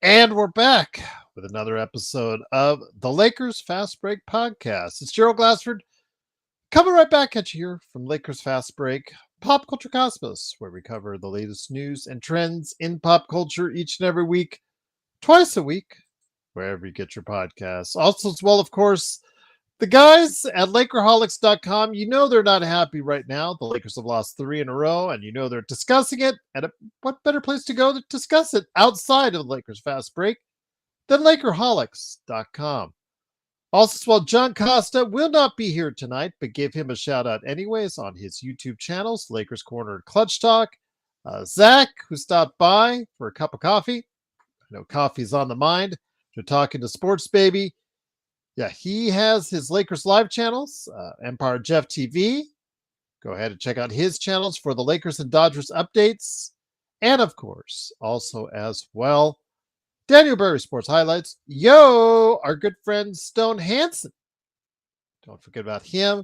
And we're back with another episode of the Lakers Fast Break Podcast. It's Gerald Glassford coming right back at you here from Lakers Fast Break Pop Culture Cosmos, where we cover the latest news and trends in pop culture each and every week, twice a week, wherever you get your podcasts. Also, as well, of course, the guys at Lakerholics.com, you know they're not happy right now. The Lakers have lost 3 in a row, and you know they're discussing it. And what better place to go to discuss it outside of the Lakers Fast Break than Lakerholics.com? Also, as well, John Costa will not be here tonight, but give him a shout out anyways on his YouTube channels, Lakers Corner and Clutch Talk. Zach, who stopped by for a cup of coffee. I know coffee's on the mind. You're talking to Sports Baby. Yeah, he has his Lakers live channels, Empire Jeff TV. Go ahead and check out his channels for the Lakers and Dodgers updates. And of course, also as well, Daniel Berry Sports Highlights. Yo, our good friend Stone Hansen. Don't forget about him.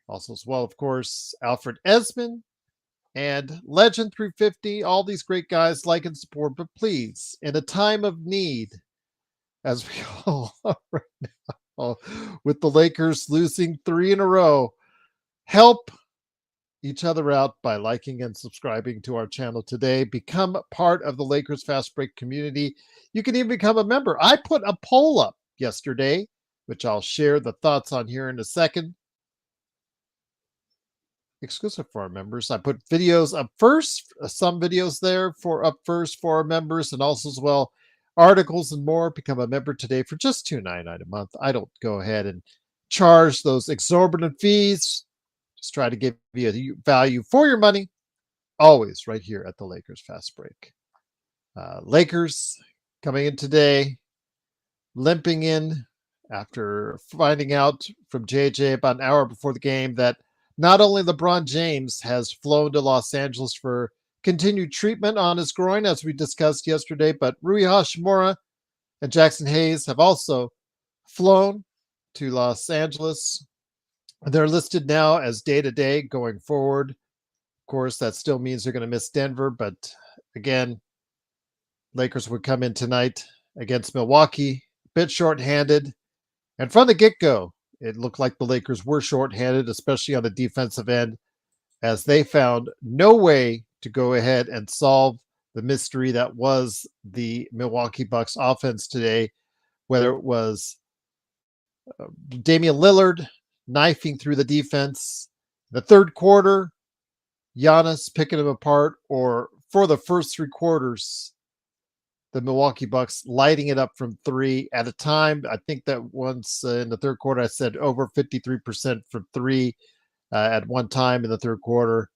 Also as well, of course, Alfred Esmond and Legend 350. All these great guys like and support. But please, in a time of need, as we all are right now, with the Lakers losing 3 in a row, help each other out by liking and subscribing to our channel today. Become part of the Lakers Fast Break community. You can even become a member. I put a poll up yesterday, which I'll share the thoughts on here in a second. Exclusive for our members. I put videos up first, some videos there for up first for our members, and also as well articles and more. Become a member today for just $2.99 a month. I don't go ahead and charge those exorbitant fees. Just try to give you a value for your money, always right here at the Lakers Fast Break. Lakers coming in today, limping in after finding out from JJ about an hour before the game that not only LeBron James has flown to Los Angeles for continued treatment on his groin, as we discussed yesterday, but Rui Hashimura and Jackson Hayes have also flown to Los Angeles. They're listed now as day-to-day going forward. Of course, that still means they're going to miss Denver, but again, Lakers would come in tonight against Milwaukee, a bit shorthanded. And from the get-go, it looked like the Lakers were shorthanded, especially on the defensive end, as they found no way to go ahead and solve the mystery that was the Milwaukee Bucks offense today, whether it was Damian Lillard knifing through the defense, the third quarter, Giannis picking them apart, or for the first 3 quarters, the Milwaukee Bucks lighting it up from 3 at a time. I think that once in the third quarter, I said over 53% from 3 at one time in the third quarter.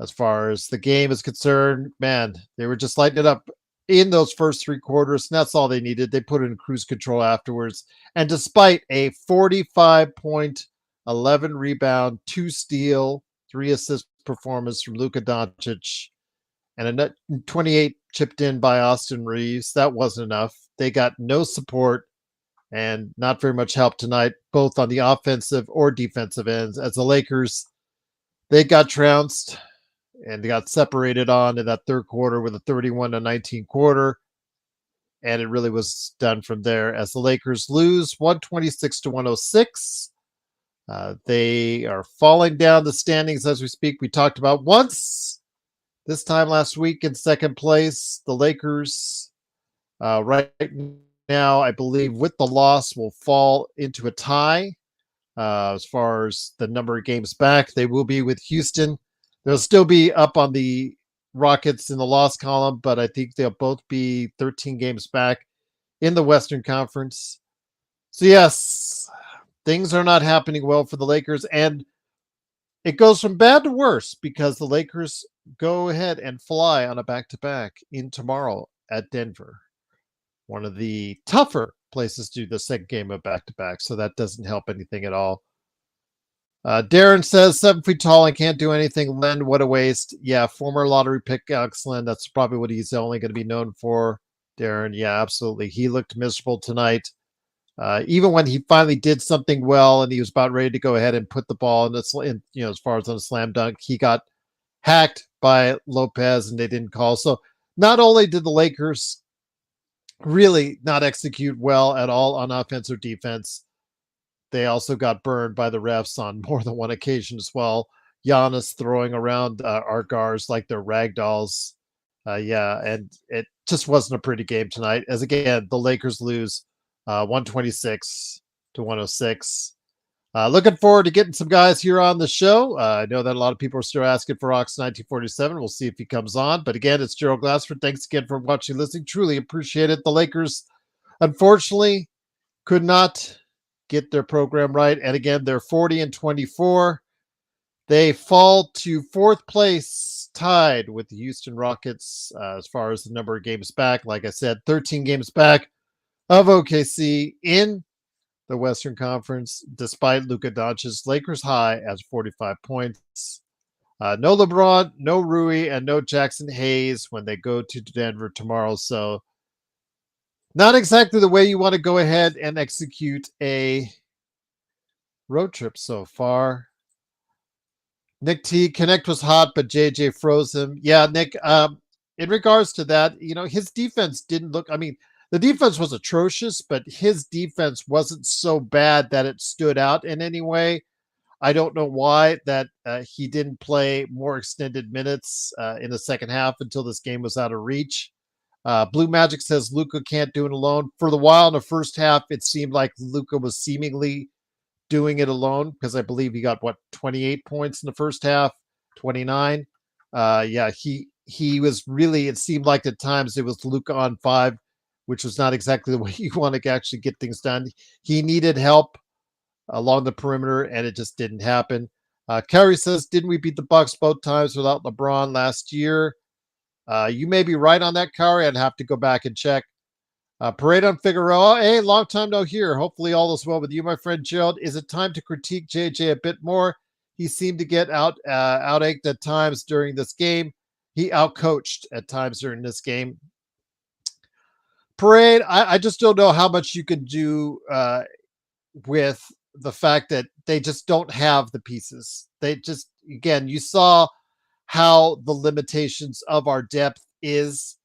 As far as the game is concerned, man, they were just lighting it up in those first 3 quarters, and that's all they needed. They put in cruise control afterwards. And despite a 45-point, 11 rebound, 2 steal, 3 assist performance from Luka Doncic, and a 28 chipped in by Austin Reeves, that wasn't enough. They got no support and not very much help tonight, both on the offensive or defensive ends, as the Lakers, they got trounced and they got separated on in that third quarter with a 31-19 quarter. And it really was done from there as the Lakers lose 126-106. They are falling down the standings as we speak. We talked about once this time last week in second place. The Lakers right now, I believe, with the loss, will fall into a tie as far as the number of games back. They will be with Houston. They'll still be up on the Rockets in the loss column, but I think they'll both be 13 games back in the Western Conference. So yes, things are not happening well for the Lakers, and it goes from bad to worse because the Lakers go ahead and fly on a back-to-back in tomorrow at Denver. One of the tougher places to do the second game of back-to-back, so that doesn't help anything at all. Darren says 7 feet tall and can't do anything. Len, what a waste. Yeah, former lottery pick Alex Len. That's probably what he's only going to be known for. Darren, yeah, absolutely. He looked miserable tonight. Even when he finally did something well and he was about ready to go ahead and put the ball in as far as on a slam dunk, he got hacked by Lopez and they didn't call. So not only did the Lakers really not execute well at all on offense or defense. They also got burned by the refs on more than one occasion as well. Giannis throwing around our guards like they're rag dolls. Yeah, and it just wasn't a pretty game tonight. As again, the Lakers lose 126 to 106. Looking forward to getting some guys here on the show. I know that a lot of people are still asking for Ox 1947. We'll see if he comes on. But again, it's Gerald Glassford. Thanks again for watching, listening. Truly appreciate it. The Lakers, unfortunately, could not get their program right. And again, they're 40-24. They fall to fourth place, tied with the Houston Rockets as far as the number of games back. Like I said, 13 games back of OKC in the Western Conference, despite Luka Doncic's Lakers high as 45 points. No LeBron, no Rui, and no Jackson Hayes when they go to Denver tomorrow. So not exactly the way you want to go ahead and execute a road trip so far. Nick T, Connect was hot, but JJ froze him. Yeah, Nick, in regards to that, his defense didn't look, I mean, the defense was atrocious, but his defense wasn't so bad that it stood out in any way. I don't know why that he didn't play more extended minutes in the second half until this game was out of reach. Blue Magic says Luka can't do it alone. For the while in the first half, it seemed like Luka was seemingly doing it alone because I believe he got 28 points in the first half, 29. Yeah, he was really, it seemed like at times it was Luka on 5, which was not exactly the way you want to actually get things done. He needed help along the perimeter, and it just didn't happen. Kerry says, didn't we beat the Bucks both times without LeBron last year? You may be right on that, Kerry. I'd have to go back and check. Parade on Figueroa. Hey, long time no hear. Hopefully all is well with you, my friend Gerald. Is it time to critique JJ a bit more? He seemed to get outached at times during this game. He outcoached at times during this game. Parade, I just don't know how much you can do with the fact that they just don't have the pieces. They just, again, you saw how the limitations of our depth is.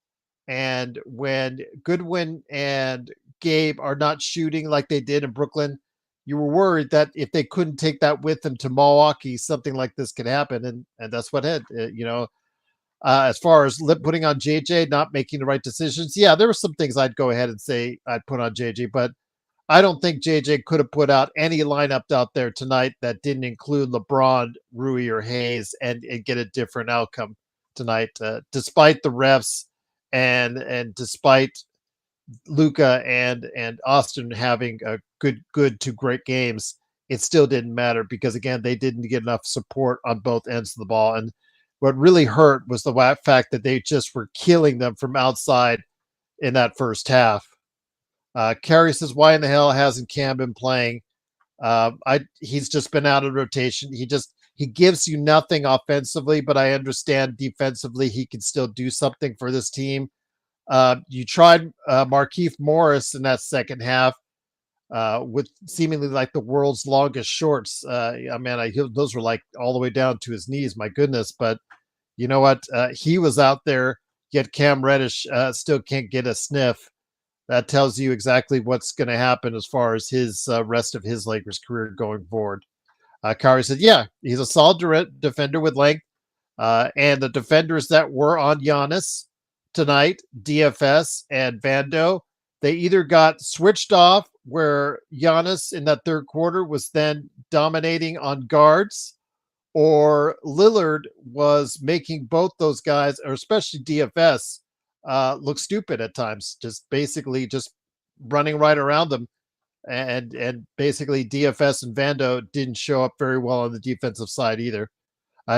And when Goodwin and Gabe are not shooting like they did in Brooklyn, you were worried that if they couldn't take that with them to Milwaukee, something like this could happen. And that's what had, as far as putting on JJ, not making the right decisions. Yeah, there were some things I'd go ahead and say I'd put on JJ, but I don't think JJ could have put out any lineup out there tonight that didn't include LeBron, Rui, or Hayes and get a different outcome tonight, despite the refs and despite Luka and Austin having a good to great games. It still didn't matter because again they didn't get enough support on both ends of the ball. And what really hurt was the fact that they just were killing them from outside in that first half. Kerry says, why in the hell hasn't Cam been playing? He's just been out of rotation. He gives you nothing offensively, but I understand defensively he can still do something for this team. You tried Markieff Morris in that second half with seemingly like the world's longest shorts. Those were like all the way down to his knees. My goodness. But you know what? He was out there, yet Cam Reddish still can't get a sniff. That tells you exactly what's going to happen as far as his rest of his Lakers career going forward. Kari said, yeah, he's a solid defender with length. And the defenders that were on Giannis tonight, DFS and Vando, they either got switched off where Giannis in that third quarter was then dominating on guards, or Lillard was making both those guys, or especially DFS, look stupid at times, just basically just running right around them. And basically DFS and Vando didn't show up very well on the defensive side either.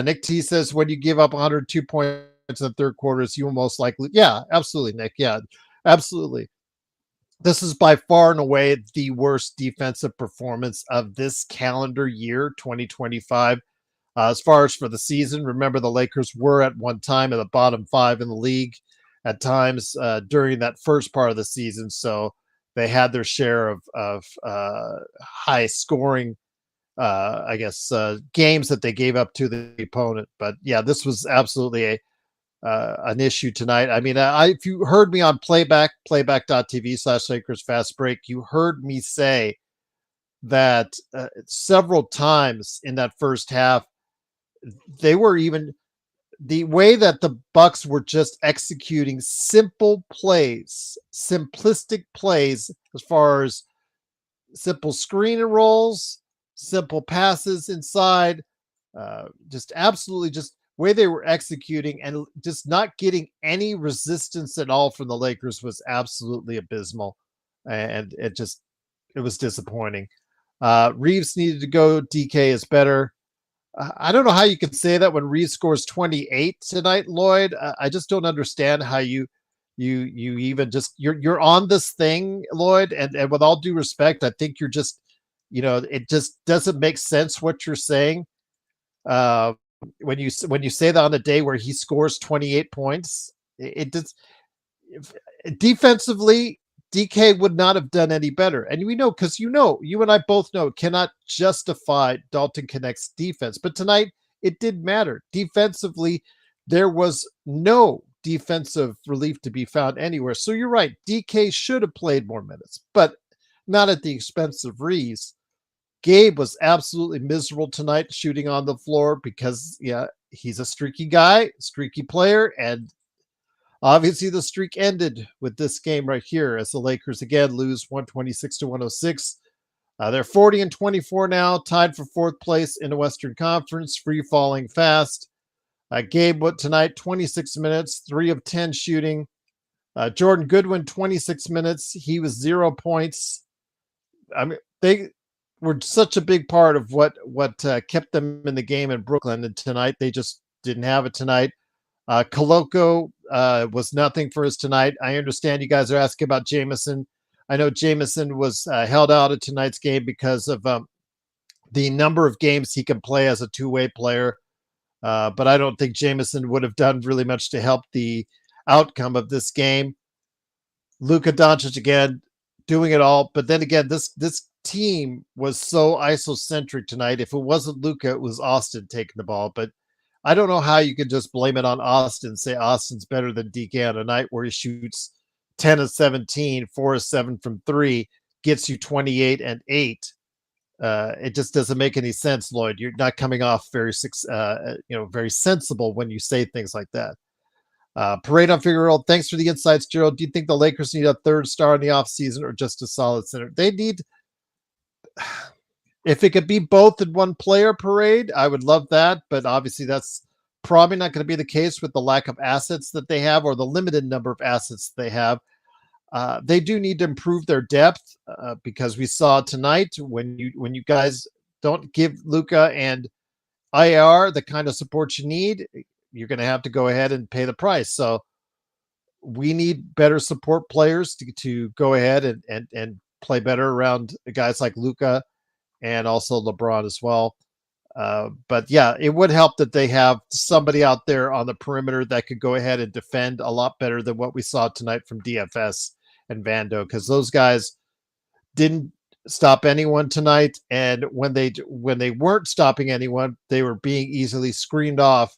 Nick T says, when you give up 102 points in the third quarters, you will most likely, yeah, absolutely, Nick. Yeah, absolutely. This is by far and away the worst defensive performance of this calendar year, 2025. As far as for the season, remember the Lakers were at one time in the bottom 5 in the league at times during that first part of the season. So they had their share of high scoring, games that they gave up to the opponent. But yeah, this was absolutely an issue tonight. I mean, if you heard me on playback.tv/Lakers Fast Break, you heard me say that several times in that first half, they were even the way that the Bucks were just executing simple plays, simplistic plays as far as simple screen and rolls, simple passes inside, just absolutely just way they were executing and just not getting any resistance at all from the Lakers was absolutely abysmal. And it was disappointing. Reeves needed to go. DK is better. I don't know how you could say that when Reeves scores 28 tonight, Lloyd. I just don't understand how you even just you're on this thing, Lloyd, and with all due respect, I think you're just, it just doesn't make sense what you're saying. Uh, when you say that on a day where he scores 28 points, it just defensively, DK would not have done any better. And we know, because you and I both know, cannot justify Dalton Connect's defense. But tonight, it did matter. Defensively, there was no defensive relief to be found anywhere. So you're right. DK should have played more minutes, but not at the expense of Reeves. Gabe was absolutely miserable tonight shooting on the floor because, yeah, he's a streaky guy, streaky player, and obviously, the streak ended with this game right here as the Lakers again lose 126-106. They're 40-24 now, tied for fourth place in the Western Conference, free falling fast. Gabe went tonight 26 minutes, 3 of 10 shooting. Jordan Goodwin 26 minutes. He was 0 points. I mean, they were such a big part of what kept them in the game in Brooklyn, and tonight they just didn't have it tonight. Koloko was nothing for us tonight. I understand you guys are asking about Jameson. I know Jameson was held out of tonight's game because of the number of games he can play as a two-way player. But I don't think Jameson would have done really much to help the outcome of this game. Luka Doncic again doing it all. But then again, this team was so isocentric tonight. If it wasn't Luka, it was Austin taking the ball. But I don't know how you can just blame it on Austin, say Austin's better than DK on a night where he shoots 10 of 17, 4 of 7 from 3, gets you 28 and 8. It just doesn't make any sense, Lloyd. You're not coming off very sensible when you say things like that. Parade on Figueroa, thanks for the insights, Gerald. Do you think the Lakers need a third star in the offseason or just a solid center? They need... If it could be both in one player, Parade, I would love that. But obviously, that's probably not going to be the case with the lack of assets that they have or the limited number of assets they have. They do need to improve their depth because we saw tonight when you guys don't give Luka and IR the kind of support you need, you're going to have to go ahead and pay the price. So we need better support players to go ahead and play better around guys like Luka and also LeBron as well. But yeah, it would help that they have somebody out there on the perimeter that could go ahead and defend a lot better than what we saw tonight from DFS and Vando, because those guys didn't stop anyone tonight. And when they weren't stopping anyone, they were being easily screened off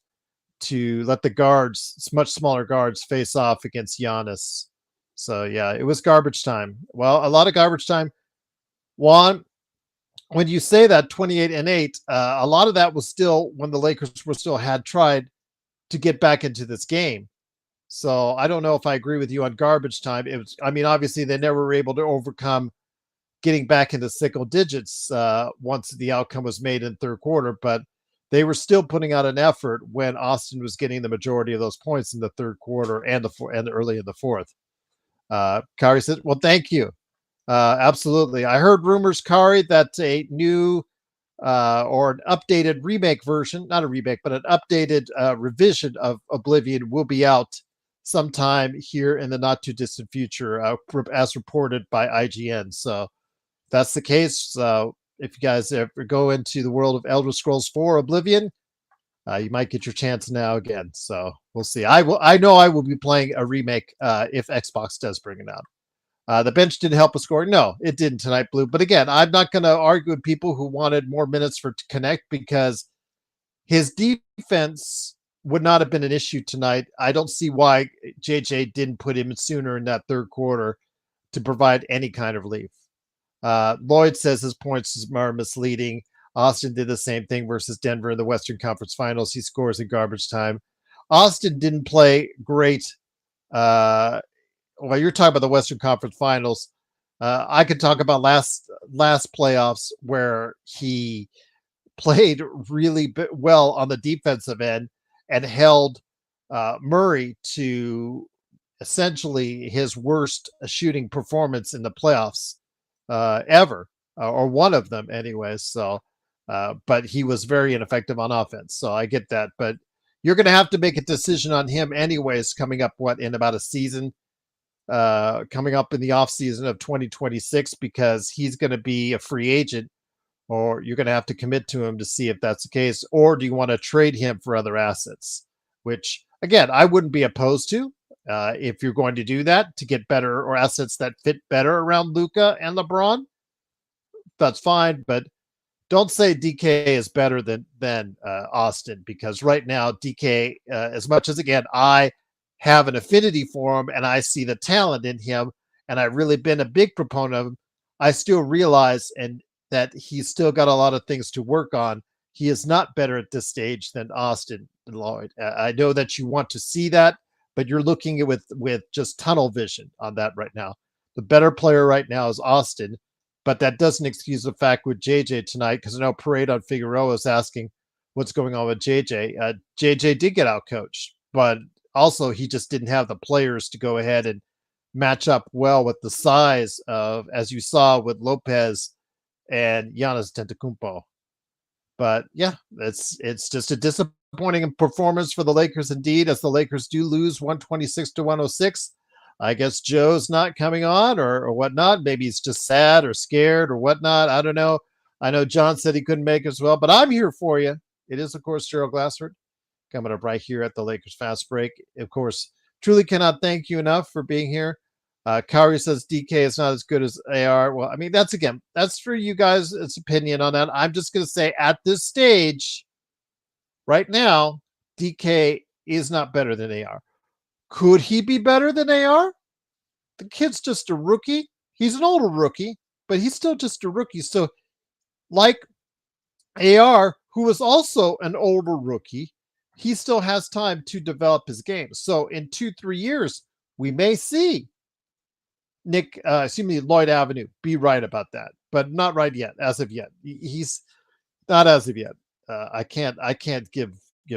to let the guards, much smaller guards, face off against Giannis. So yeah, it was garbage time. Well, a lot of garbage time. Juan, when you say that 28 and 8, a lot of that was still when the Lakers were still had tried to get back into this game. So I don't know if I agree with you on garbage time. It was, I mean, obviously they never were able to overcome getting back into single digits once the outcome was made in third quarter, but they were still putting out an effort when Austin was getting the majority of those points in the third quarter and early in the fourth. Kari said, well, thank you. Absolutely. I heard rumors, Kari, that a new or an updated remake version, not a remake, but an updated revision of Oblivion will be out sometime here in the not too distant future, as reported by IGN. So that's the case. If you guys ever go into the world of Elder Scrolls 4 Oblivion, you might get your chance now again. So we'll see. I know I will be playing a remake if Xbox does bring it out. The bench didn't help us score. No, it didn't tonight, Blue. But again, I'm not going to argue with people who wanted more minutes for Connect because his defense would not have been an issue tonight. I don't see why JJ didn't put him in sooner in that third quarter to provide any kind of relief. Lloyd says his points are misleading. Austin did the same thing versus Denver in the Western Conference Finals. He scores in garbage time. Austin didn't play great. Well, you're talking about the Western Conference Finals. I could talk about last playoffs where he played really well on the defensive end and held Murray to essentially his worst shooting performance in the playoffs ever, or one of them, anyways. So, but he was very ineffective on offense. So I get that, but you're going to have to make a decision on him, anyways. Coming up, in about a season, coming up in the off season of 2026, because he's going to be a free agent, or you're going to have to commit to him to see if that's the case, or do you want to trade him for other assets? Which, again, I wouldn't be opposed to. If you're going to do that to get better or assets that fit better around Luka and LeBron, that's fine. But don't say DK is better than Austin, because right now DK, as much as, again, I have an affinity for him and I see the talent in him, and I've really been a big proponent of him, I still realize that he's still got a lot of things to work on. He is not better at this stage than Austin and Lloyd. I know that you want to see that, but you're looking at with just tunnel vision on that right now. The better player right now is Austin, but that doesn't excuse the fact with JJ tonight, because I know Parade on Figueroa is asking what's going on with JJ. JJ did get out coached, but also he just didn't have the players to go ahead and match up well with the size of, as you saw with Lopez and Giannis Antetokounmpo. But yeah, it's just a disappointing performance for the Lakers indeed, as the Lakers do lose 126 to 106. I guess Joe's not coming on or whatnot. Maybe he's just sad or scared or whatnot. I don't know. I know John said he couldn't make it as well, but I'm here for you. It is, of course, Gerald Glassford coming up right here at the Lakers Fast Break. Of course, truly cannot thank you enough for being here. Kyrie says DK is not as good as AR. Well, I mean, that's for you guys' opinion on that. I'm just going to say at this stage, right now, DK is not better than AR. Could he be better than AR? The kid's just a rookie. He's an older rookie, but he's still just a rookie. So, like AR, who is also an older rookie, he still has time to develop his game. So, in 2-3 years, we may see Lloyd Avenue be right about that, but not right yet. As of yet, he's not as of yet. I can't give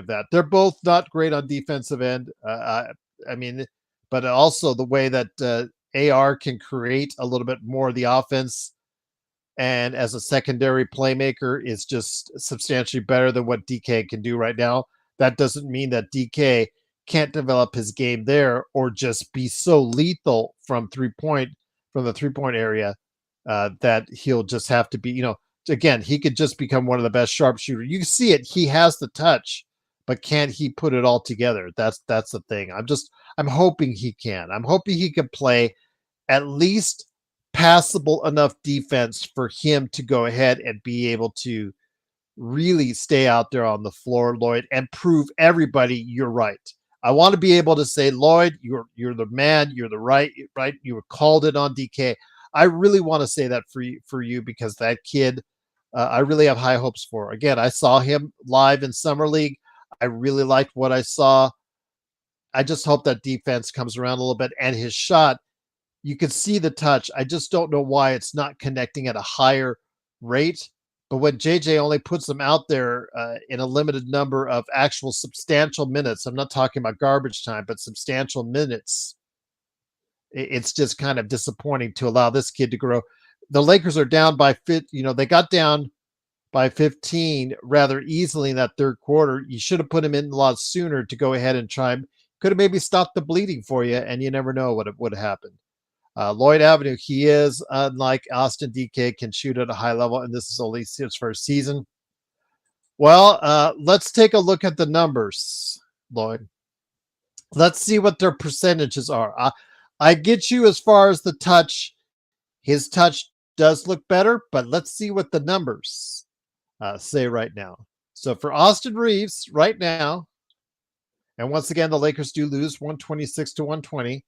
that. They're both not great on defensive end. I mean, but also the way that AR can create a little bit more of the offense, and as a secondary playmaker, is just substantially better than what DK can do right now. That doesn't mean that DK can't develop his game there, or just be so lethal from the 3-point area that he'll just have to be, again, he could just become one of the best sharpshooters. You can see it. He has the touch, but can't he put it all together? That's the thing. I'm hoping he can. I'm hoping he can play at least passable enough defense for him to go ahead and be able to really stay out there on the floor, Lloyd, and prove everybody you're right. I want to be able to say, Lloyd, you're the man, you're the right. You were called it on DK. I really want to say that for you, because that kid, I really have high hopes for. Again, I saw him live in Summer League. I really liked what I saw. I just hope that defense comes around a little bit, and his shot, you can see the touch. I just don't know why it's not connecting at a higher rate. But when JJ only puts them out there in a limited number of actual substantial minutes, I'm not talking about garbage time, but substantial minutes, it's just kind of disappointing to allow this kid to grow. The Lakers are down by they got down by 15 rather easily in that third quarter. You should have put him in a lot sooner to go ahead and could have maybe stopped the bleeding for you, and you never know what would have happened. Lloyd Avenue, he is, unlike Austin, DK can shoot at a high level, and this is only his first season. Well, let's take a look at the numbers, Lloyd. Let's see what their percentages are. I get you as far as the touch. His touch does look better, but let's see what the numbers say right now. So for Austin Reeves right now, And once again, the Lakers do lose 126 to 120.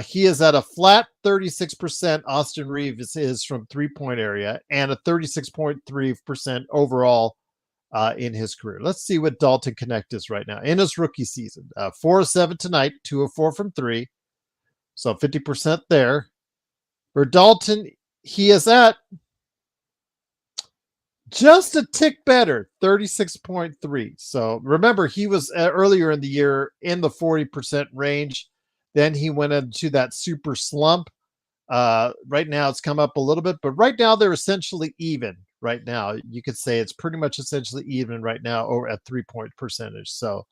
He is at a flat 36%. Austin Reeves is from 3-point area and a 36.3% overall in his career. Let's see what Dalton Connect is right now in his rookie season. 4 of 7 tonight, 2 of 4 from 3. So 50% there. For Dalton, he is at just a tick better, 36.3. So remember, he was earlier in the year in the 40% range. Then he went into that super slump. Right now it's come up a little bit, but right now they're essentially even. Right now, you could say it's pretty much essentially even right now or at 3-point percentage. So,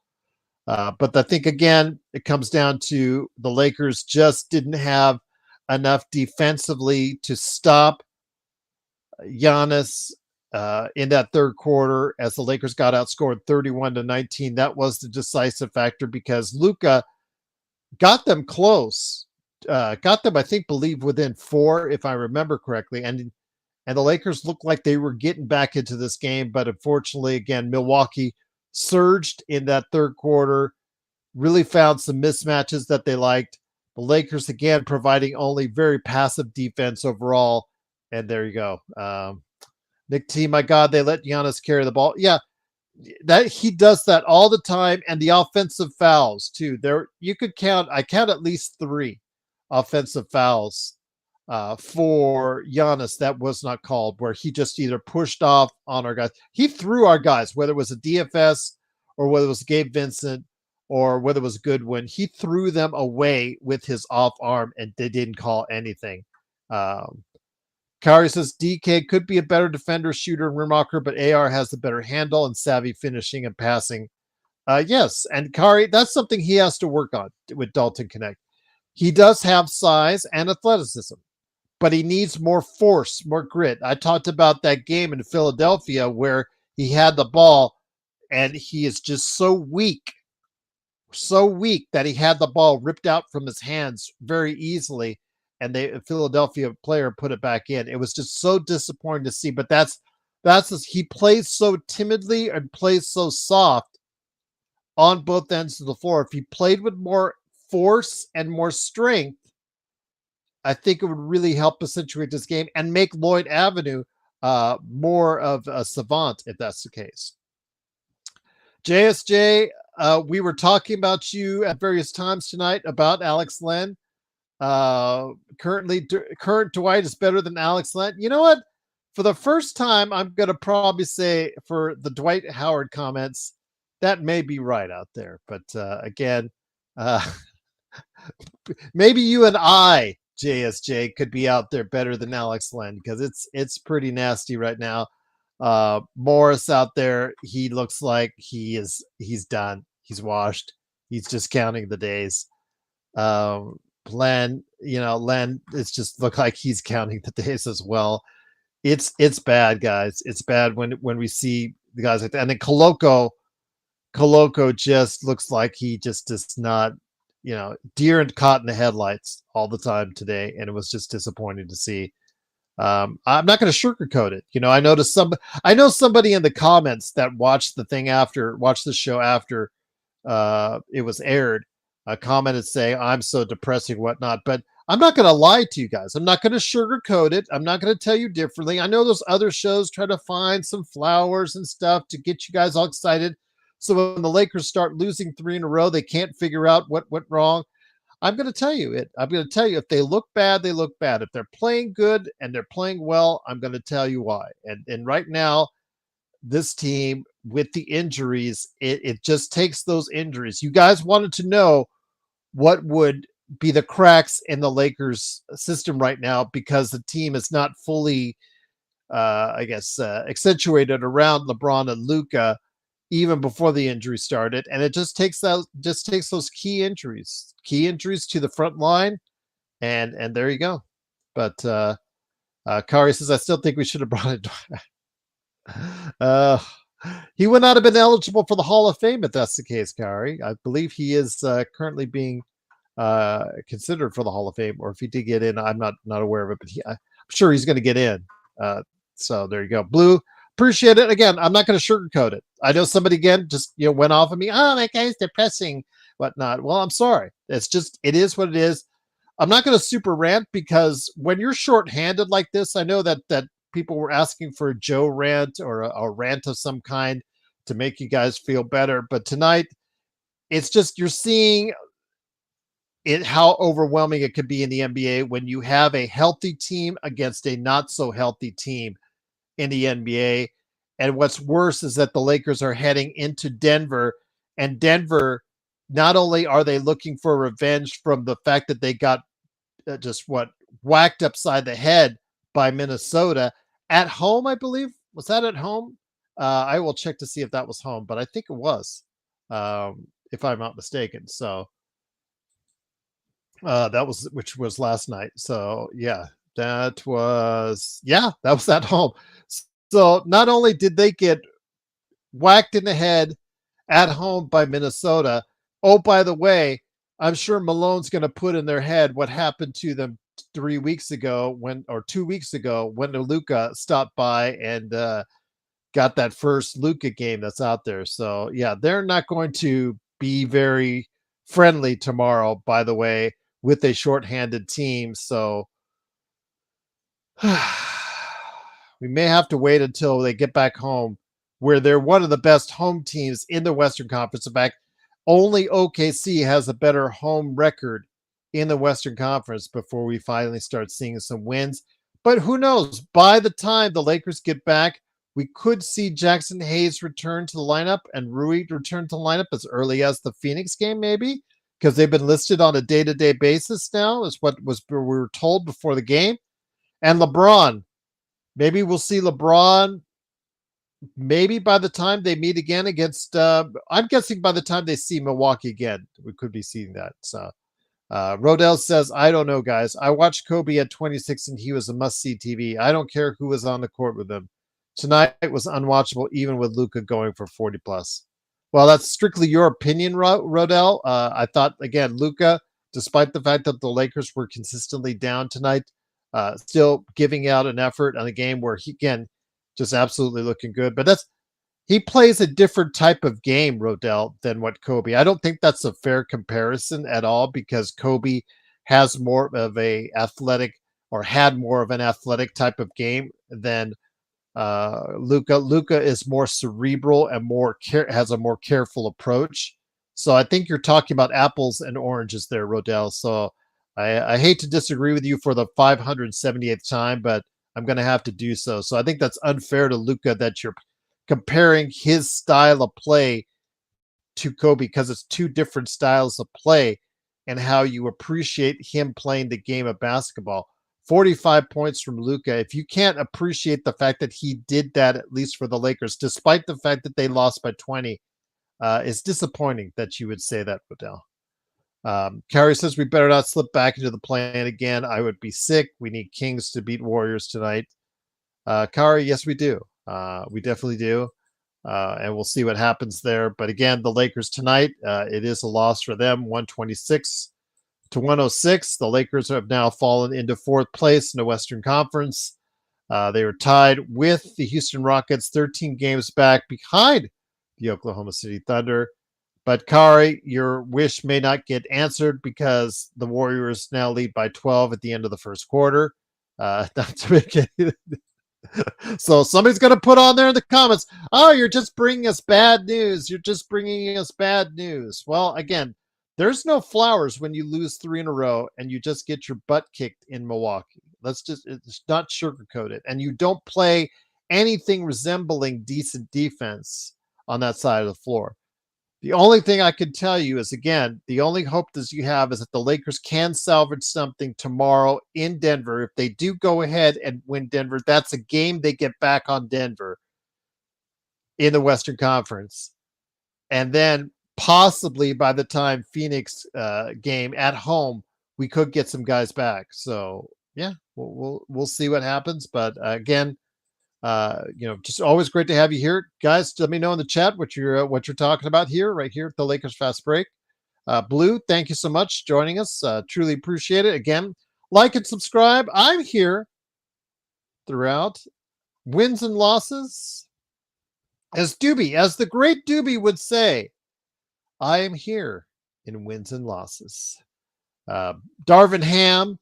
but I think again, it comes down to the Lakers just didn't have enough defensively to stop Giannis in that third quarter as the Lakers got outscored 31-19. That was the decisive factor because Luka got them close, got them, I think, believe within 4, if I remember correctly. And the Lakers looked like they were getting back into this game. But unfortunately, again, Milwaukee surged in that third quarter, really found some mismatches that they liked. The Lakers, again, providing only very passive defense overall. And there you go. Nick T, my God, they let Giannis carry the ball. Yeah, that he does that all the time. And the offensive fouls, too. There, you could count, I count at least 3 offensive fouls for Giannis that was not called, where he just either pushed off on our guys. He threw our guys, whether it was a DFS or whether it was Gabe Vincent or whether it was Goodwin. He threw them away with his off arm and they didn't call anything. Kari says DK could be a better defender, shooter, and rim rocker, but AR has the better handle and savvy finishing and passing. Yes, and Kari, that's something he has to work on with Dalton Connect. He does have size and athleticism, but he needs more force, more grit. I talked about that game in Philadelphia where he had the ball and he is just so weak that he had the ball ripped out from his hands very easily. And a Philadelphia player put it back in. It was just so disappointing to see, but that's he plays so timidly and plays so soft on both ends of the floor. If he played with more force and more strength, I think it would really help accentuate this game and make Lloyd Avenue more of a savant if that's the case. JSJ, we were talking about you at various times tonight about Alex Len. Current Dwight is better than Alex Len. You know what? For the first time, I'm going to probably say for the Dwight Howard comments, that may be right out there. But again, maybe you and I, JSJ, could be out there better than Alex Len because it's pretty nasty right now. Morris out there, he looks like he's done. He's washed. He's just counting the days. Len, it's just look like he's counting the days as well. It's bad, guys. It's bad when we see the guys like that. And then Koloko just looks like he just does not, deer and caught in the headlights all the time today, and it was just disappointing to see. I'm not going to sugarcoat it. I know somebody in the comments that watched the show after it was aired, commented saying, I'm so depressing, whatnot. But I'm not going to lie to you guys. I'm not going to sugarcoat it. I'm not going to tell you differently. I know those other shows try to find some flowers and stuff to get you guys all excited. So when the Lakers start losing 3 in a row, they can't figure out what went wrong. I'm going to tell you it. I'm going to tell you if they look bad, they look bad. If they're playing good and they're playing well, I'm going to tell you why. And right now, this team with the injuries, it just takes those injuries. You guys wanted to know what would be the cracks in the Lakers system right now because the team is not fully, accentuated around LeBron and Luka even before the injury started. And it just takes those key injuries to the front line. And there you go. But Kari says, I still think we should have brought it. He would not have been eligible for the Hall of Fame if that's the case, Kari. I believe he is currently being considered for the Hall of Fame, or if he did get in, I'm not aware of it, but I'm sure he's going to get in. So there you go. Blue appreciate it. Again, I'm not going to sugarcoat it. I know somebody again just went off of me. Oh, that guy's depressing, whatnot. Well, I'm sorry. It's just it is what it is. I'm not going to super rant because when you're shorthanded like this, I know that people were asking for a Joe rant or a rant of some kind to make you guys feel better. But tonight, it's just you're seeing it how overwhelming it could be in the NBA when you have a healthy team against a not so healthy team in the NBA. And what's worse is that the Lakers are heading into Denver, and Denver, not only are they looking for revenge from the fact that they got whacked upside the head by Minnesota at home, I believe. Was that at home? I will check to see if that was home, but I think it was, if I'm not mistaken. So that was which was last night. So that was at home. So not only did they get whacked in the head at home by Minnesota, oh, by the way, I'm sure Malone's going to put in their head what happened to them 2 weeks ago when Luka stopped by and got that first Luka game that's out there. So they're not going to be very friendly tomorrow, by the way, with a shorthanded team. So we may have to wait until they get back home, where they're one of the best home teams in the Western Conference. In fact, only OKC has a better home record in the Western Conference before we finally start seeing some wins. But who knows? By the time the Lakers get back, we could see Jackson Hayes return to the lineup and Rui return to the lineup as early as the Phoenix game, maybe, because they've been listed on a day-to-day basis now, is what we were told before the game. And LeBron, maybe we'll see LeBron maybe by the time they meet again against, I'm guessing by the time they see Milwaukee again, we could be seeing that. So Rodell says, I don't know, guys. I watched Kobe at 26 and he was a must-see TV. I don't care who was on the court with him. Tonight was unwatchable, even with Luka going for 40 plus. Well, that's strictly your opinion, Rodell. I thought, again, Luka, despite the fact that the Lakers were consistently down tonight, still giving out an effort on a game where he, again, just absolutely looking good. But he plays a different type of game, Rodell, than what Kobe. I don't think that's a fair comparison at all because Kobe has more of a athletic or had more of an athletic type of game than Luka. Luka is more cerebral and has a more careful approach. So I think you're talking about apples and oranges there, Rodell. So I hate to disagree with you for the 578th time, but I'm going to have to do so. So I think that's unfair to Luka that you're comparing his style of play to Kobe because it's two different styles of play and how you appreciate him playing the game of basketball. 45 points from Luka. If you can't appreciate the fact that he did that, at least for the Lakers, despite the fact that they lost by 20, it's disappointing that you would say that, Odell. Carrie says we better not slip back into the play-in again. I would be sick. We need Kings to beat Warriors tonight. Kari, yes, we do. We definitely do. And we'll see what happens there. But again, the Lakers tonight, it is a loss for them, 126 to 106. The Lakers have now fallen into fourth place in the Western Conference. They were tied with the Houston Rockets, 13 games back behind the Oklahoma City Thunder. But Kari, your wish may not get answered because the Warriors now lead by 12 at the end of the first quarter. Not to make it. So somebody's going to put on there in the comments, oh, you're just bringing us bad news. You're just bringing us bad news. Well, again, there's no flowers when you lose 3 in a row and you just get your butt kicked in Milwaukee. It's not sugarcoat it. And you don't play anything resembling decent defense on that side of the floor. The only thing I can tell you is, again, the only hope that you have is that the Lakers can salvage something tomorrow in Denver. If they do go ahead and win Denver, that's a game they get back on Denver in the Western Conference. And then possibly by the time Phoenix game at home, we could get some guys back. So yeah, we'll see what happens. But again, just always great to have you here, guys. Let me know in the chat what you're talking about here, right here at the Lakers Fast Break. Blue, thank you so much for joining us. Truly appreciate it. Again, like and subscribe. I'm here throughout wins and losses, As the great Doobie would say, I am here in wins and losses. Uh, Darvin Ham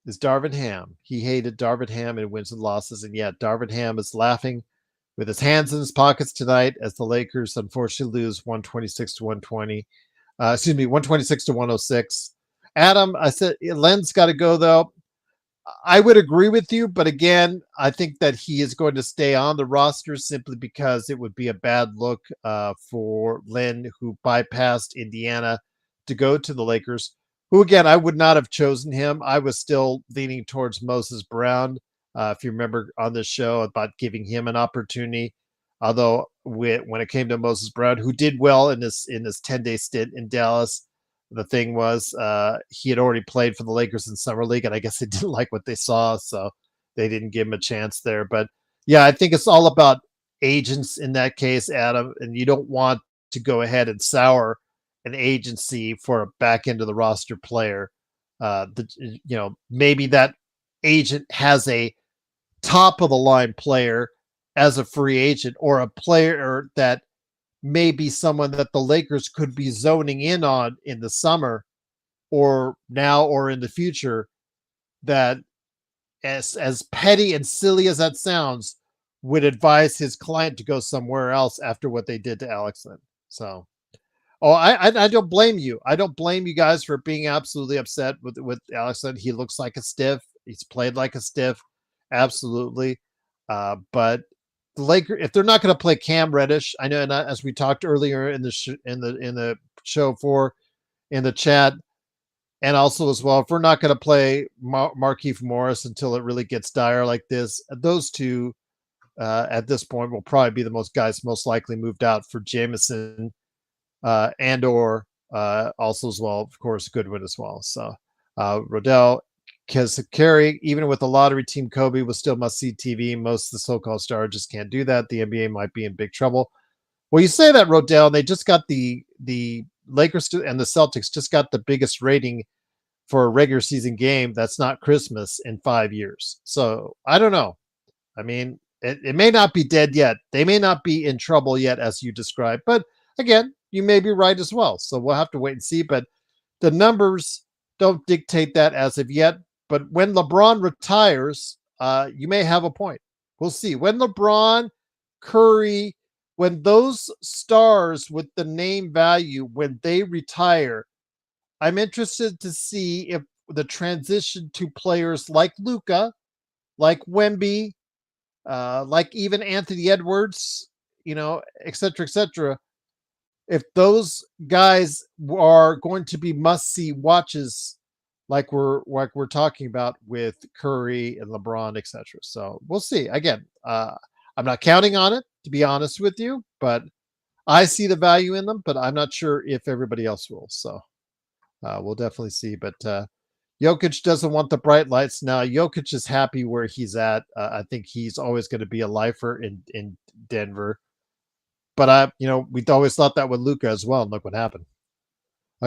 is Darvin Ham. He hated Darvin Ham in wins and losses, and yet Darvin Ham is laughing with his hands in his pockets tonight as the Lakers unfortunately lose 126 to 120. 126 to 106. Adam, I said Len's got to go though. I would agree with you, but again, I think that he is going to stay on the roster simply because it would be a bad look for Len, who bypassed Indiana to go to the Lakers, who again, I would not have chosen him. I was still leaning towards Moses Brown, if you remember on this show, about giving him an opportunity. Although when it came to Moses Brown, who did well in this 10-day stint in Dallas, the thing was he had already played for the Lakers in summer league, and I guess they didn't like what they saw, so they didn't give him a chance there. But yeah, I think it's all about agents in that case, Adam, and you don't want to go ahead and sour an agency for a back end of the roster player. Maybe that agent has a top of the line player as a free agent, or a player that maybe someone that the Lakers could be zoning in on in the summer or now or in the future, that as petty and silly as that sounds, would advise his client to go somewhere else after what they did to Alex Len. So, I don't blame you. I don't blame you guys for being absolutely upset with Alex Len. He looks like a stiff. He's played like a stiff. Absolutely. But the Lakers, if they're not going to play Cam Reddish, I know, and as we talked earlier in the show in the chat, and also as well, if we're not going to play Markieff Morris until it really gets dire like this, those two at this point will probably be the most likely moved out for Jameson and or also as well, of course, Goodwin as well. So Rodell, because Carey, even with the lottery team, Kobe was still must-see TV. Most of the so-called stars just can't do that. The NBA might be in big trouble. Well, you say that, Rodell. They just got the Lakers and the Celtics just got the biggest rating for a regular season game that's not Christmas in 5 years. So I don't know. I mean, it may not be dead yet. They may not be in trouble yet, as you described. But again, you may be right as well. So we'll have to wait and see. But the numbers don't dictate that as of yet. But when LeBron retires, you may have a point. We'll see. When LeBron, Curry, when those stars with the name value, when they retire, I'm interested to see if the transition to players like Luka, like Wemby, like even Anthony Edwards, et cetera, if those guys are going to be must-see watches like we're talking about with Curry and LeBron, etc. So we'll see. Again, I'm not counting on it, to be honest with you, but I see the value in them, but I'm not sure if everybody else will. So we'll definitely see. But Jokic doesn't want the bright lights now. Jokic is happy where he's at. I think he's always going to be a lifer in Denver. But we always thought that with Luka as well. And look what happened.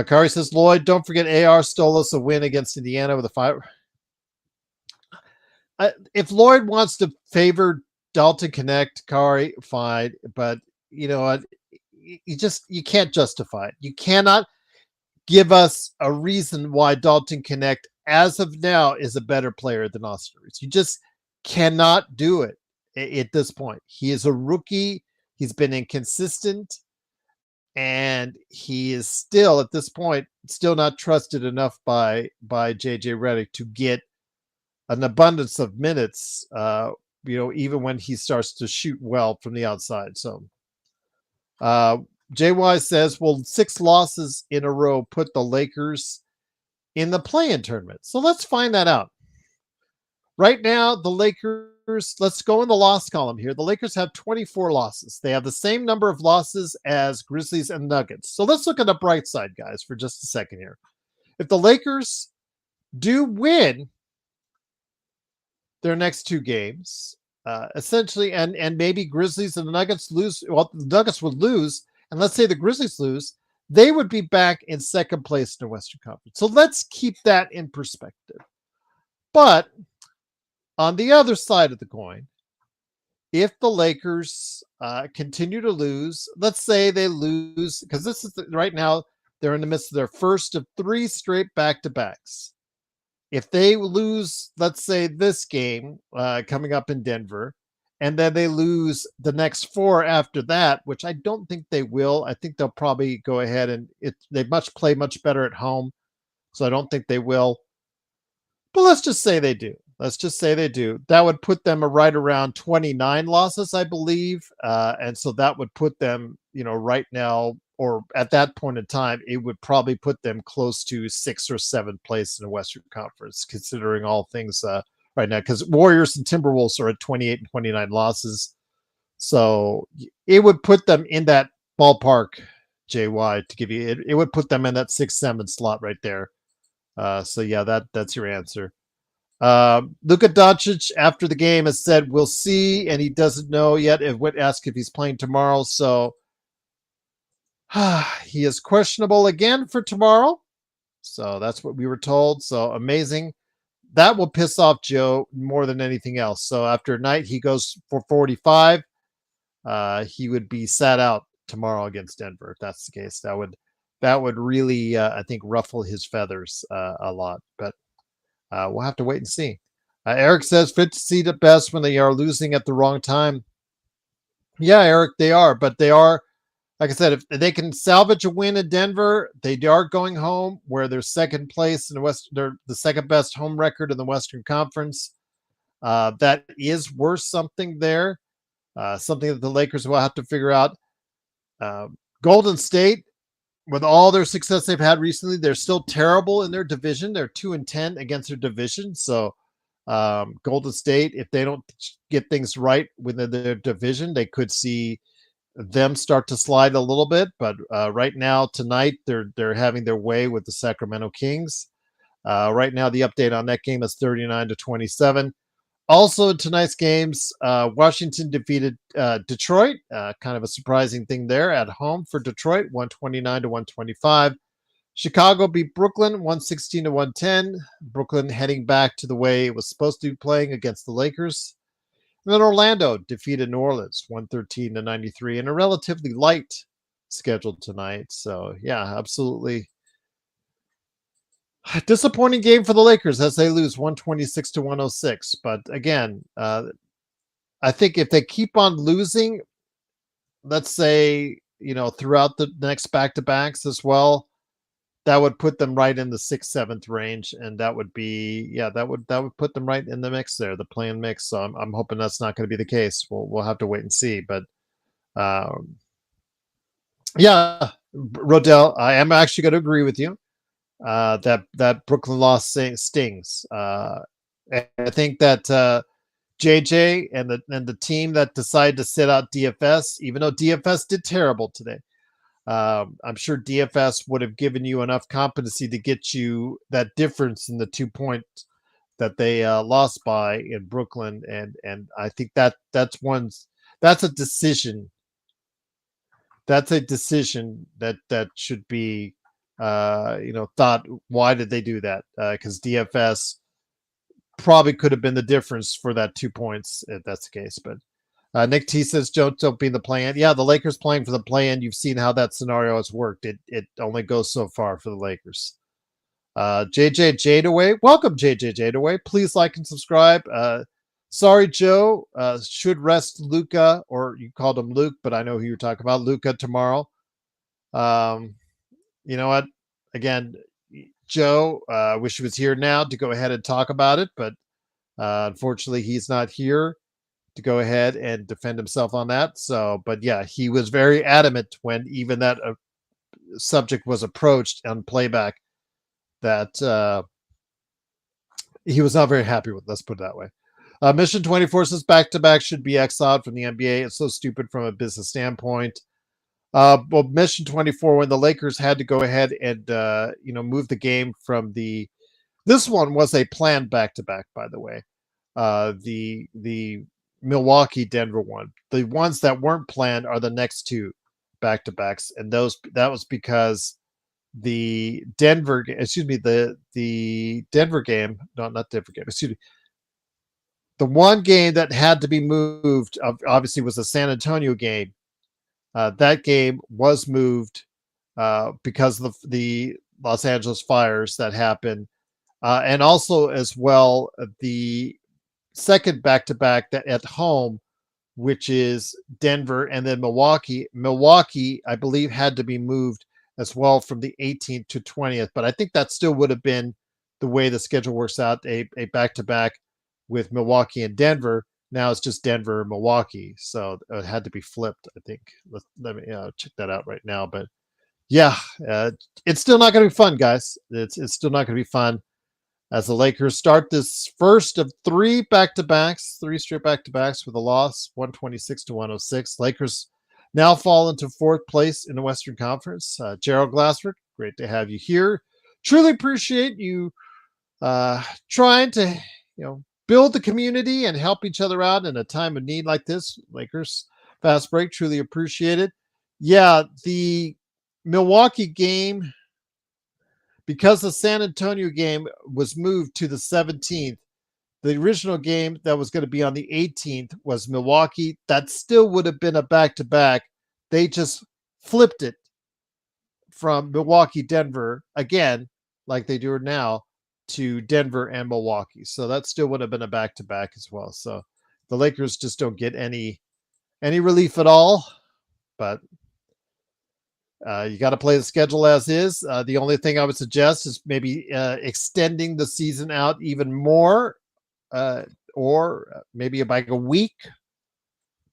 Kari says, Lloyd, don't forget AR stole us a win against Indiana with a 5. If Lloyd wants to favor Dalton Connect, Kari, fine. But you know what? You can't justify it. You cannot give us a reason why Dalton Connect, as of now, is a better player than Austin Reeves. You just cannot do it at this point. He is a rookie. He's been inconsistent. And he is still, at this point, still not trusted enough by JJ Redick to get an abundance of minutes, even when he starts to shoot well from the outside. So JY says, well, 6 losses in a row put the Lakers in the play-in tournament. So let's find that out. Right now, the Lakers, let's go in the loss column here. The Lakers have 24 losses. They have the same number of losses as Grizzlies and Nuggets. So let's look at the bright side, guys, for just a second here. If the Lakers do win their next 2 games, essentially, and maybe Grizzlies and the Nuggets lose, well, the Nuggets would lose, and let's say the Grizzlies lose, they would be back in second place in the Western Conference. So let's keep that in perspective. But on the other side of the coin, if the Lakers continue to lose, let's say they lose, because this is right now they're in the midst of their first of 3 straight back-to-backs. If they lose, let's say this game coming up in Denver, and then they lose the next 4 after that, which I don't think they will. I think they'll probably go ahead and they play much better at home, so I don't think they will. But let's just say they do. Let's just say they do. That would put them right around 29 losses, I believe. And so that would put them, right now, or at that point in time, it would probably put them close to 6th or 7th place in the Western Conference, considering all things right now. Because Warriors and Timberwolves are at 28 and 29 losses. So it would put them in that ballpark, JY, to give you it would put them in that 6th, 7th slot right there. So yeah, that's your answer. Luka Doncic after the game has said we'll see, and he doesn't know yet. If Whit asked if he's playing tomorrow, so he is questionable again for tomorrow. So that's what we were told. So amazing. That will piss off Joe more than anything else. So after a night he goes for 45, he would be sat out tomorrow against Denver if that's the case. That would really I think ruffle his feathers a lot. But we'll have to wait and see. Eric says fit to see the best when they are losing at the wrong time. Yeah, Eric, they are, but they are, like I said, if they can salvage a win in Denver, they are going home where they're second place in the West. They're the second best home record in the Western Conference. That is worth something there. Something that the Lakers will have to figure out. Golden State, with all their success they've had recently, they're still terrible in their division. They're 2-10 against their division. So Golden State, if they don't get things right within their division, they could see them start to slide a little bit. But right now, tonight, they're having their way with the Sacramento Kings. Right now, the update on that game is 39-27. Also, in tonight's games, Washington defeated Detroit. Kind of a surprising thing there at home for Detroit, 129-125. Chicago beat Brooklyn, 116-110. Brooklyn heading back to the way it was supposed to be playing against the Lakers. And then Orlando defeated New Orleans, 113-93, in a relatively light schedule tonight. So, yeah, absolutely disappointing game for the Lakers as they lose 126-106. But again, I think if they keep on losing, let's say, throughout the next back-to-backs as well, that would put them right in the 6th, 7th range. And that would be, that would put them right in the mix there, the play-in mix. So I'm hoping that's not going to be the case. We'll have to wait and see. But yeah, Rodell, I am actually going to agree with you. That Brooklyn loss stings. I think that JJ and the team that decided to sit out DFS, even though DFS did terrible today, I'm sure DFS would have given you enough competency to get you that difference in the 2 points that they lost by in Brooklyn, and I think that's a decision. That's a decision that should be thought. Why did they do that? Because DFS probably could have been the difference for that 2 points if that's the case. But Nick T says, don't be in the play-in. Yeah, the Lakers playing for the play-in. You've seen how that scenario has worked. It only goes so far for the Lakers. JJ Jadaway. Welcome, JJ Jadaway. Please like and subscribe. Sorry, Joe. Should rest Luka, or you called him Luke, but I know who you're talking about. Luka tomorrow. You know what? Again, Joe, wish he was here now to go ahead and talk about it, but unfortunately he's not here to go ahead and defend himself on that. So, but yeah, he was very adamant when even that subject was approached on playback that he was not very happy with. Let's put it that way. Mission 24 says back-to-back should be exiled from the NBA. It's so stupid from a business standpoint. Well, Mission 24, when the Lakers had to go ahead and move the game from this one was a planned back-to-back, by the way. The Milwaukee Denver one. The ones that weren't planned are the next 2 back-to-backs, and that was because the Denver game, not Denver game, excuse me, The one game that had to be moved, obviously, was the San Antonio game. That game was moved because of the Los Angeles fires that happened. And also, as well, the second back-to-back that at home, which is Denver and then Milwaukee. Milwaukee, I believe, had to be moved as well from the 18th to 20th. But I think that still would have been the way the schedule works out, a back-to-back with Milwaukee and Denver. Now it's just Denver and Milwaukee. So it had to be flipped, I think. Let me check that out right now. But yeah, it's still not going to be fun, guys. It's still not going to be fun as the Lakers start this first of three back-to-backs, three straight back-to-backs with a loss, 126 to 106. Lakers now fall into fourth place in the Western Conference. Gerald Glassford, great to have you here. Truly appreciate you trying to, build the community and help each other out in a time of need like this. Lakers fast break, truly appreciate it. Yeah, the Milwaukee game, because the San Antonio game was moved to the 17th, the original game that was going to be on the 18th was Milwaukee. That still would have been a back-to-back. They just flipped it from Milwaukee, Denver, again, like they do now, to Denver and Milwaukee. So that still would have been a back-to-back as well. So the Lakers just don't get any relief at all. But you got to play the schedule as is. The only thing I would suggest is maybe extending the season out even more, or maybe like a week,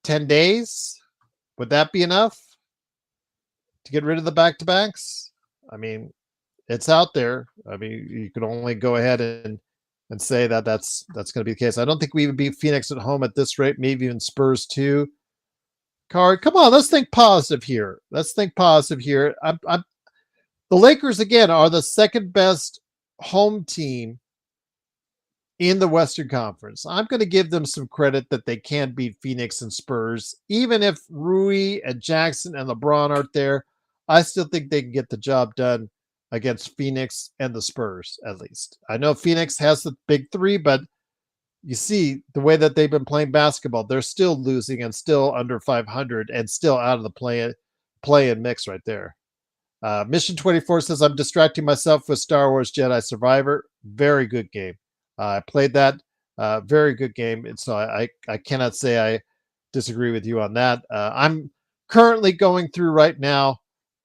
10 days. Would that be enough to get rid of the back-to-backs? I mean, it's out there. I mean, you could only go ahead and say that that's going to be the case. I don't think we would beat Phoenix at home at this rate. Maybe even Spurs too. Card, come on, let's think positive here. The Lakers again are the second best home team in the Western Conference. I'm going to give them some credit that they can beat Phoenix and Spurs, even if Rui and Jackson and LeBron aren't there. I still think they can get the job done against Phoenix and the Spurs, at least. I know Phoenix has the big three, but you see the way that they've been playing basketball, they're still losing and still under 500 and still out of the play and mix right there. Mission 24 says, I'm distracting myself with Star Wars Jedi Survivor. Very good game. I played that. Very good game. And so I cannot say I disagree with you on that. I'm currently going through right now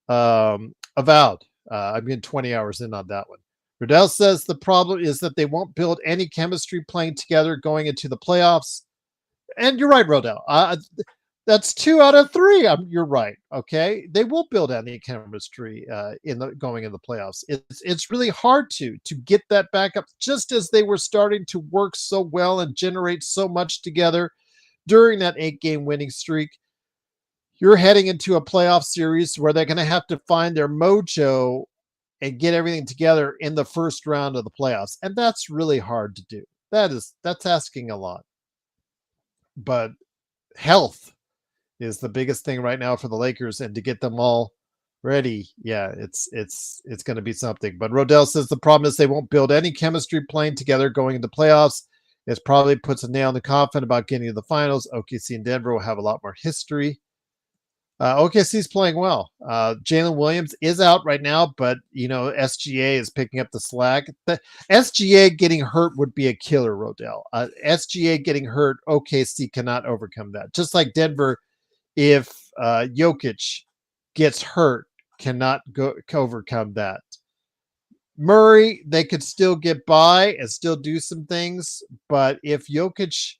Avowed. I'm getting 20 hours in on that one. Riddell says the problem is that they won't build any chemistry playing together going into the playoffs. And you're right, Rodell. That's 2 out of 3. You're right. Okay, they won't build any chemistry going in the playoffs. It's really hard to get that back up, just as they were starting to work so well and generate so much together during that 8-game winning streak. You're heading into a playoff series where they're going to have to find their mojo and get everything together in the first round of the playoffs. And that's really hard to do. That's asking a lot. But health is the biggest thing right now for the Lakers, and to get them all ready, yeah, it's going to be something. But Rodell says the problem is they won't build any chemistry playing together going into playoffs. It probably puts a nail in the coffin about getting to the finals. OKC and Denver will have a lot more history. OKC's playing well. Jalen Williams is out right now, but SGA is picking up the slack. The SGA getting hurt would be a killer, Rodell. SGA getting hurt, OKC cannot overcome that. Just like Denver, if Jokic gets hurt, cannot overcome that. Murray, they could still get by and still do some things, but if Jokic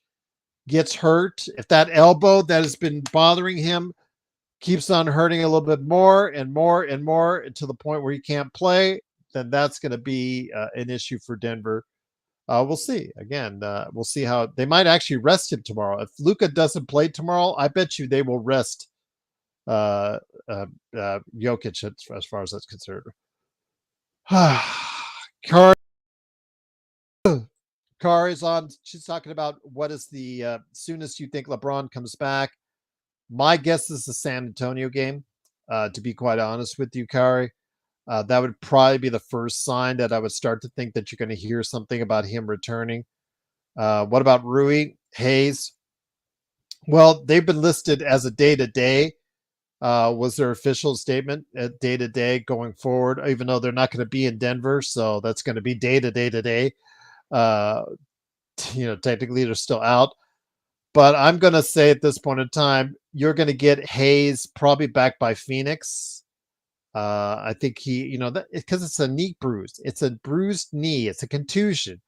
gets hurt, if that elbow that has been bothering him keeps on hurting a little bit more and more and more to the point where he can't play, then that's going to be an issue for Denver. We'll see. Again, we'll see how they might actually rest him tomorrow. If Luka doesn't play tomorrow, I bet you they will rest Jokic as far as that's concerned. Car is on. She's talking about what is the soonest you think LeBron comes back. My guess is the San Antonio game, to be quite honest with you, Kari. That would probably be the first sign that I would start to think that you're going to hear something about him returning. What about Rui, Hayes? Well, they've been listed as a day-to-day. Was their official statement at day-to-day going forward, even though they're not going to be in Denver. So that's going to be day-to-day today. Uh, technically they're still out. But I'm going to say at this point in time, you're going to get Hayes probably back by Phoenix. I think because it's a knee bruise. It's a bruised knee. It's a contusion.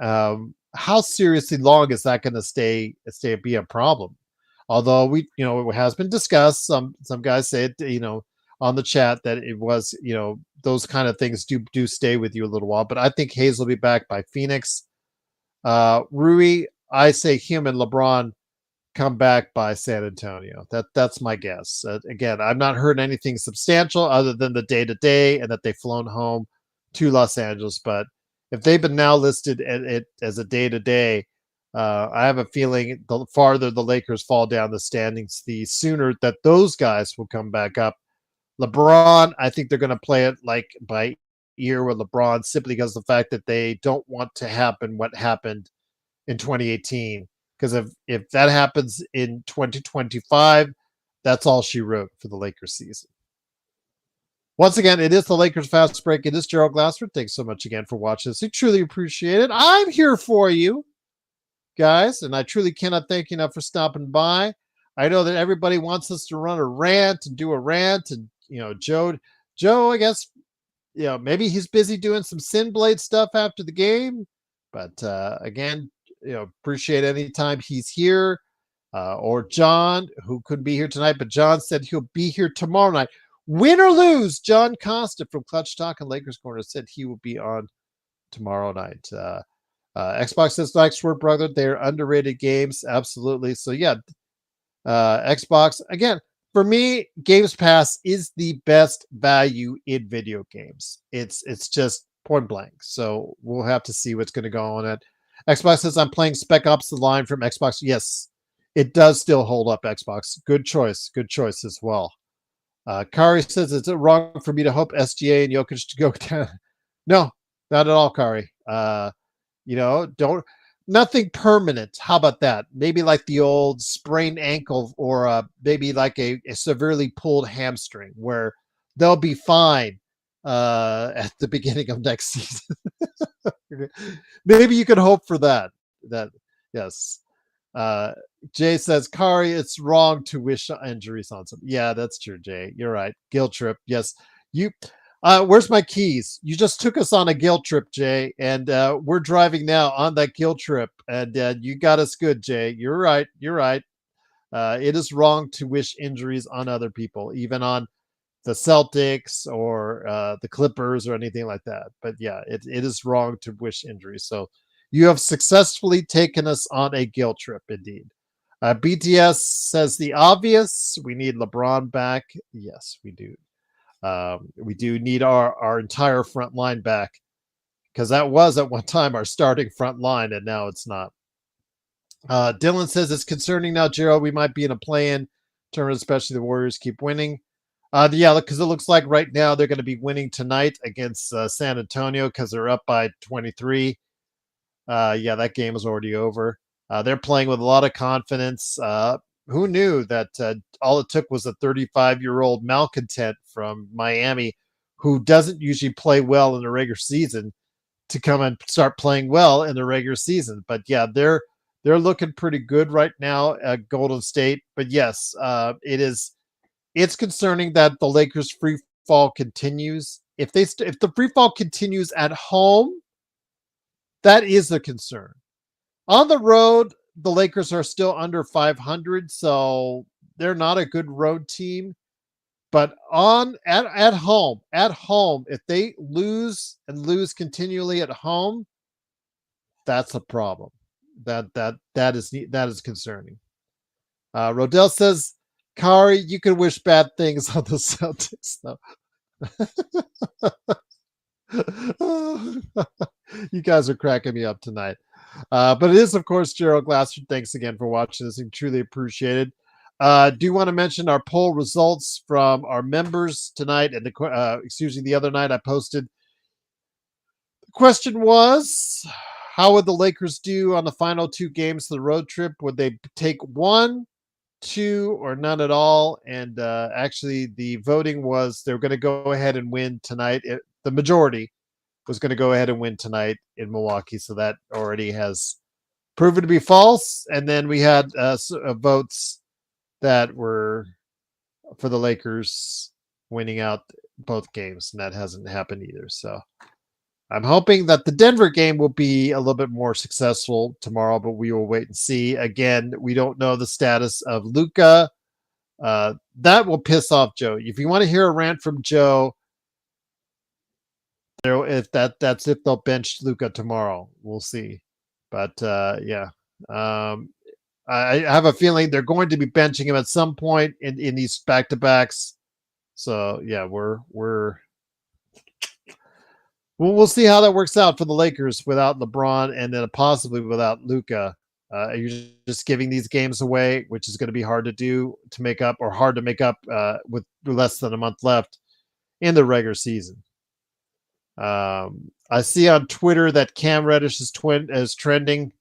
How seriously long is that going to be a problem? Although it has been discussed. Some guys say it, on the chat that it was, those kind of things do stay with you a little while. But I think Hayes will be back by Phoenix. Rui, I say him and LeBron come back by San Antonio. That's my guess. Again, I've not heard anything substantial other than the day-to-day and that they've flown home to Los Angeles. But if they've been now listed as a day-to-day, I have a feeling the farther the Lakers fall down the standings, the sooner that those guys will come back up. LeBron, I think they're going to play it like by ear with LeBron simply because of the fact that they don't want to happen what happened in 2018. Because if that happens in 2025, that's all she wrote for the Lakers season. Once again, it is the Lakers Fast Break. It is Gerald Glassford. Thanks so much again for watching this. I truly appreciate it. I'm here for you, guys, and I truly cannot thank you enough for stopping by. I know that everybody wants us to run a rant and do a rant, and Joe, I guess, maybe he's busy doing some Sin Blade stuff after the game, but again, appreciate any time he's here, or John, who couldn't be here tonight, but John said he'll be here tomorrow night. Win or lose, John Costa from Clutch Talk and Lakers Corner said he will be on tomorrow night. Xbox says, "Like Swerve Brother, they're underrated games." Absolutely. So yeah, Xbox again. For me, Games Pass is the best value in video games. It's just point blank. So we'll have to see what's going to go on it. Xbox says, "I'm playing Spec Ops: The Line" from Xbox. Yes, it does still hold up. Xbox, good choice as well. Kari says, "Is it wrong for me to hope SGA and Jokic to go down?" No, not at all, Kari. Don't nothing permanent. How about that? Maybe like the old sprained ankle, or maybe like a severely pulled hamstring, where they'll be fine at the beginning of next season. Maybe you could hope for that. Yes. Jay says, "Kari, it's wrong to wish injuries on some." Yeah, that's true, Jay. You're right. Guilt trip. Yes. You where's my keys? You just took us on a guilt trip, Jay, and we're driving now on that guilt trip, and you got us good, Jay. You're right. It is wrong to wish injuries on other people, even on the Celtics or the Clippers or anything like that. But yeah, it is wrong to wish injuries. So you have successfully taken us on a guilt trip, indeed. BTS says the obvious. We need LeBron back. Yes, we do. We do need our entire front line back, because that was at one time our starting front line, and now it's not. Dylan says it's concerning now, Gerald. We might be in a play-in tournament, especially the Warriors keep winning. Yeah, because it looks like right now they're going to be winning tonight against San Antonio because they're up by 23. Yeah, that game is already over. They're playing with a lot of confidence. Who knew that all it took was a 35-year-old malcontent from Miami who doesn't usually play well in the regular season to come and start playing well in the regular season. But yeah, they're looking pretty good right now at Golden State. But yes, it's concerning that the Lakers free fall continues. If the free fall continues at home, that is a concern. On the road, the Lakers are still under 500, so they're not a good road team. But at home, if they lose continually at home, that's a problem. That is concerning. Rodell says, "Kari, you can wish bad things on the Celtics, though." You guys are cracking me up tonight. But it is, of course, Gerald Glasser. Thanks again for watching this. And truly appreciated. Do want to mention our poll results from our members tonight, and the other night I posted. The question was, how would the Lakers do on the final 2 games of the road trip? Would they take 1, 2, or none at all? And actually, the voting was they're going to go ahead and win tonight. The majority was going to go ahead and win tonight in Milwaukee. So that already has proven to be false. And then we had votes that were for the Lakers winning out both games, and that hasn't happened either. So I'm hoping that the Denver game will be a little bit more successful tomorrow, but we will wait and see. Again, we don't know the status of Luka. That will piss off Joe. If you want to hear a rant from Joe, that's if they'll bench Luka tomorrow. We'll see. But yeah. I have a feeling they're going to be benching him at some point in these back-to-backs. So yeah, we'll see how that works out for the Lakers without LeBron and then possibly without Luka. You're just giving these games away, which is going to be hard to do to make up, or hard to make up with less than a month left in the regular season. I see on Twitter that Cam Reddish is trending.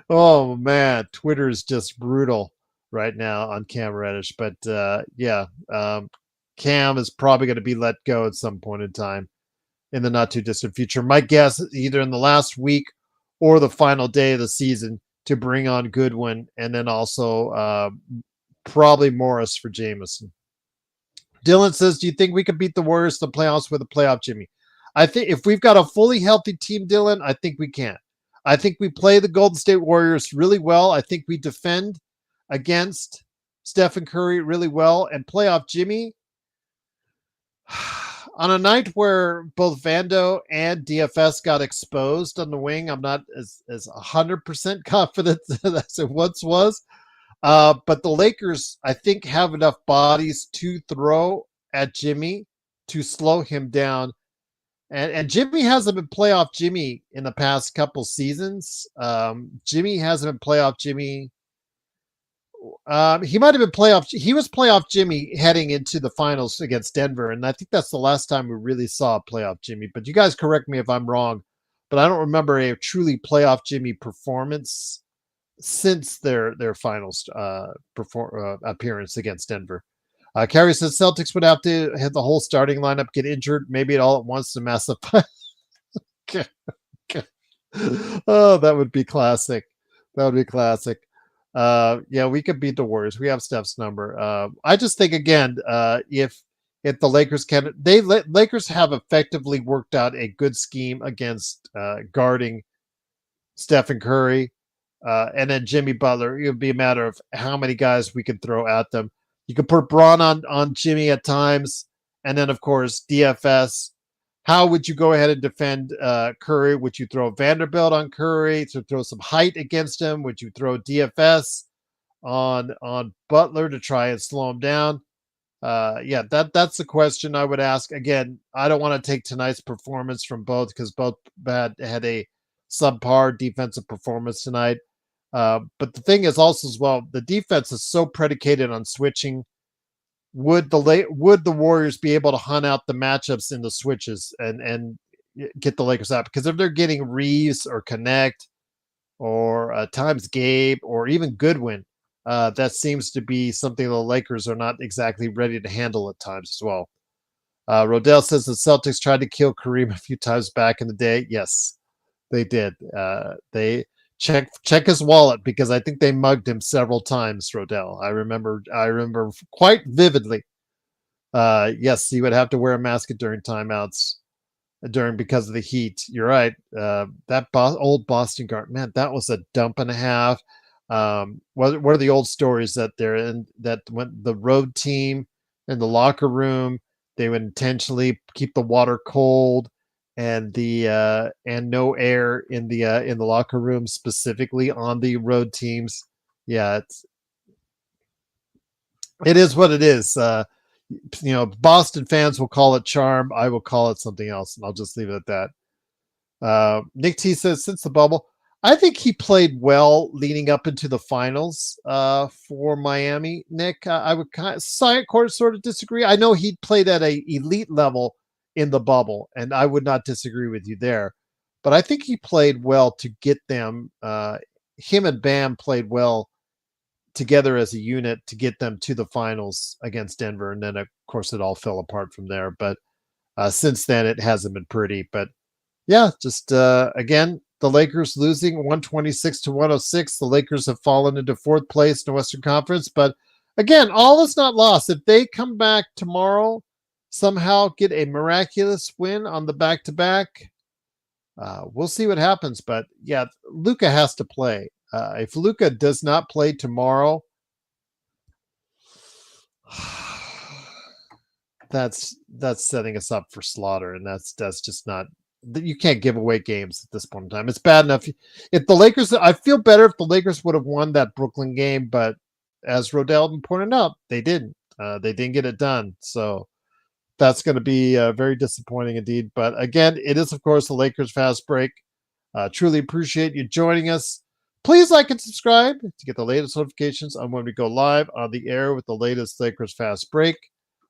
Oh man, Twitter is just brutal right now on Cam Reddish. But yeah, Cam is probably going to be let go at some point in time in the not too distant future. My guess is either in the last week or the final day of the season to bring on Goodwin, and then also probably Morris for Jameson. Dylan says, do you think we could beat the Warriors in the playoffs with a playoff Jimmy? I think if we've got a fully healthy team, Dylan, I think we can. I think we play the Golden State Warriors really well. I think we defend against Stephen Curry really well. And playoff Jimmy, on a night where both Vando and DFS got exposed on the wing, I'm not as 100% confident as it once was. But the Lakers, I think, have enough bodies to throw at Jimmy to slow him down. And Jimmy hasn't been playoff Jimmy in the past couple seasons. Jimmy hasn't been playoff Jimmy. He might have been playoff. He was playoff Jimmy heading into the finals against Denver. And I think that's the last time we really saw playoff Jimmy. But you guys correct me if I'm wrong. But I don't remember a truly playoff Jimmy performance since their finals appearance against Denver. Carrie says Celtics would have to have the whole starting lineup get injured, maybe it all at once to mess up. Oh, that would be classic. That would be classic. Yeah, we could beat the Warriors. We have Steph's number. I just think again, if the Lakers can, Lakers have effectively worked out a good scheme against guarding Stephen Curry. And then Jimmy Butler. It would be a matter of how many guys we could throw at them. You could put Braun on Jimmy at times. And then, of course, DFS. How would you go ahead and defend Curry? Would you throw Vanderbilt on Curry to throw some height against him? Would you throw DFS on Butler to try and slow him down? Yeah, that's the question I would ask. Again, I don't want to take tonight's performance from both because both had a subpar defensive performance tonight. But the thing is also as well, the defense is so predicated on switching. Would the Warriors be able to hunt out the matchups in the switches and get the Lakers out? Because if they're getting Reeves or Connect or times Gabe or even Goodwin, that seems to be something the Lakers are not exactly ready to handle at times as well. Rodell says the Celtics tried to kill Kareem a few times back in the day. Yes, they did. They check his wallet because I think they mugged him several times, Rodell. I remember quite vividly. Yes, he would have to wear a mask during timeouts because of the heat. You're right. That old Boston guard, man, that was a dump and a half. What are the old stories that they're in, that when the road team in the locker room, they would intentionally keep the water cold and no air in the locker room, specifically on the road teams. Yeah, it is what it is. Boston fans will call it charm. I will call it something else, and I'll just leave it at that. Nick T says, since the bubble, I think he played well leading up into the finals for Miami. Nick, I would sort of disagree. I know he played at a elite level in the bubble, and I would not disagree with you there. But I think he played well to get them. Him and Bam played well together as a unit to get them to the finals against Denver, and then of course it all fell apart from there. But since then, it hasn't been pretty. But yeah, just again, the Lakers losing 126 to 106. The Lakers have fallen into fourth place in the Western Conference. But again, all is not lost. If they come back tomorrow, somehow get a miraculous win on the back-to-back, we'll see what happens. But yeah, Luka has to play. If Luka does not play tomorrow, that's setting us up for slaughter, and that's just not. You can't give away games at this point in time. It's bad enough if the Lakers. I feel better if the Lakers would have won that Brooklyn game, but as Rodell pointed out, they didn't. They didn't get it done, so that's going to be very disappointing indeed. But again, it is of course the Lakers Fast Break. Truly appreciate you joining us. Please like and subscribe to get the latest notifications on when we go live on the air with the latest Lakers Fast Break.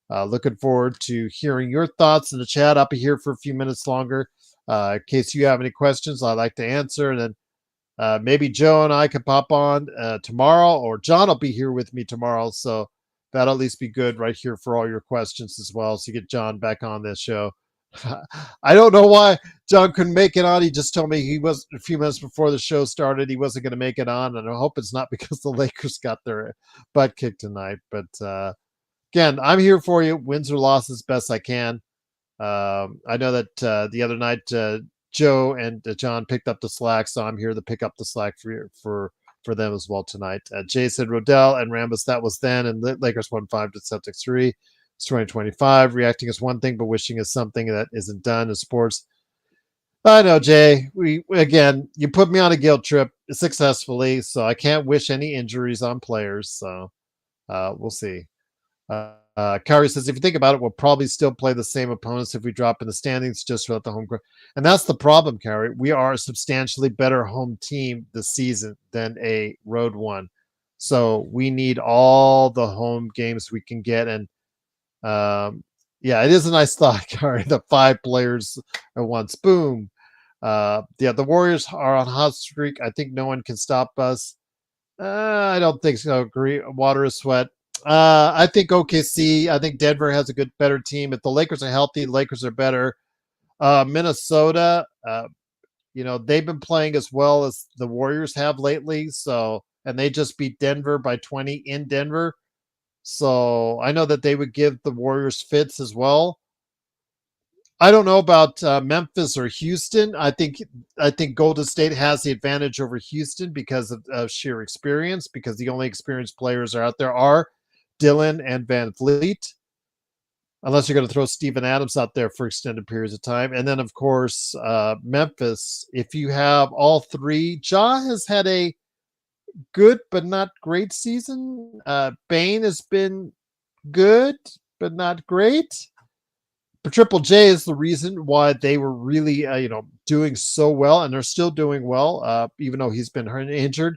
Looking forward to hearing your thoughts in the chat. I'll be here for a few minutes longer in case you have any questions I'd like to answer. And then maybe Joe and I can pop on tomorrow, or John will be here with me tomorrow. So that'll at least be good right here for all your questions as well. So you get John back on this show. I don't know why John couldn't make it on. He just told me he was a few minutes before the show started. He wasn't going to make it on. And I hope it's not because the Lakers got their butt kicked tonight. But again, I'm here for you. Wins or losses, best I can. I know that the other night Joe and John picked up the slack, so I'm here to pick up the slack for them as well tonight. Jay said Rodell and Rambus, that was then, and Lakers won 5 to Celtics 3. It's 2025. Reacting is one thing, but wishing is something that isn't done in sports. I know, Jay. Again, you put me on a guilt trip successfully, so I can't wish any injuries on players. So we'll see. Kyrie says, if you think about it, we'll probably still play the same opponents if we drop in the standings just without the home court. And that's the problem, Kyrie. We are a substantially better home team this season than a road one. So we need all the home games we can get. And yeah, it is a nice thought, Kyrie. The 5 players at once. Boom. Yeah, the Warriors are on hot streak. I think no one can stop us. I don't think so. Agree. Water is sweat. I think OKC. I think Denver has a better team. If the Lakers are healthy, the Lakers are better. Minnesota, they've been playing as well as the Warriors have lately. So, and they just beat Denver by 20 in Denver. So I know that they would give the Warriors fits as well. I don't know about Memphis or Houston. I think Golden State has the advantage over Houston because of sheer experience, because the only experienced players are out there are Dillon and Van Vliet, unless you're going to throw Steven Adams out there for extended periods of time. And then, of course, Memphis, if you have all three. Ja has had a good but not great season. Bane has been good but not great. But Triple J is the reason why they were really, doing so well, and they're still doing well, even though he's been injured.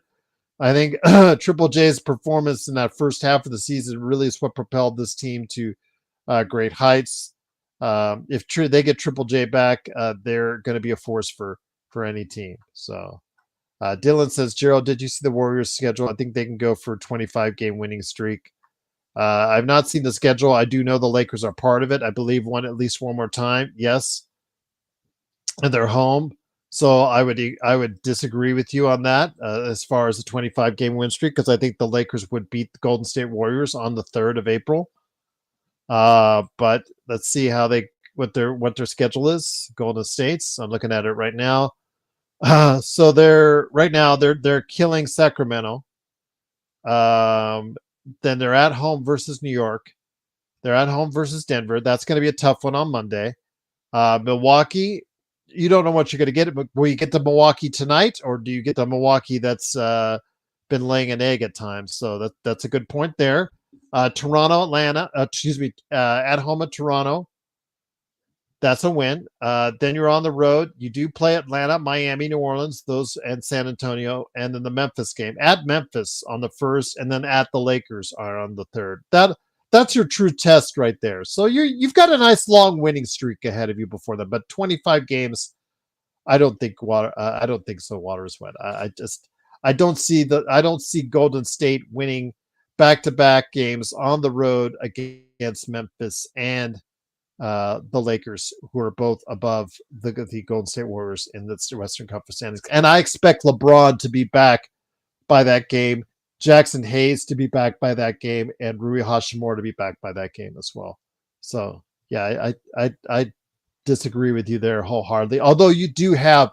I think Triple J's performance in that first half of the season really is what propelled this team to great heights. If they get Triple J back, they're going to be a force for any team. So Dylan says, Gerald, did you see the Warriors schedule? I think they can go for a 25-game winning streak. I've not seen the schedule. I do know the Lakers are part of it. I believe at least one more time. Yes. And they're home. So I would disagree with you on that as far as a 25-game win streak, because I think the Lakers would beat the Golden State Warriors on the 3rd of April. But let's see what their schedule is. Golden State's. I'm looking at it right now. So they're killing Sacramento. Then they're at home versus New York. They're at home versus Denver. That's going to be a tough one on Monday. Milwaukee. You don't know what you're going to get. Will you get the Milwaukee tonight, or do you get the Milwaukee that's been laying an egg at times? So that's a good point there. Toronto, Atlanta. At home at Toronto. That's a win. Then you're on the road. You do play Atlanta, Miami, New Orleans, and San Antonio, and then the Memphis game at Memphis on the 1st, and then at the Lakers are on the 3rd. that's your true test right there. So you've got a nice long winning streak ahead of you before that, but 25 games, I don't think so. Water is wet. I don't see Golden State winning back-to-back games on the road against Memphis and the Lakers, who are both above the Golden State Warriors in the Western Conference standings. And I expect LeBron to be back by that game, Jackson Hayes to be back by that game, and Rui Hashimura to be back by that game as well. So yeah, I disagree with you there wholeheartedly. Although you do have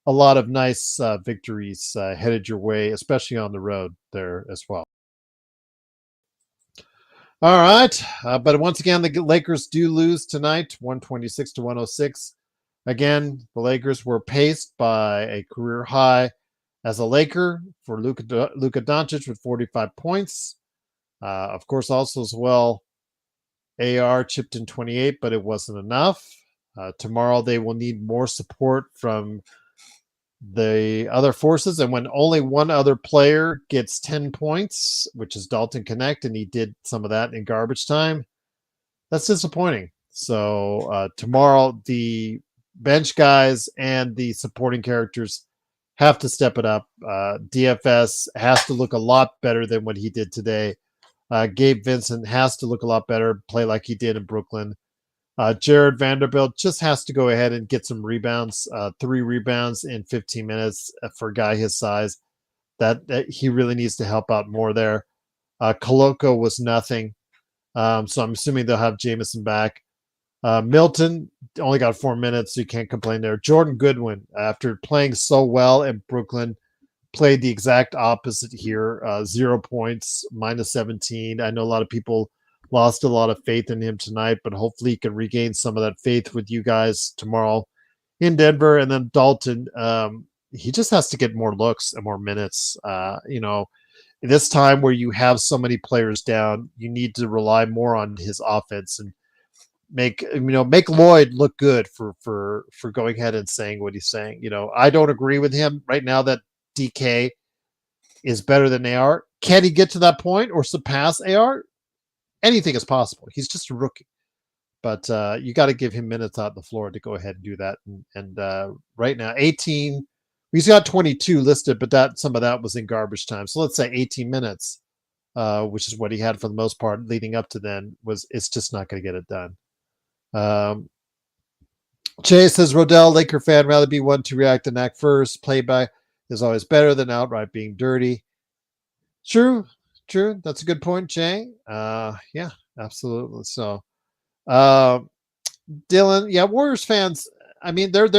a lot of nice victories headed your way, especially on the road there as well. All right. But once again, the Lakers do lose tonight, 126 to 106. Again, the Lakers were paced by a career high as a Laker for Luka Doncic with 45 points. Of course, also as well, AR chipped in 28, but it wasn't enough. Tomorrow, they will need more support from the other forces, and when only one other player gets 10 points, which is Dalton Connect, and he did some of that in garbage time, that's disappointing. So tomorrow, the bench guys and the supporting characters have to step it up. DFS has to look a lot better than what he did today. Gabe Vincent has to look a lot better, play like he did in Brooklyn. Jared Vanderbilt just has to go ahead and get some rebounds, 3 rebounds in 15 minutes for a guy his size. That he really needs to help out more there. Koloko was nothing. So I'm assuming they'll have Jameson back. Milton only got 4 minutes, so you can't complain there. Jordan Goodwin, after playing so well in Brooklyn, played the exact opposite here. 0 points, minus 17. I know a lot of people lost a lot of faith in him tonight, but hopefully he can regain some of that faith with you guys tomorrow in Denver. And then Dalton, he just has to get more looks and more minutes. This time where you have so many players down, you need to rely more on his offense and make Lloyd look good for going ahead and saying what he's saying. I don't agree with him right now that DK is better than AR. Can he get to that point or surpass AR? Anything is possible. He's just a rookie, but you got to give him minutes out the floor to go ahead and do that. And right now, 18. He's got 22 listed, but some of that was in garbage time. So let's say 18 minutes, which is what he had for the most part leading up to then. It's just not going to get it done. Jay says, Rodell, Laker fan, rather be one to react and act first. Playback is always better than outright being dirty. True. That's a good point, Jay. Yeah, absolutely. So, Dylan, yeah, Warriors fans, I mean, they're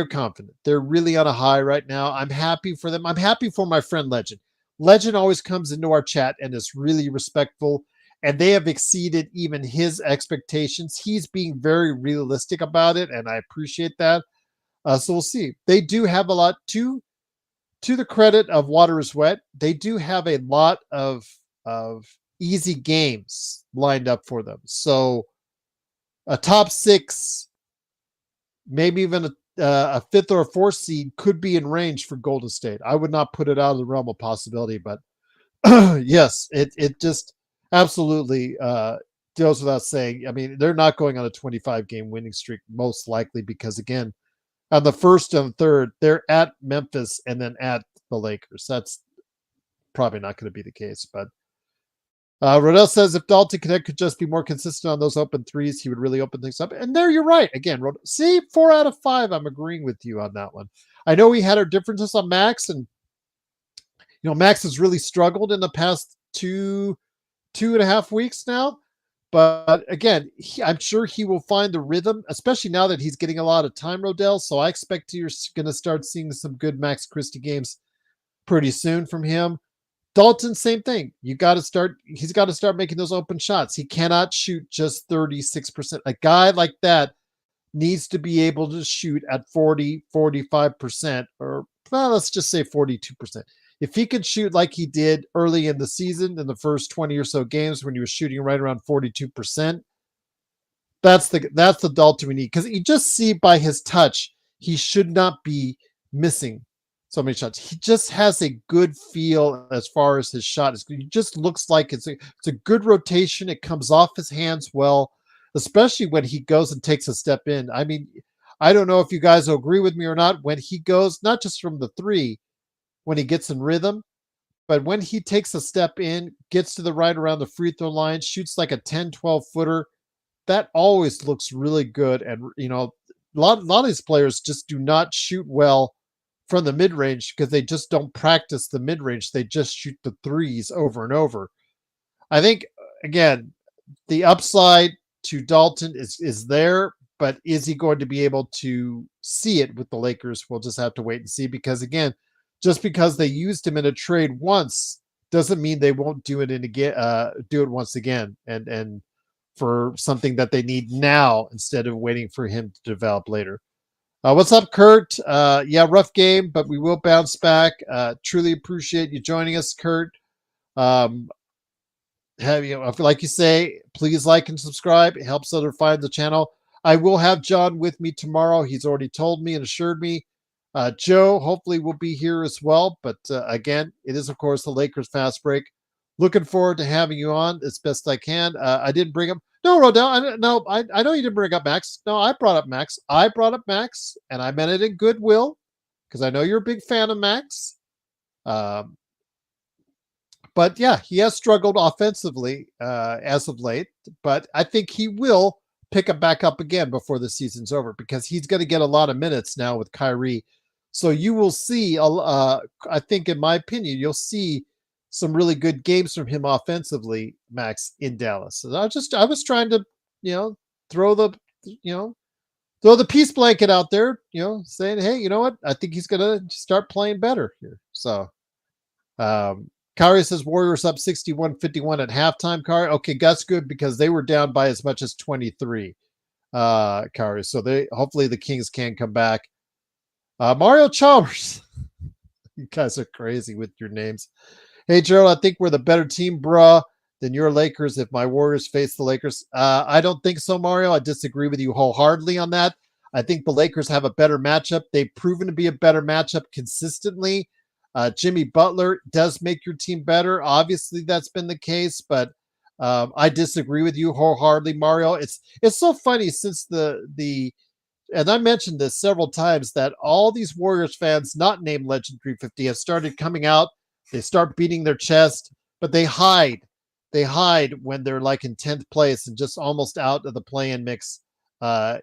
confident. They're really on a high right now. I'm happy for them. I'm happy for my friend Legend. Legend always comes into our chat and is really respectful, and they have exceeded even his expectations. He's being very realistic about it, and I appreciate that. So we'll see. They do have a lot to the credit of Water is Wet. They do have a lot of easy games lined up for them. So a top 6, maybe even a 5th or a 4th seed could be in range for Golden State. I would not put it out of the realm of possibility, but yes, it just absolutely goes without saying. I mean, they're not going on a 25-game winning streak, most likely, because again, on the 1st and 3rd, they're at Memphis and then at the Lakers. That's probably not going to be the case. But Rodell says if Dalton Connect could just be more consistent on those open threes, he would really open things up. And there you're right. Again, see, 4 out of 5. I'm agreeing with you on that one. I know we had our differences on Max, and Max has really struggled in the past 2.5 weeks now. But again, I'm sure he will find the rhythm, especially now that he's getting a lot of time, Rodell. So I expect you're going to start seeing some good Max Christie games pretty soon from him. Dalton, same thing. He's got to start making those open shots. He cannot shoot just 36%. A guy like that needs to be able to shoot at 40, 45%, or let's just say 42%. If he could shoot like he did early in the season, in the first 20 or so games when he was shooting right around 42%, that's the Dalton we need. Because you just see by his touch, he should not be missing so many shots. He just has a good feel as far as his shot is. He just looks like it's a good rotation. It comes off his hands well, especially when he goes and takes a step in. I mean, I don't know if you guys will agree with me or not. When he goes, not just from the three, when he gets in rhythm, but when he takes a step in, gets to the right around the free throw line, shoots like a 10, 12 footer, that always looks really good. And, a lot of these players just do not shoot well from the mid range because they just don't practice the mid range. They just shoot the threes over and over. I think, again, the upside to Dalton is there, but is he going to be able to see it with the Lakers? We'll just have to wait and see because, again, just because they used him in a trade once doesn't mean they won't do it do it once again, and for something that they need now instead of waiting for him to develop later. What's up, Kurt? Yeah, rough game, but we will bounce back. Truly appreciate you joining us, Kurt. Um, like you say, please like and subscribe. It helps others find the channel. I will have John with me tomorrow. He's already told me and assured me. Joe, hopefully, will be here as well. But again, it is, of course, the Lakers Fast Break. Looking forward to having you on as best I can. I didn't bring up. No, Rodell. I know you didn't bring up Max. No, I brought up Max. I brought up Max, and I meant it in goodwill because I know you're a big fan of Max. Um, but yeah, he has struggled offensively as of late, but I think he will pick it back up again before the season's over because he's going to get a lot of minutes now with Kyrie. So you will see, I think, in my opinion, you'll see some really good games from him offensively, Max, in Dallas. And I was trying to, throw the, throw the peace blanket out there, saying, hey, you know what? I think he's going to start playing better here. So, Kari says Warriors up 61-51 at halftime. Kari, okay, that's good because they were down by as much as 23. Kari, so hopefully the Kings can come back. Mario Chalmers, you guys are crazy with your names. Hey Gerald, I think we're the better team, bruh, than your Lakers. If my Warriors face the Lakers, I don't think so, Mario. I disagree with you wholeheartedly on that. I think the Lakers have a better matchup. They've proven to be a better matchup consistently. Jimmy Butler does make your team better. Obviously, that's been the case, but I disagree with you wholeheartedly, Mario. It's so funny since the and I mentioned this several times that all these Warriors fans, not named Legend 350, have started coming out. They start beating their chest, but they hide. They hide when they're like in 10th place and just almost out of the play-in mix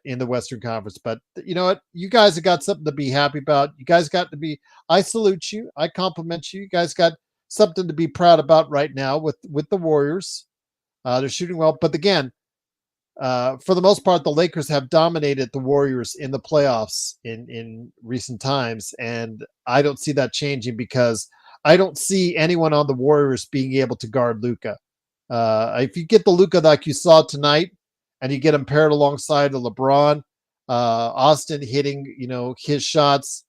in the Western Conference. But you know what? You guys have got something to be happy about. You guys got to be. I salute you. I compliment you. You guys got something to be proud about right now with the Warriors. They're shooting well, but again, for the most part, the Lakers have dominated the Warriors in the playoffs in recent times, and I don't see that changing because I don't see anyone on the Warriors being able to guard Luka. If you get the Luka like you saw tonight, and you get him paired alongside the LeBron, Austin hitting his shots,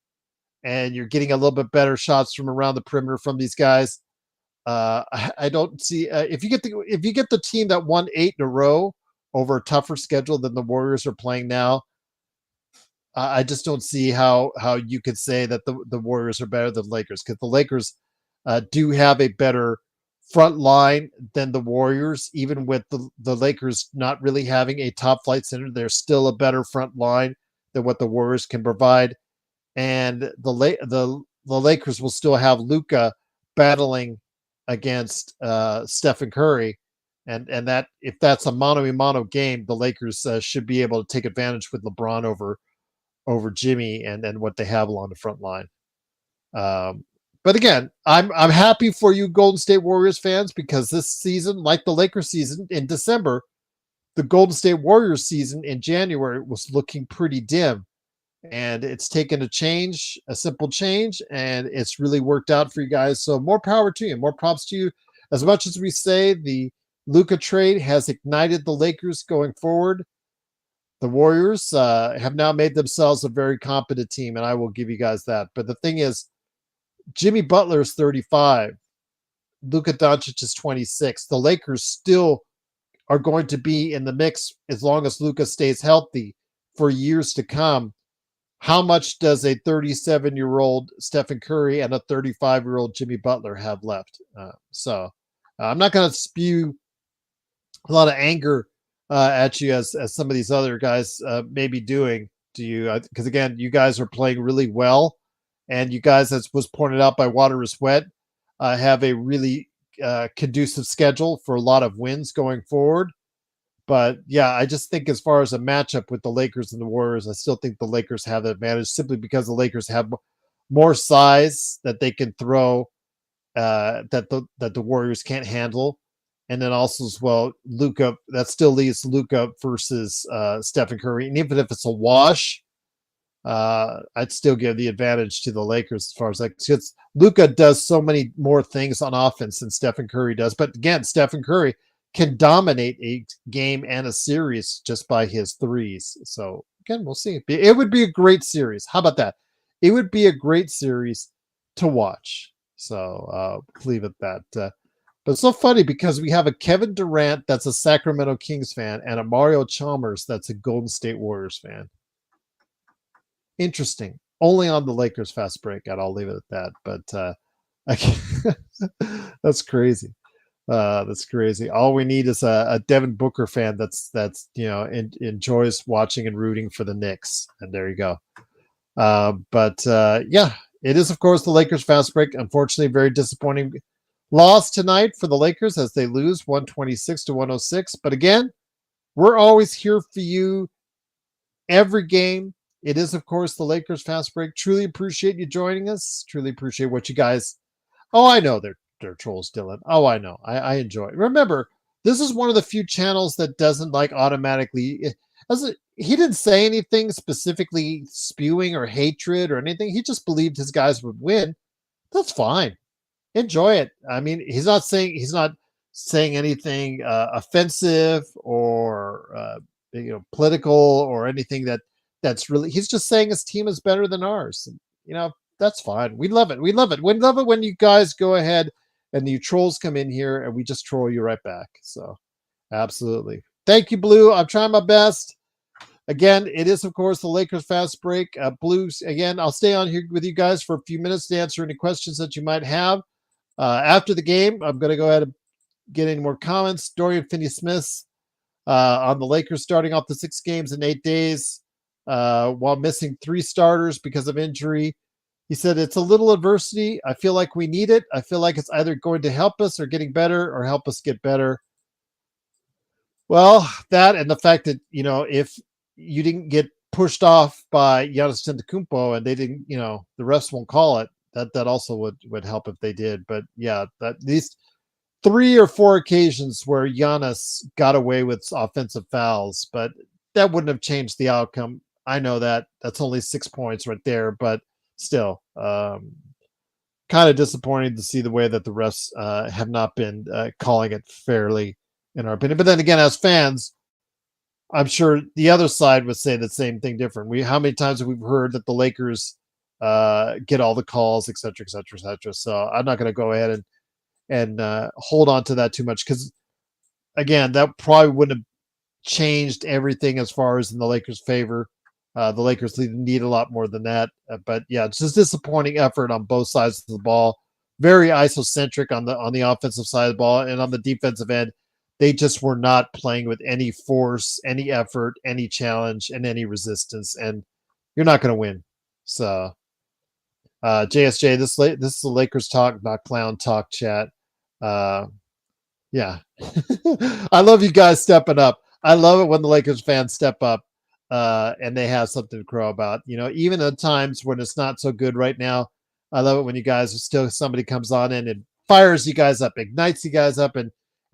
and you're getting a little bit better shots from around the perimeter from these guys. I don't see if you get the team that won 8 in a row over a tougher schedule than the Warriors are playing now. I just don't see how you could say that the Warriors are better than Lakers because the Lakers do have a better front line than the Warriors. Even with the Lakers not really having a top flight center, they're still a better front line than what the Warriors can provide. And the Lakers will still have Luka battling against Stephen Curry. And that if that's a mano-a-mano game, the Lakers should be able to take advantage with LeBron over Jimmy and what they have along the front line. But again, I'm happy for you Golden State Warriors fans because this season, like the Lakers season in December, the Golden State Warriors season in January was looking pretty dim. And it's taken a simple change, and it's really worked out for you guys. So more power to you, more props to you. As much as we say the Luka trade has ignited the Lakers going forward, the Warriors have now made themselves a very competent team, and I will give you guys that. But the thing is, Jimmy Butler is 35. Luka Doncic is 26. The Lakers still are going to be in the mix as long as Luka stays healthy for years to come. how much does a 37-year-old Stephen Curry and a 35-year-old Jimmy Butler have left? I'm not going to spew a lot of anger at you as some of these other guys may be doing to you, because again, you guys are playing really well, and you guys, as was pointed out by Water is Wet, have a really conducive schedule for a lot of wins going forward. But yeah, I just think as far as a matchup with the Lakers and the Warriors, I still think the Lakers have the advantage simply because the Lakers have more size that they can throw that the Warriors can't handle. And then also as well, Luka, that still leaves Luka versus Stephen Curry. And even if it's a wash, I'd still give the advantage to the Lakers as far as that, because Luka does so many more things on offense than Stephen Curry does. But again, Stephen Curry can dominate a game and a series just by his threes. So again, we'll see. It would be a great series. How about that? It would be a great series to watch. So leave it at that. But it's so funny because we have a Kevin Durant that's a Sacramento Kings fan and a Mario Chalmers that's a Golden State Warriors fan. Interesting. Only on the Lakers fast break, and I'll leave it at that. But that's crazy. That's crazy. All we need is a Devin Booker fan that's enjoys watching and rooting for the Knicks, and there you go. Yeah, it is of course the Lakers fast break. Unfortunately, very disappointing loss tonight for the Lakers as they lose 126-106. But again, we're always here for you every game. It is, of course, the Lakers fast break. Truly appreciate you joining us. Truly appreciate what you guys. Oh, I know they're trolls, Dylan. Oh, I know. I enjoy it. Remember, this is one of the few channels that doesn't like automatically. He didn't say anything specifically spewing or hatred or anything. He just believed his guys would win. That's fine. Enjoy it. I mean, he's not saying anything offensive or political or anything that's really. He's just saying his team is better than ours. And, that's fine. We love it. We love it. We love it when you guys go ahead and you trolls come in here and we just troll you right back. So absolutely. Thank you, Blue. I'm trying my best. Again, it is, of course, the Lakers fast break. Blues, again, I'll stay on here with you guys for a few minutes to answer any questions that you might have. After the game, I'm going to go ahead and get any more comments. Dorian Finney-Smith on the Lakers starting off the 6 games in 8 days while missing 3 starters because of injury. He said, it's a little adversity. I feel like we need it. I feel like it's either going to help us or getting better or help us get better. Well, that and the fact that, if you didn't get pushed off by Giannis Antetokounmpo and they didn't, the refs won't call it, that also would help if they did. But yeah, that these 3 or 4 occasions where Giannis got away with offensive fouls, but that wouldn't have changed the outcome. I know that's only 6 points right there, but still, kind of disappointing to see the way that the refs have not been calling it fairly, in our opinion. But then again, as fans, I'm sure the other side would say the same thing different. How many times have we heard that the Lakers get all the calls, et cetera, et cetera, et cetera. So I'm not going to go ahead and hold on to that too much because, again, that probably wouldn't have changed everything as far as in the Lakers' favor. The Lakers need a lot more than that. But yeah, it's just disappointing effort on both sides of the ball. Very isocentric on the offensive side of the ball, and on the defensive end, they just were not playing with any force, any effort, any challenge, and any resistance. And you're not going to win. So, JSJ, this is the Lakers talk, not clown talk chat. Yeah. I love you guys stepping up. I love it when the Lakers fans step up and they have something to crow about. Even at times when it's not so good right now, I love it when you guys somebody comes on in and fires you guys up, ignites you guys up, and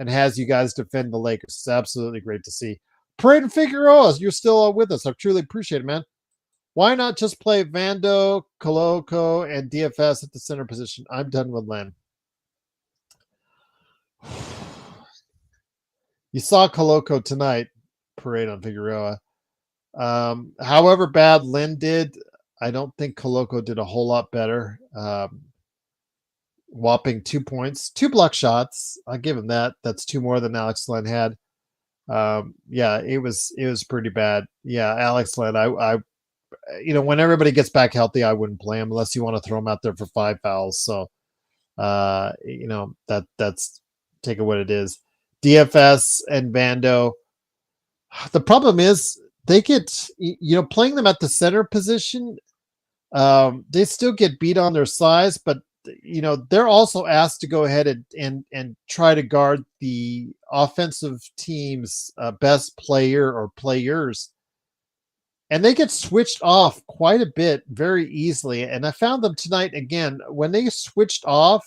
has you guys defend the Lakers. It's absolutely great to see. Parade and Figueroa, you're still with us. I truly appreciate it, man. Why not just play Vando, Koloko, and DFS at the center position? I'm done with Len. You saw Koloko tonight, Parade on Figueroa. However bad Lynn did, I don't think Koloko did a whole lot better. Whopping 2 points, 2 block shots. I'll give him that. That's 2 more than Alex Len had. Yeah, it was pretty bad. Yeah, Alex Len, I when everybody gets back healthy, I wouldn't play him unless you want to throw him out there for 5 fouls. So, that's take it what it is. DFS and Vando. The problem is they get, playing them at the center position. They still get beat on their size, but they're also asked to go ahead and try to guard the offensive team's best player or players. And they get switched off quite a bit very easily. And I found them tonight again. When they switched off,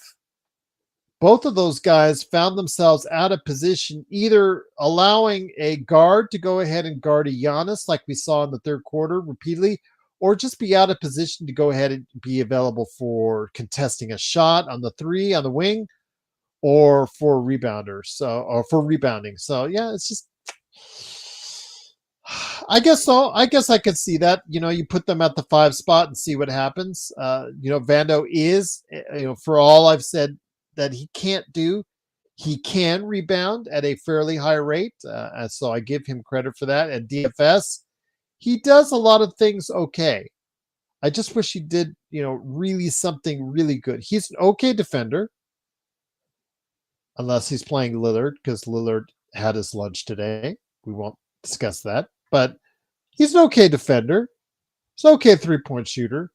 both of those guys found themselves out of position, either allowing a guard to go ahead and guard a Giannis like we saw in the third quarter repeatedly, or just be out of position to go ahead and be available for contesting a shot on the three on the wing or for rebounders. Or for rebounding. So yeah, it's just, I guess so. I guess I could see that. You put them at the 5 spot and see what happens. Vando is, for all I've said that he can't do, he can rebound at a fairly high rate. So I give him credit for that. And DFS, he does a lot of things okay. I just wish he did, really something really good. He's an okay defender, unless he's playing Lillard, because Lillard had his lunch today. We won't discuss that. But he's an okay defender. He's an okay three-point shooter.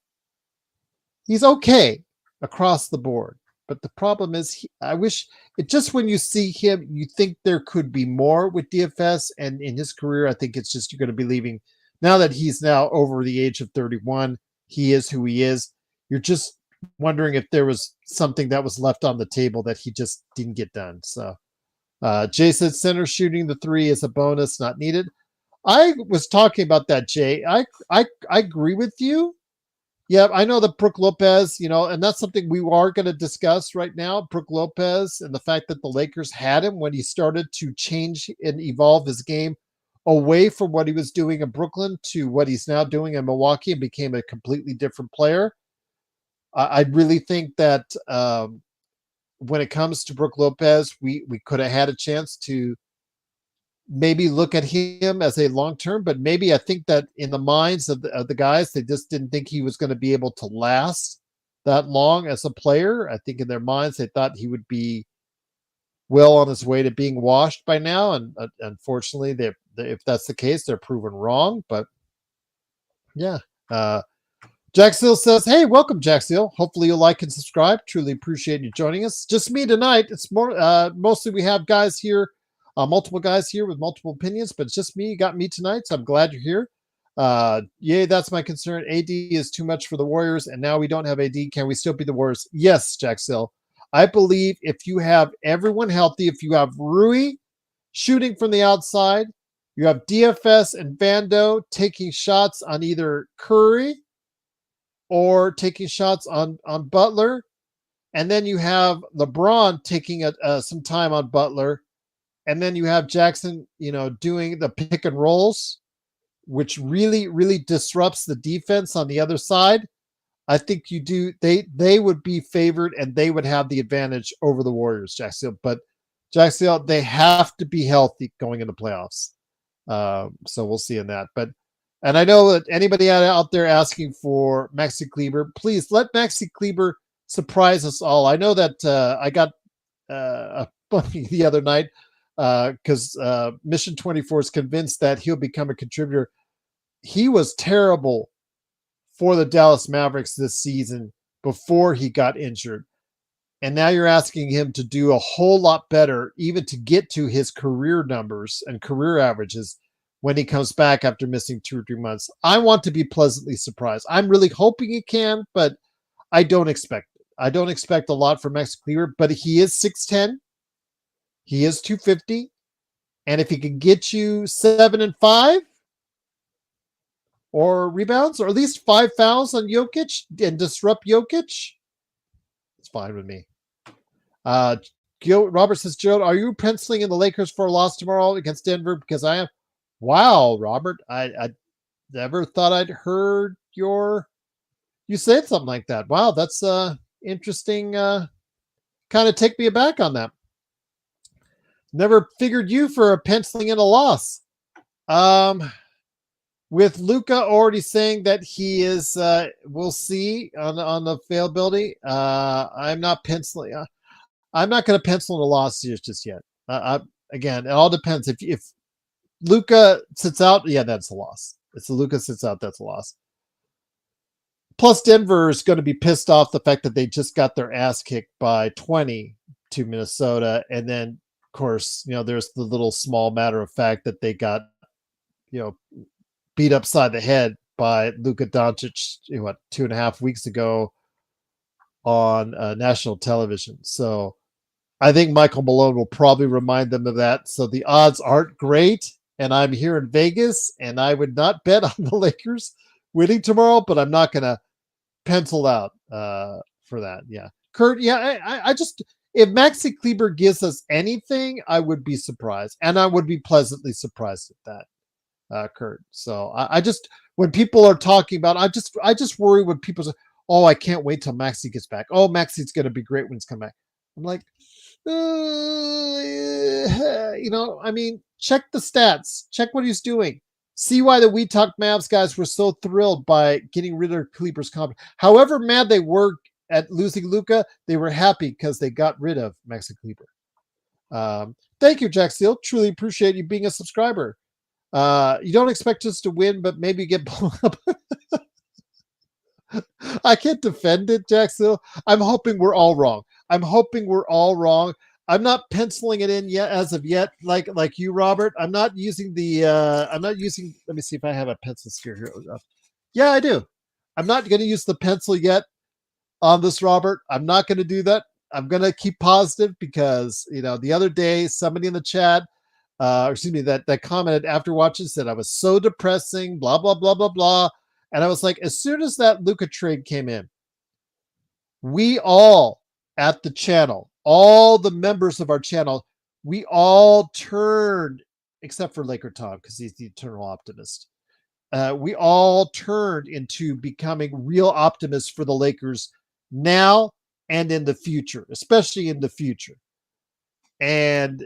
He's okay across the board. But the problem is, I wish when you see him, you think there could be more with DFS. And in his career, I think it's just you're going to be leaving. Now that he's now over the age of 31, he is who he is. You're just wondering if there was something that was left on the table that he just didn't get done. So Jason, center shooting the 3 is a bonus, not needed. I was talking about that, Jay. I agree with you. Yeah, I know that Brook Lopez, and that's something we are going to discuss right now. Brook Lopez and the fact that the Lakers had him when he started to change and evolve his game away from what he was doing in Brooklyn to what he's now doing in Milwaukee and became a completely different player. I really think that when it comes to Brook Lopez, we could have had a chance to maybe look at him as a long-term, but maybe I think that in the minds of the guys, they just didn't think he was going to be able to last that long as a player. I think in their minds, they thought he would be well on his way to being washed by now. And unfortunately, if that's the case, they're proven wrong. But yeah, Jack Seal says, hey, welcome, Jack Seal. Hopefully you'll like and subscribe. Truly appreciate you joining us. Just me tonight. It's more mostly we have guys here, multiple guys here with multiple opinions, but it's just me. You got me tonight, so I'm glad you're here. Yay, that's my concern. AD is too much for the Warriors, and now we don't have AD. Can we still be the Warriors? Yes, Jack Seal. I believe if you have everyone healthy, if you have Rui shooting from the outside, you have DFS and Vando taking shots on either Curry or taking shots on Butler, and then you have LeBron taking some time on Butler, and then you have Jackson, doing the pick and rolls, which really, really disrupts the defense on the other side. I think they would be favored and they would have the advantage over the Warriors, Jackson. But Jackson, they have to be healthy going into playoffs. So we'll see in that. And I know that anybody out there asking for Maxi Kleber, please let Maxi Kleber surprise us all. I know that I got funny the other night because Mission 24 is convinced that he'll become a contributor. He was terrible for the Dallas Mavericks this season before he got injured. And now you're asking him to do a whole lot better, even to get to his career numbers and career averages when he comes back after missing 2 or 3 months. I want to be pleasantly surprised. I'm really hoping he can, but I don't expect it. I don't expect a lot from Max Kleber, but he is 6'10". He is 250. And if he can get you 7 and 5 or rebounds, or at least 5 fouls on Jokic and disrupt Jokic, it's fine with me. Robert says, Joe, are you penciling in the Lakers for a loss tomorrow against Denver? Because I am. Wow, Robert, I never thought I'd heard you said something like that. Wow, that's interesting. Kind of take me aback on that. Never figured you for a penciling in a loss. with Luka already saying that he is, we'll see on the availability. I'm not penciling. I'm not going to pencil in a loss here just yet. Again, it all depends. If Luka sits out, yeah, that's a loss. If Luka sits out, that's a loss. Plus, Denver is going to be pissed off the fact that they just got their ass kicked by 20 to Minnesota, and then, of course, there's the little small matter of fact that they got, beat upside the head by Luka Doncic, 2.5 weeks ago on national television. So I think Michael Malone will probably remind them of that. So the odds aren't great. And I'm here in Vegas, and I would not bet on the Lakers winning tomorrow, but I'm not going to pencil out for that. Yeah. Kurt, yeah, I just, if Maxi Kleber gives us anything, I would be surprised. And I would be pleasantly surprised at that, Kurt. So I just, when people are talking about, I just worry when people say, oh, I can't wait till Maxi gets back. Oh, Maxi's going to be great when he's come back. I'm like, I mean, check the stats, check what he's doing. See why the We Talk Mavs guys were so thrilled by getting rid of Kleber's contract. However mad they were at losing Luka, they were happy because they got rid of Maxi Kleber. Thank you, Jack Steele. Truly appreciate you being a subscriber. You don't expect us to win, but maybe get blown up. I can't defend it, Jack Steele. I'm hoping we're all wrong. I'm not penciling it in yet as of yet, like you, Robert. I'm not using let me see if I have a pencil here. Yeah, I do. I'm not going to use the pencil yet on this, Robert. I'm not going to do that. I'm going to keep positive because, the other day, somebody in the chat, that commented after watching said I was so depressing, blah, blah, blah, blah, blah. And I was like, as soon as that Luka trade came in, we all at the channel, all the members of our channel, we all turned, except for Laker Tom, because he's the eternal optimist. We all turned into becoming real optimists for the Lakers now and in the future, especially in the future. And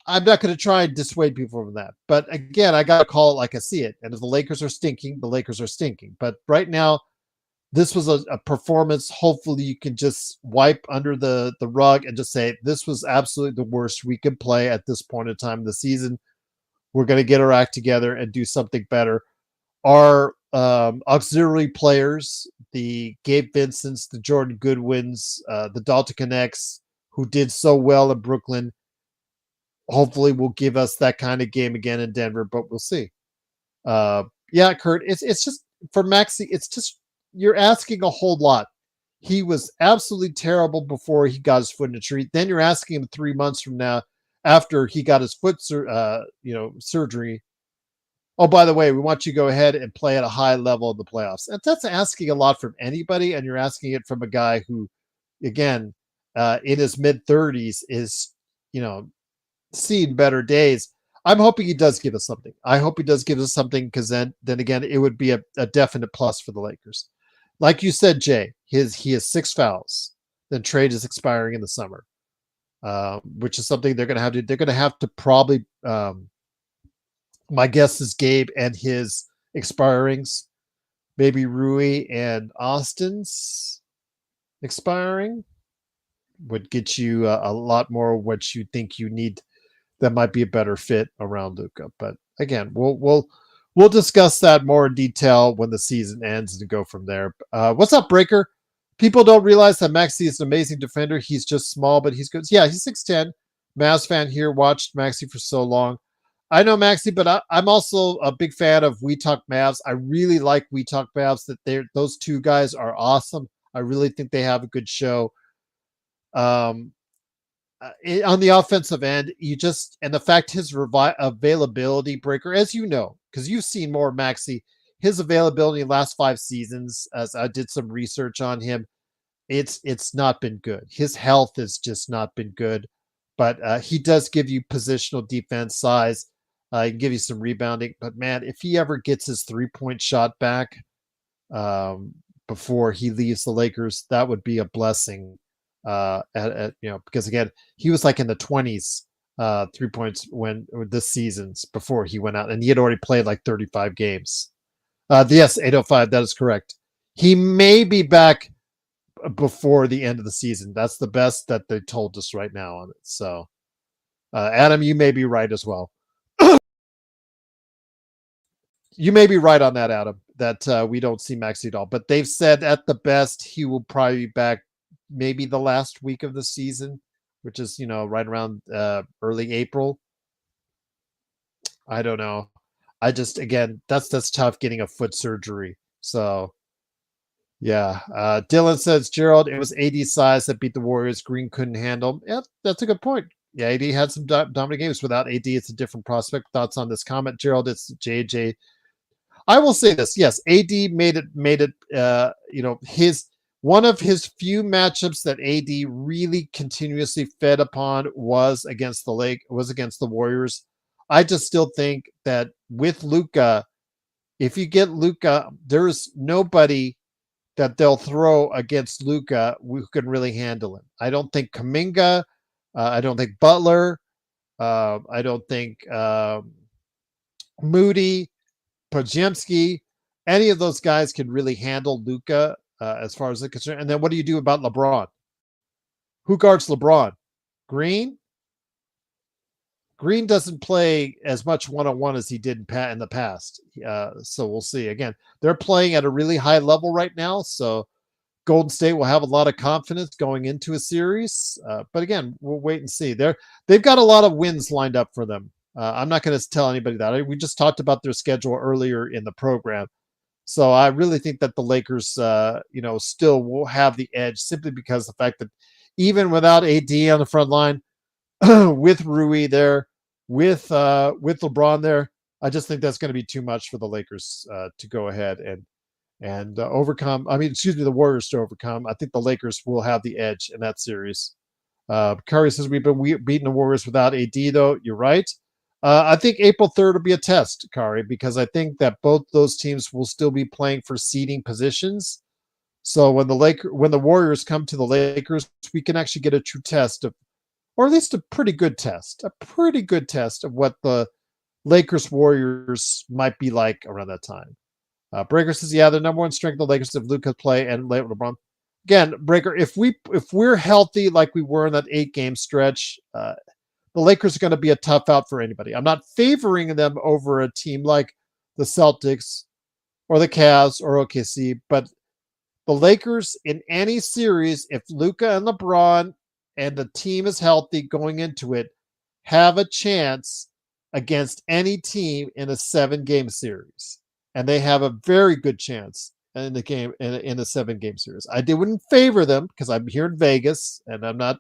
I'm not going to try and dissuade people from that. But again, I got to call it like I see it. And if the Lakers are stinking, the Lakers are stinking. But right now, this was a performance. Hopefully you can just wipe under the rug and just say, this was absolutely the worst we could play at this point in time of the season. We're going to get our act together and do something better. Our auxiliary players, the Gabe Vincents, the Jordan Goodwins, the Dalton Connects, who did so well in Brooklyn, hopefully will give us that kind of game again in Denver, but we'll see. Yeah, Kurt, it's just for Maxi, it's just, you're asking a whole lot. He was absolutely terrible before he got his foot in a tree. Then you're asking him 3 months from now after he got his foot surgery. Oh, by the way, we want you to go ahead and play at a high level in the playoffs. And that's asking a lot from anybody, and you're asking it from a guy who, again, in his mid-30s is, seen better days. I'm hoping he does give us something. I hope he does give us something because then again, it would be a definite plus for the Lakers. Like you said, Jay, he has 6 fouls. Then trade is expiring in the summer, which is something they're going to have to. They're going to have to probably. My guess is Gabe and his expirings, maybe Rui and Austin's expiring would get you a lot more of what you think you need. That might be a better fit around Luka. But again, we'll discuss that more in detail when the season ends and go from there. What's up, Breaker? People don't realize that Maxi is an amazing defender. He's just small, but he's good. Yeah, he's 6'10". Mavs fan here, watched Maxi for so long. I know Maxi, but I'm also a big fan of We Talk Mavs. I really like We Talk Mavs. Those two guys are awesome. I really think they have a good show. On the offensive end, and the fact his availability, Breaker, as you know, because you've seen more Maxi, his availability in the last 5 seasons, as I did some research on him, it's not been good. His health has just not been good, but he does give you positional defense size. He can give you some rebounding, but man, if he ever gets his 3-point shot back before he leaves the Lakers, that would be a blessing. Because again, he was like in the 20s 3 points when this season's before he went out, and he had already played like 35 games. Yes, 805. That is correct. He may be back before the end of the season. That's the best that they told us right now on it. So, Adam, you may be right as well. You may be right on that, Adam, that we don't see Maxey at all. But they've said at the best he will probably be back maybe the last week of the season, which is, right around early April. I don't know. I just, again, that's tough getting a foot surgery. So, yeah. Dylan says, Gerald, it was AD size that beat the Warriors. Green couldn't handle. Yeah, that's a good point. Yeah, AD had some dominant games. Without AD, it's a different prospect. Thoughts on this comment, Gerald? It's JJ. I will say this. Yes, AD made it. His one of his few matchups that AD really continuously fed upon was against the Warriors. I just still think that with Luka, if you get Luka, there's nobody that they'll throw against Luka who can really handle him. I don't think Kuminga. I don't think Butler. I don't think Moody. Podziemski, any of those guys can really handle Luka as far as they're concerned. And then what do you do about LeBron? Who guards LeBron? Green? Green doesn't play as much one-on-one as he did in the past. So we'll see. Again, they're playing at a really high level right now. So Golden State will have a lot of confidence going into a series. But again, we'll wait and see. They've got a lot of wins lined up for them. I'm not going to tell anybody that. We just talked about their schedule earlier in the program. So I really think that the Lakers, still will have the edge simply because the fact that even without AD on the front line, with Rui there, with LeBron there, I just think that's going to be too much for the Lakers to go ahead and overcome. The Warriors to overcome. I think the Lakers will have the edge in that series. Curry says we've been beating the Warriors without AD, though. You're right. I think April 3rd will be a test, Kari, because I think that both those teams will still be playing for seeding positions. So when the Warriors come to the Lakers, we can actually get a true test of, or at least a pretty good test of what the Lakers Warriors might be like around that time. Breaker says, yeah, the number one strength of the Lakers if Luka play and LeBron. Again, Breaker, if we're healthy like we were in that 8-game stretch, the Lakers are going to be a tough out for anybody. I'm not favoring them over a team like the Celtics or the Cavs or OKC, but the Lakers in any series, if Luka and LeBron and the team is healthy going into it, have a chance against any team in a 7-game series. And they have a very good chance in the game in a 7-game series. I wouldn't favor them because I'm here in Vegas and I'm not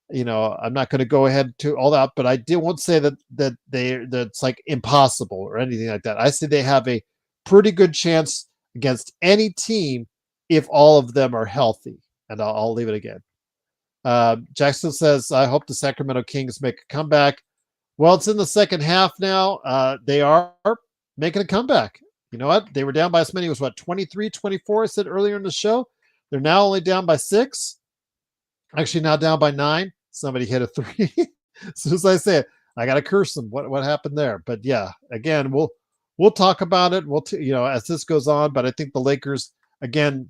going to go ahead to all that, but I won't say that it's like impossible or anything like that. I say they have a pretty good chance against any team if all of them are healthy. And I'll leave it again. Jackson says, I hope the Sacramento Kings make a comeback. Well, it's in the second half now. They are making a comeback. You know what? They were down by as many as 23-24, I said earlier in the show. They're now only down by 6. Actually, now down by 9. Somebody hit a 3. As soon as I say it, I got to curse them. What happened there? But yeah, again, we'll talk about it. As this goes on. But I think the Lakers, again,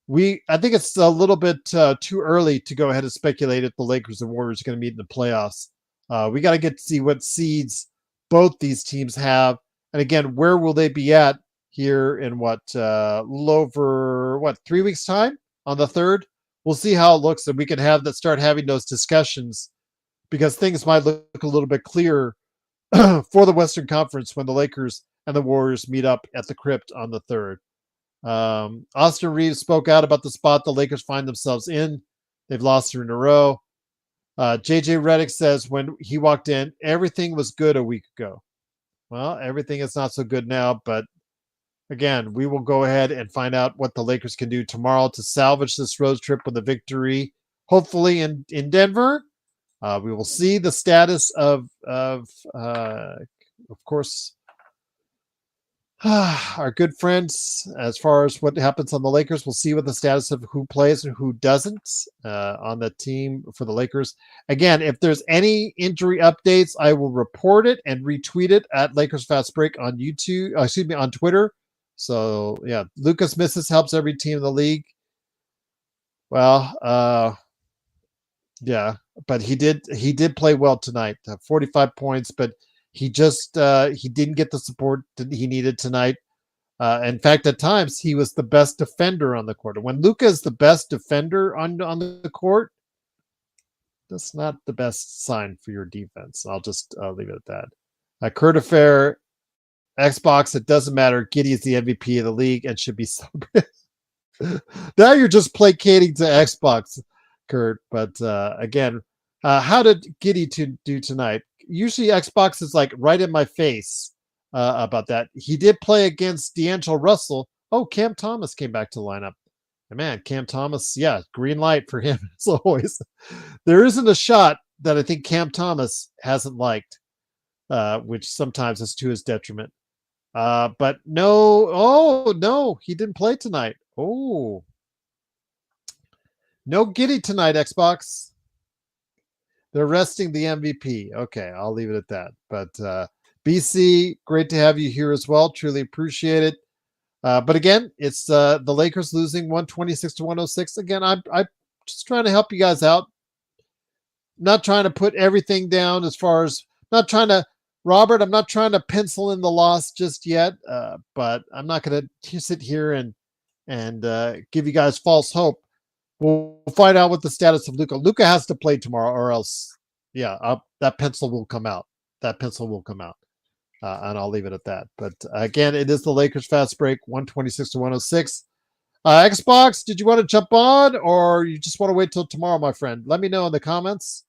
I think it's a little bit too early to go ahead and speculate if the Lakers and Warriors are going to meet in the playoffs. We got to see what seeds both these teams have, and again, where will they be at here in a little over 3 weeks time on the 3rd? We'll see how it looks, and we can start having those discussions because things might look a little bit clearer for the Western Conference when the Lakers and the Warriors meet up at the Crypt on the 3rd. Austin Reeves spoke out about the spot the Lakers find themselves in. They've lost 3 in a row. JJ Redick says when he walked in, everything was good a week ago. Well, everything is not so good now, but again, we will go ahead and find out what the Lakers can do tomorrow to salvage this road trip with a victory, hopefully in Denver. We will see the status of course, Our good friends, as far as what happens on the Lakers, we'll see what the status of who plays and who doesn't on the team for the Lakers. Again, if there's any injury updates, I will report it and retweet it at Lakers Fast Break on YouTube. Excuse me, on Twitter. So yeah, Lucas misses helps every team in the league. Well, yeah, but he did play well tonight. 45 points, but he didn't get the support that he needed tonight. In fact, at times he was the best defender on the court. When Luka is the best defender on the court, that's not the best sign for your defense. I'll leave it at that. Kurt Affair, Xbox. It doesn't matter. Giddey is the MVP of the league and should be celebrated. Now you're just placating to Xbox, Kurt. But again, how did Giddey do tonight? Usually Xbox is like right in my face about that. He did play against D'Angelo Russell. Oh, Cam Thomas came back to the lineup. And man, Cam Thomas, yeah, green light for him as always. There isn't a shot that I think Cam Thomas hasn't liked, which sometimes is to his detriment. But no, he didn't play tonight. Oh, no Giddey tonight, Xbox. They're resting the MVP. Okay, I'll leave it at that. But BC, great to have you here as well. Truly appreciate it. But again, it's the Lakers losing 126-106. Again, I'm just trying to help you guys out. Not trying to put everything down as far as not trying to, Robert, I'm not trying to pencil in the loss just yet. But I'm not going to sit here and give you guys false hope. We'll find out what the status of Luka. Luka has to play tomorrow, or else, yeah, that pencil will come out. That pencil will come out, and I'll leave it at that. But again, it is the Lakers fast break, 126-106. Xbox, did you want to jump on, or you just want to wait till tomorrow, my friend? Let me know in the comments.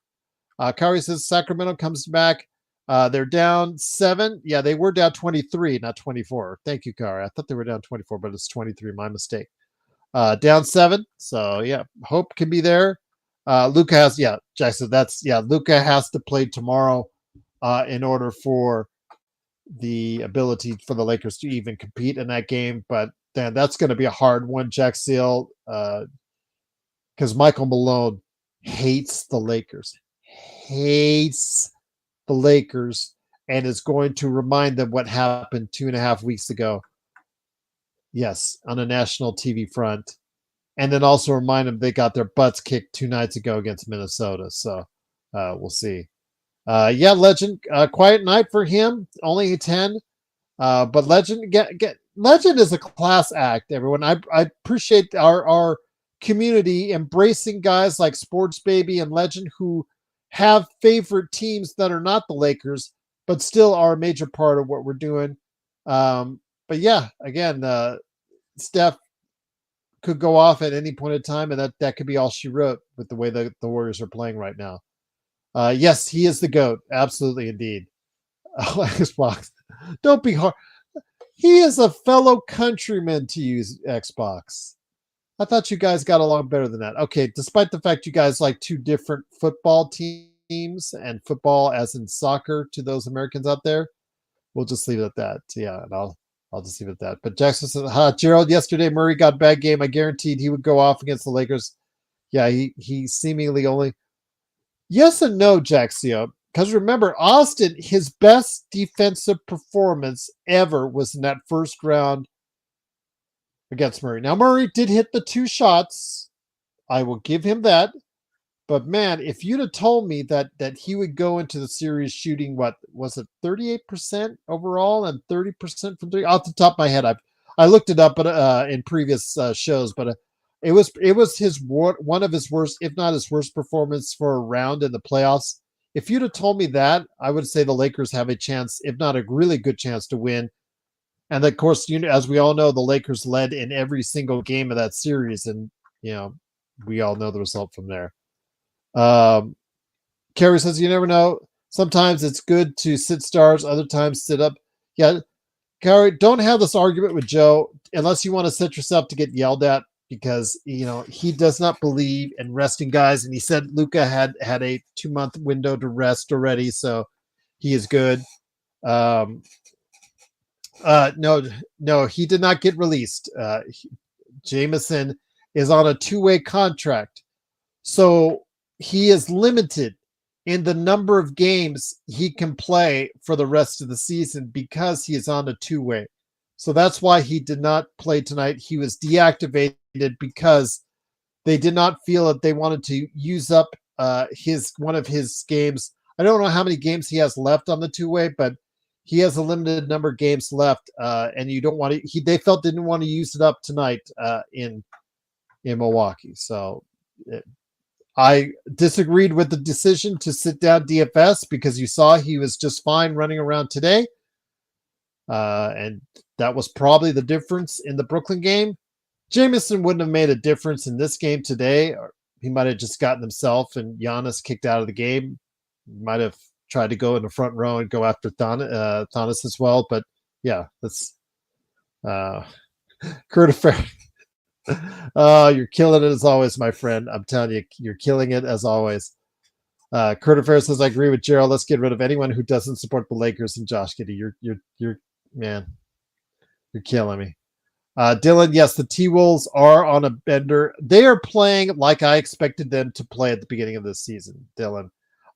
Kyrie says Sacramento comes back. They're down 7. Yeah, they were down 23, not 24. Thank you, Kyrie. I thought they were down 24, but it's 23. My mistake. Down 7. So yeah, hope can be there. Luka has, yeah, Jackson, Luka has to play tomorrow in order for the ability for the Lakers to even compete in that game. But then that's going to be a hard one, Jack Seal, because Michael Malone hates the Lakers, and is going to remind them what happened 2.5 weeks ago. Yes, on a national TV front. And then also remind them they got their butts kicked 2 nights ago against Minnesota. So we'll see. Yeah, Legend, quiet night for him. Only 10. But Legend, Legend is a class act, everyone. I appreciate our community embracing guys like Sports Baby and Legend who have favorite teams that are not the Lakers, but still are a major part of what we're doing. But yeah, again, Steph could go off at any point in time, and that could be all she wrote with the way the Warriors are playing right now. Yes, he is the GOAT. Absolutely, indeed. Oh, Xbox. Don't be hard. He is a fellow countryman to use Xbox. I thought you guys got along better than that. Okay, despite the fact you guys like 2 different football teams and football as in soccer to those Americans out there, we'll just leave it at that. Yeah, and I'll just leave it at that. But Jackson said, Gerald, yesterday Murray got bad game. I guaranteed he would go off against the Lakers. Yeah, he seemingly only. Yes and no, Jaxio. Because remember, Austin, his best defensive performance ever was in that first round against Murray. Now, Murray did hit the 2 shots. I will give him that. But man, if you'd have told me that he would go into the series shooting, what was it, 38% overall and 30% from 3, off the top of my head, I looked it up in previous shows, but it was one of his worst, if not his worst performance for a round in the playoffs. If you'd have told me that, I would say the Lakers have a chance, if not a really good chance, to win. And of course, as we all know, the Lakers led in every single game of that series, and we all know the result from there. Kerry says, you never know. Sometimes it's good to sit stars, other times sit up. Yeah, Kerry, don't have this argument with Joe unless you want to set yourself to get yelled at, because he does not believe in resting guys, and he said Luka had a 2-month window to rest already, so he is good. No, he did not get released. Jameson is on a two-way contract, so he is limited in the number of games he can play for the rest of the season because he is on a two-way. So that's why he did not play tonight. He was deactivated because they did not feel that they wanted to use up his one of his games. I don't know how many games he has left on the two-way, but he has a limited number of games left, and you don't want to. They felt didn't want to use it up tonight in Milwaukee. So I disagreed with the decision to sit down DFS because you saw he was just fine running around today, and that was probably the difference in the Brooklyn game. Jameson wouldn't have made a difference in this game today. Or he might have just gotten himself and Giannis kicked out of the game. He might have tried to go in the front row and go after Giannis as well. But yeah, that's Kurt Affair. Oh, you're killing it as always, my friend. I'm telling you, you're killing it as always. Kurt Affair says, I agree with Gerald. Let's get rid of anyone who doesn't support the Lakers and Josh Giddey. You're man, you're killing me. Dylan, yes, the T-Wolves are on a bender. They are playing like I expected them to play at the beginning of this season, Dylan.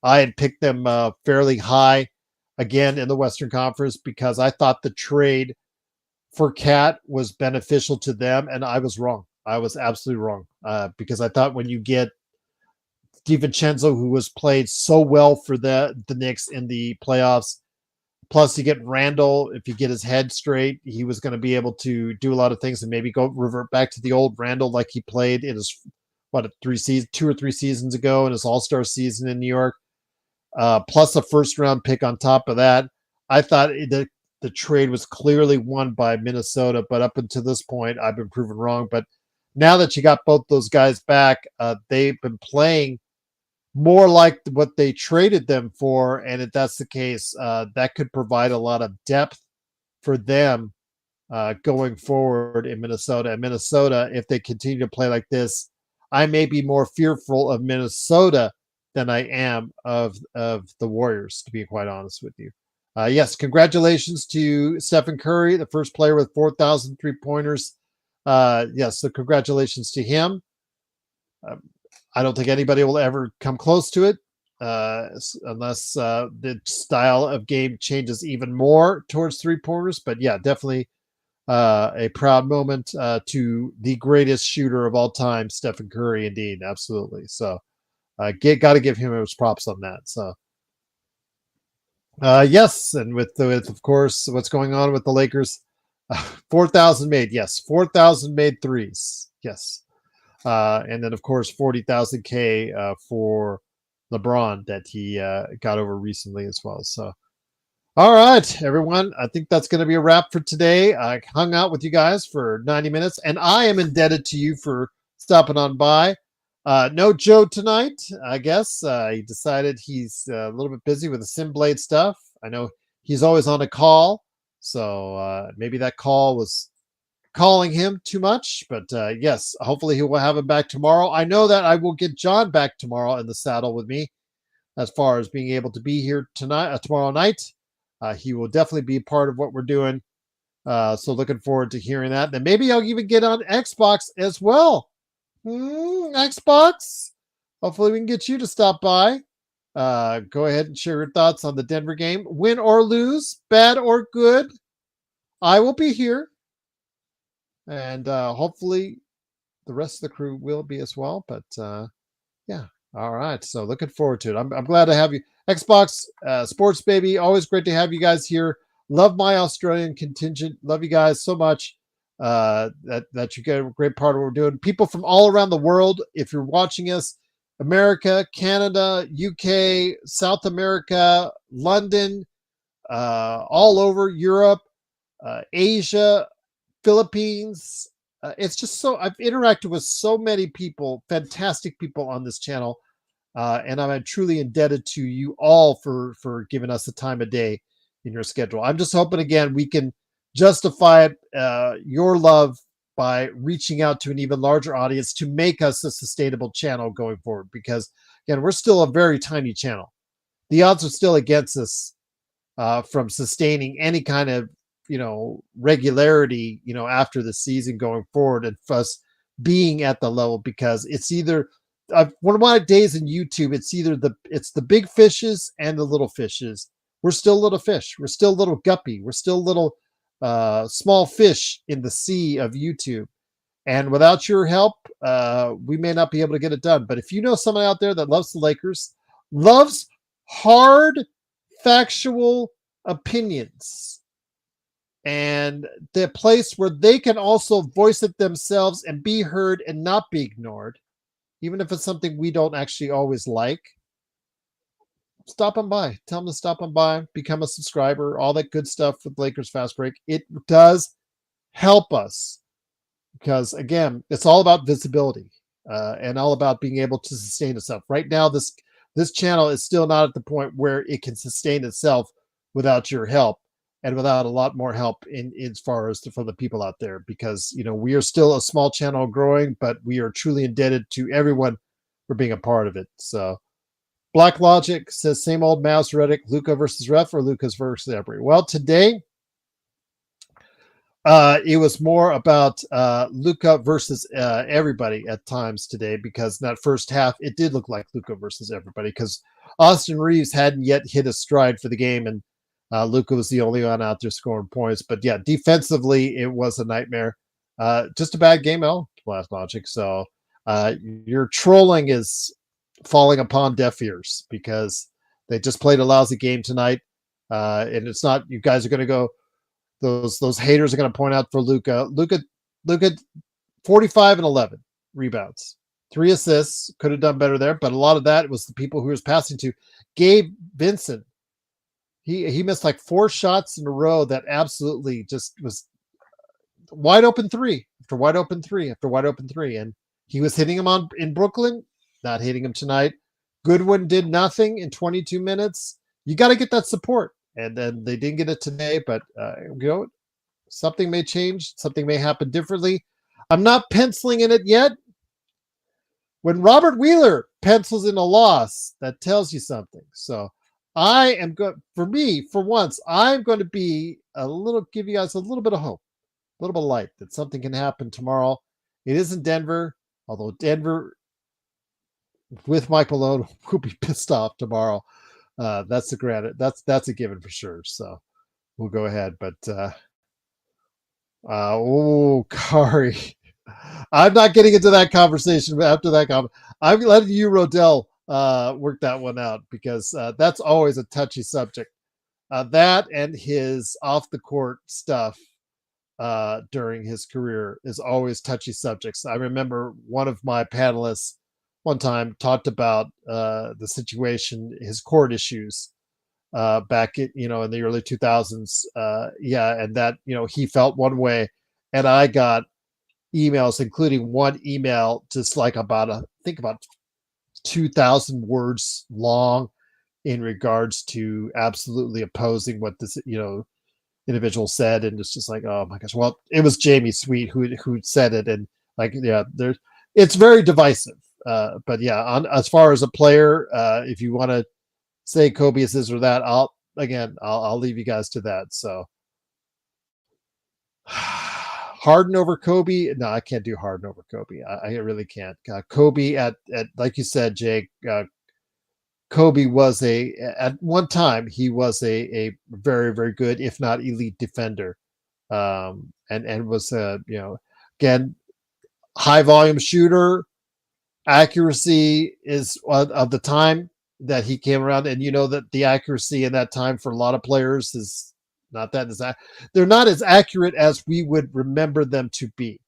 I had picked them fairly high again in the Western Conference because I thought the trade for Cat was beneficial to them, and I was wrong. I was absolutely wrong because I thought when you get DiVincenzo, who was played so well for the Knicks in the playoffs, plus you get Randall, if you get his head straight, he was going to be able to do a lot of things and maybe go revert back to the old Randall like he played in his, 2 or 3 seasons ago in his All-Star season in New York. Plus a first-round pick on top of that. I thought the trade was clearly won by Minnesota, but up until this point, I've been proven wrong. But now that you got both those guys back, they've been playing more like what they traded them for. And if that's the case, that could provide a lot of depth for them going forward in Minnesota. And Minnesota, if they continue to play like this, I may be more fearful of Minnesota than I am of the Warriors, to be quite honest with you. Yes, congratulations to Stephen Curry, the first player with 4,000 three-pointers. Yes, so congratulations to him. I don't think anybody will ever come close to it unless the style of game changes even more towards three-pointers. But yeah, definitely a proud moment to the greatest shooter of all time, Stephen Curry, indeed. Absolutely. So got to give him his props on that. So yes, and with of course what's going on with the Lakers, 4,000 made, yes, 4,000 made threes, yes, and then of course 40,000 K for LeBron that he got over recently as well. So, all right, everyone, I think that's going to be a wrap for today. I hung out with you guys for 90 minutes, and I am indebted to you for stopping on by. No Joe tonight, I guess. He decided he's a little bit busy with the SimBlade stuff. I know he's always on a call, so maybe that call was calling him too much. But yes, hopefully he will have him back tomorrow. I know that I will get John back tomorrow in the saddle with me as far as being able to be here tonight, tomorrow night. He will definitely be part of what we're doing. So looking forward to hearing that. Then maybe I'll even get on Xbox as well. Xbox. Hopefully we can get you to stop by. Go ahead and share your thoughts on the Denver game. Win or lose, bad or good, I will be here. And hopefully the rest of the crew will be as well. But yeah. All right. So looking forward to it. I'm glad to have you. Xbox, Sports Baby, always great to have you guys here. Love my Australian contingent. Love you guys so much. That you get a great part of what we're doing. People from all around the world, if you're watching us, America, Canada, UK, South America, London, all over Europe, Asia, Philippines. It's just so I've interacted with so many people, fantastic people on this channel, and I'm truly indebted to you all for giving us the time of day in your schedule. I'm just hoping again we can justify your love by reaching out to an even larger audience to make us a sustainable channel going forward. Because again, we're still a very tiny channel. The odds are still against us from sustaining any kind of regularity, after the season going forward, and us being at the level, because it's either one of my days in YouTube, it's the big fishes and the little fishes. We're still little fish. We're still little guppy. We're still little small fish in the sea of YouTube. And without your help, we may not be able to get it done. But if you know someone out there that loves the Lakers, loves hard, factual opinions, and the place where they can also voice it themselves and be heard and not be ignored, even if it's something we don't actually always like, stop on by. Tell them to stop on by, become a subscriber, all that good stuff with Lakers Fast Break. It does help us because, again, it's all about visibility and all about being able to sustain itself. Right now, this channel is still not at the point where it can sustain itself without your help and without a lot more help in as far as from the people out there, because we are still a small channel growing, but we are truly indebted to everyone for being a part of it. So Black Logic says, same old Mouse Reddick, Luka versus Ref or Lucas versus Embry. Well, today it was more about Luka versus everybody at times today, because in that first half, it did look like Luka versus everybody, because Austin Reeves hadn't yet hit a stride for the game, and Luka was the only one out there scoring points. But yeah, defensively, it was a nightmare. Just a bad game, Black Logic. So your trolling is falling upon deaf ears, because they just played a lousy game tonight. And it's not, you guys are going to go, those haters are going to point out for Luka, 45 and 11 rebounds, 3 assists, could have done better there, but a lot of that was the people who he was passing to. Gabe Vincent, he missed like 4 shots in a row that absolutely just was wide open 3 after wide open 3 after wide open 3, and he was hitting him in Brooklyn, not hitting him tonight. Goodwin did nothing in 22 minutes. You got to get that support, and then they didn't get it today, but something may change, something may happen differently. I'm not penciling in it yet. When Robert Wheeler pencils in a loss, that tells you something. So I am going, for once, I'm going to be give you guys a little bit of hope, a little bit of light that something can happen tomorrow. It isn't Denver, although Denver with Mike Malone will be pissed off tomorrow. That's a granted. That's a given for sure. So we'll go ahead. But Kari, I'm not getting into that conversation after that comment. I'm letting you, Rodell, work that one out, because that's always a touchy subject. That and his off the court stuff during his career is always touchy subjects. I remember one of my panelists one time talked about the situation, his court issues back in the early 2000s. And that he felt one way, and I got emails, including one email just like about 2,000 words long, in regards to absolutely opposing what this individual said. And it's just like, oh my gosh, well, it was Jamie Sweet who said it, and it's very divisive. But yeah, as far as a player, if you want to say Kobe is this or that, I'll leave you guys to that. So Harden over Kobe? No, I can't do Harden over Kobe. I really can't. Kobe at like you said, Jake. Kobe was at one time he was a very, very good, if not elite, defender, and was again, high volume shooter. Accuracy is of the time that he came around, and that the accuracy in that time for a lot of players is not that they're not as accurate as we would remember them to be.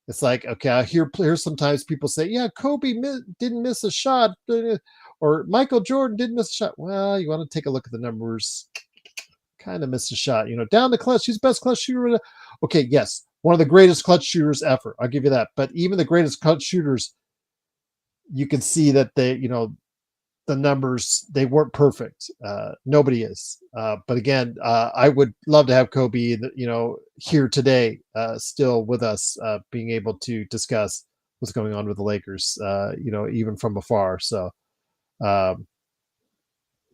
It's like, okay, I hear sometimes people say, yeah, Kobe didn't miss a shot, or Michael Jordan didn't miss a shot. Well, you want to take a look at the numbers. Kind of missed a shot, down the clutch. He's the best clutch shooter. Okay, yes, one of the greatest clutch shooters ever. I'll give you that. But even the greatest clutch shooters, you can see that the numbers, they weren't perfect. Nobody is. But again, I would love to have Kobe, here today, still with us, being able to discuss what's going on with the Lakers, even from afar. So,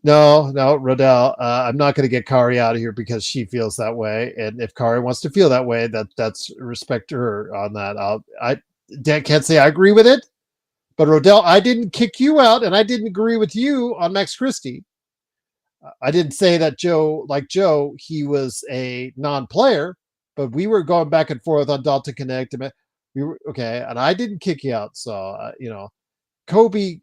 No, no, Rodell. I'm not going to get Kari out of here because she feels that way, and if Kari wants to feel that way, that's respect to her on that. Dan can't say I agree with it, but Rodell, I didn't kick you out, and I didn't agree with you on Max Christie. I didn't say that Joe, he was a non-player, but we were going back and forth on Dalton Connect. We were okay, and I didn't kick you out. So Kobe,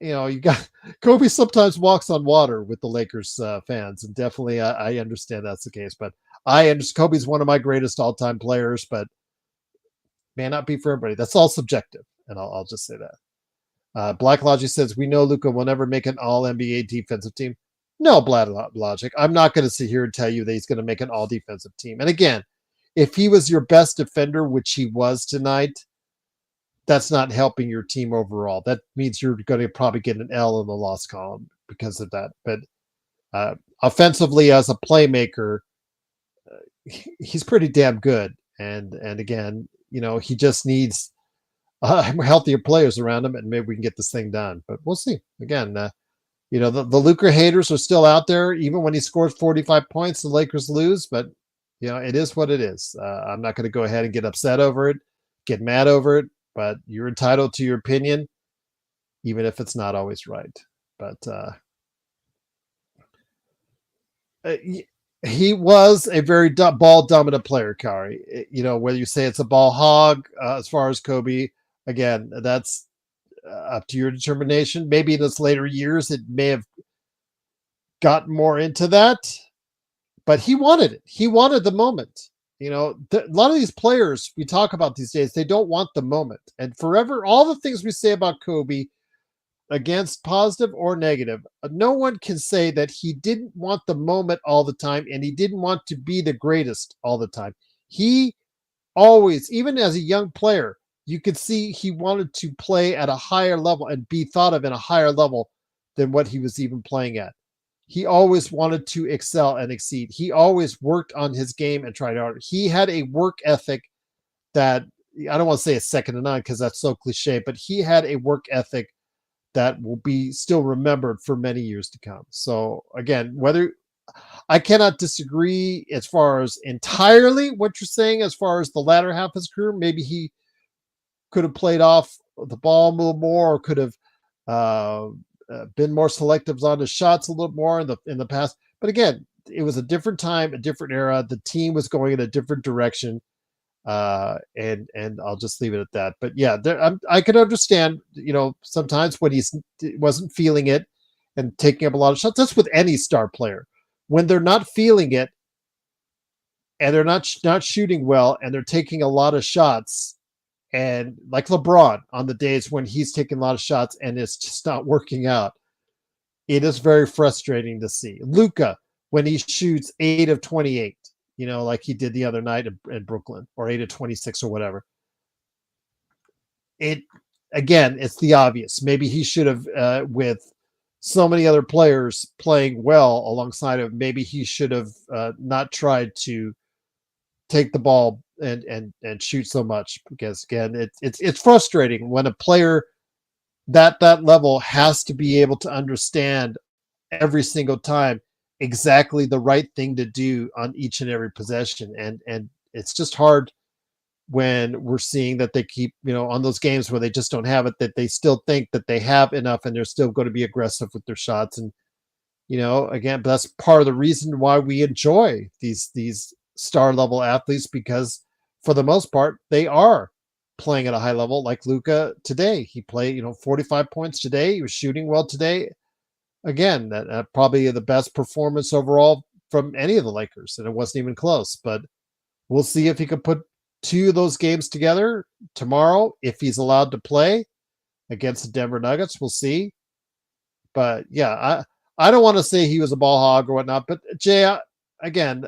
you got Kobe sometimes walks on water with the Lakers fans, and definitely I understand that's the case. But I understand Kobe's one of my greatest all-time players, but may not be for everybody. That's all subjective, and I'll just say that. Black Logic says, we know Luka will never make an all NBA defensive team. No, Black Logic. I'm not going to sit here and tell you that he's going to make an all defensive team. And again, if he was your best defender, which he was tonight, that's not helping your team overall. That means you're going to probably get an L in the loss column because of that. But offensively, as a playmaker, he's pretty damn good. And again, he just needs healthier players around him, and maybe we can get this thing done. But we'll see. Again, the Luka haters are still out there. Even when he scores 45 points, the Lakers lose. But it is what it is. I'm not going to go ahead and get upset over it, get mad over it. But you're entitled to your opinion, even if it's not always right. But he was a very ball dominant player, Kari. Whether you say it's a ball hog as far as Kobe, again, that's up to your determination. Maybe in its later years, it may have gotten more into that, but he wanted it. He wanted the moment. A lot of these players we talk about these days, they don't want the moment. And forever, all the things we say about Kobe, against positive or negative, no one can say that he didn't want the moment all the time and he didn't want to be the greatest all the time. He always, even as a young player, you could see he wanted to play at a higher level and be thought of in a higher level than what he was even playing at. He always wanted to excel and exceed. He always worked on his game and tried hard. He had a work ethic that, I don't want to say it's second to none because that's so cliche, but he had a work ethic that will be still remembered for many years to come. So again, I cannot disagree as far as entirely what you're saying as far as the latter half of his career. Maybe he could have played off the ball a little more, or could have been more selective on his shots a little more in the past. But again, it was a different time, a different era. The team was going in a different direction. And I'll just leave it at that. But yeah, I could understand, sometimes when he wasn't feeling it and taking up a lot of shots. That's with any star player. When they're not feeling it and they're not shooting well and they're taking a lot of shots, and like LeBron on the days when he's taking a lot of shots and it's just not working out, it is very frustrating to see. Luka, when he shoots 8 of 28, like he did the other night in Brooklyn, or 8 of 26 or whatever. It's the obvious. Maybe he should have, with so many other players playing well alongside of, maybe he should have not tried to take the ball and shoot so much, because again, it's frustrating when a player that level has to be able to understand every single time exactly the right thing to do on each and every possession. And it's just hard when we're seeing that they keep, on those games where they just don't have it, that they still think that they have enough and they're still going to be aggressive with their shots. And, again, but that's part of the reason why we enjoy these star level athletes, because for the most part, they are playing at a high level. Like Luka today, he played, 45 points today. He was shooting well today. Again, that probably the best performance overall from any of the Lakers, and it wasn't even close. But we'll see if he can put 2 of those games together tomorrow, if he's allowed to play against the Denver Nuggets. We'll see. But yeah, I don't want to say he was a ball hog or whatnot. But Jay, again,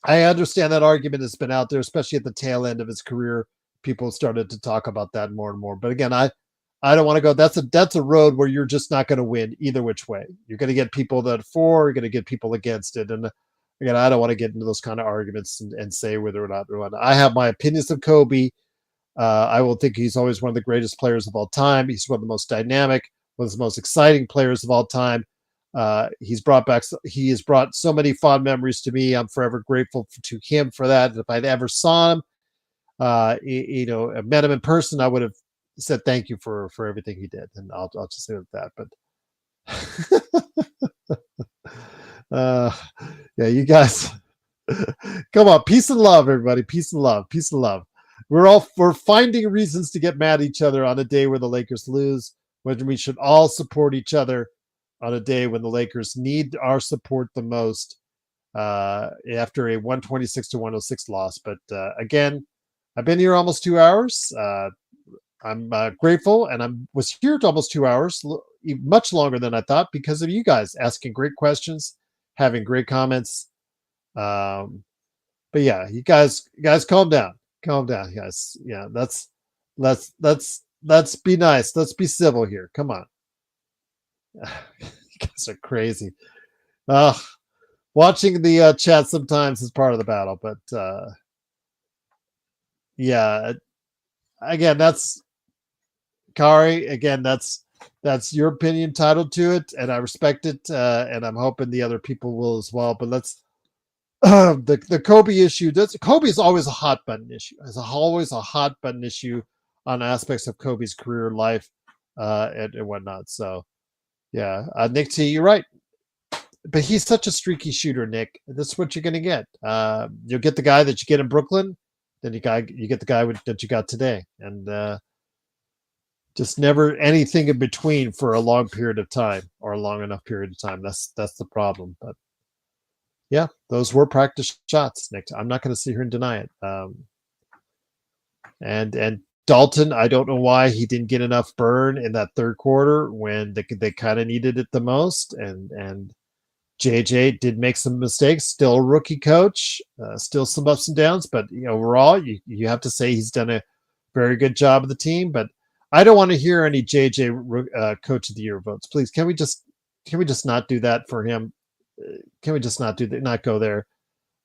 I understand that argument has been out there, especially at the tail end of his career. People started to talk about that more and more. But again, I don't want to go. That's a road where you're just not going to win either which way. You're going to get people that are for, you're going to get people against it. And again, I don't want to get into those kind of arguments and say whether or not. I have my opinions of Kobe. I will think he's always one of the greatest players of all time. He's one of the most dynamic, one of the most exciting players of all time. He has brought so many fond memories to me. I'm forever grateful to him for that. If I'd ever saw him, met him in person, I would have said thank you for everything he did, and I'll just say that. But yeah, you guys, come on, peace and love, everybody, peace and love, peace and love. We're finding reasons to get mad at each other on a day where the Lakers lose, when we should all support each other on a day when the Lakers need our support the most, after a 126-106 loss. But again, I've been here almost 2 hours. I'm grateful, and I was here almost 2 hours, much longer than I thought, because of you guys asking great questions, having great comments. But yeah, you guys, calm down, guys. Yeah, let's be nice. Let's be civil here. Come on. You guys are crazy. Watching the chat sometimes is part of the battle, but yeah, again, that's Kari. Again, that's your opinion, titled to it, and I respect it, and I'm hoping the other people will as well. But let's the Kobe issue. Kobe is always a hot button issue. It's always a hot button issue on aspects of Kobe's career, life, and whatnot. So yeah, Nick T, you're right. But he's such a streaky shooter, Nick. That's what you're going to get. You'll get the guy that you get in Brooklyn, then you get the guy that you got today, and just never anything in between for a long period of time, or a long enough period of time. That's the problem. But yeah, those were practice shots, Nick. I'm not going to sit here and deny it. And Dalton, I don't know why he didn't get enough burn in that third quarter when they kind of needed it the most, and JJ did make some mistakes. Still a rookie coach, still some ups and downs, but overall, you have to say he's done a very good job of the team. But I don't want to hear any JJ Coach of the Year votes. Please, can we just not do that for him? Can we just not do that? Not go there?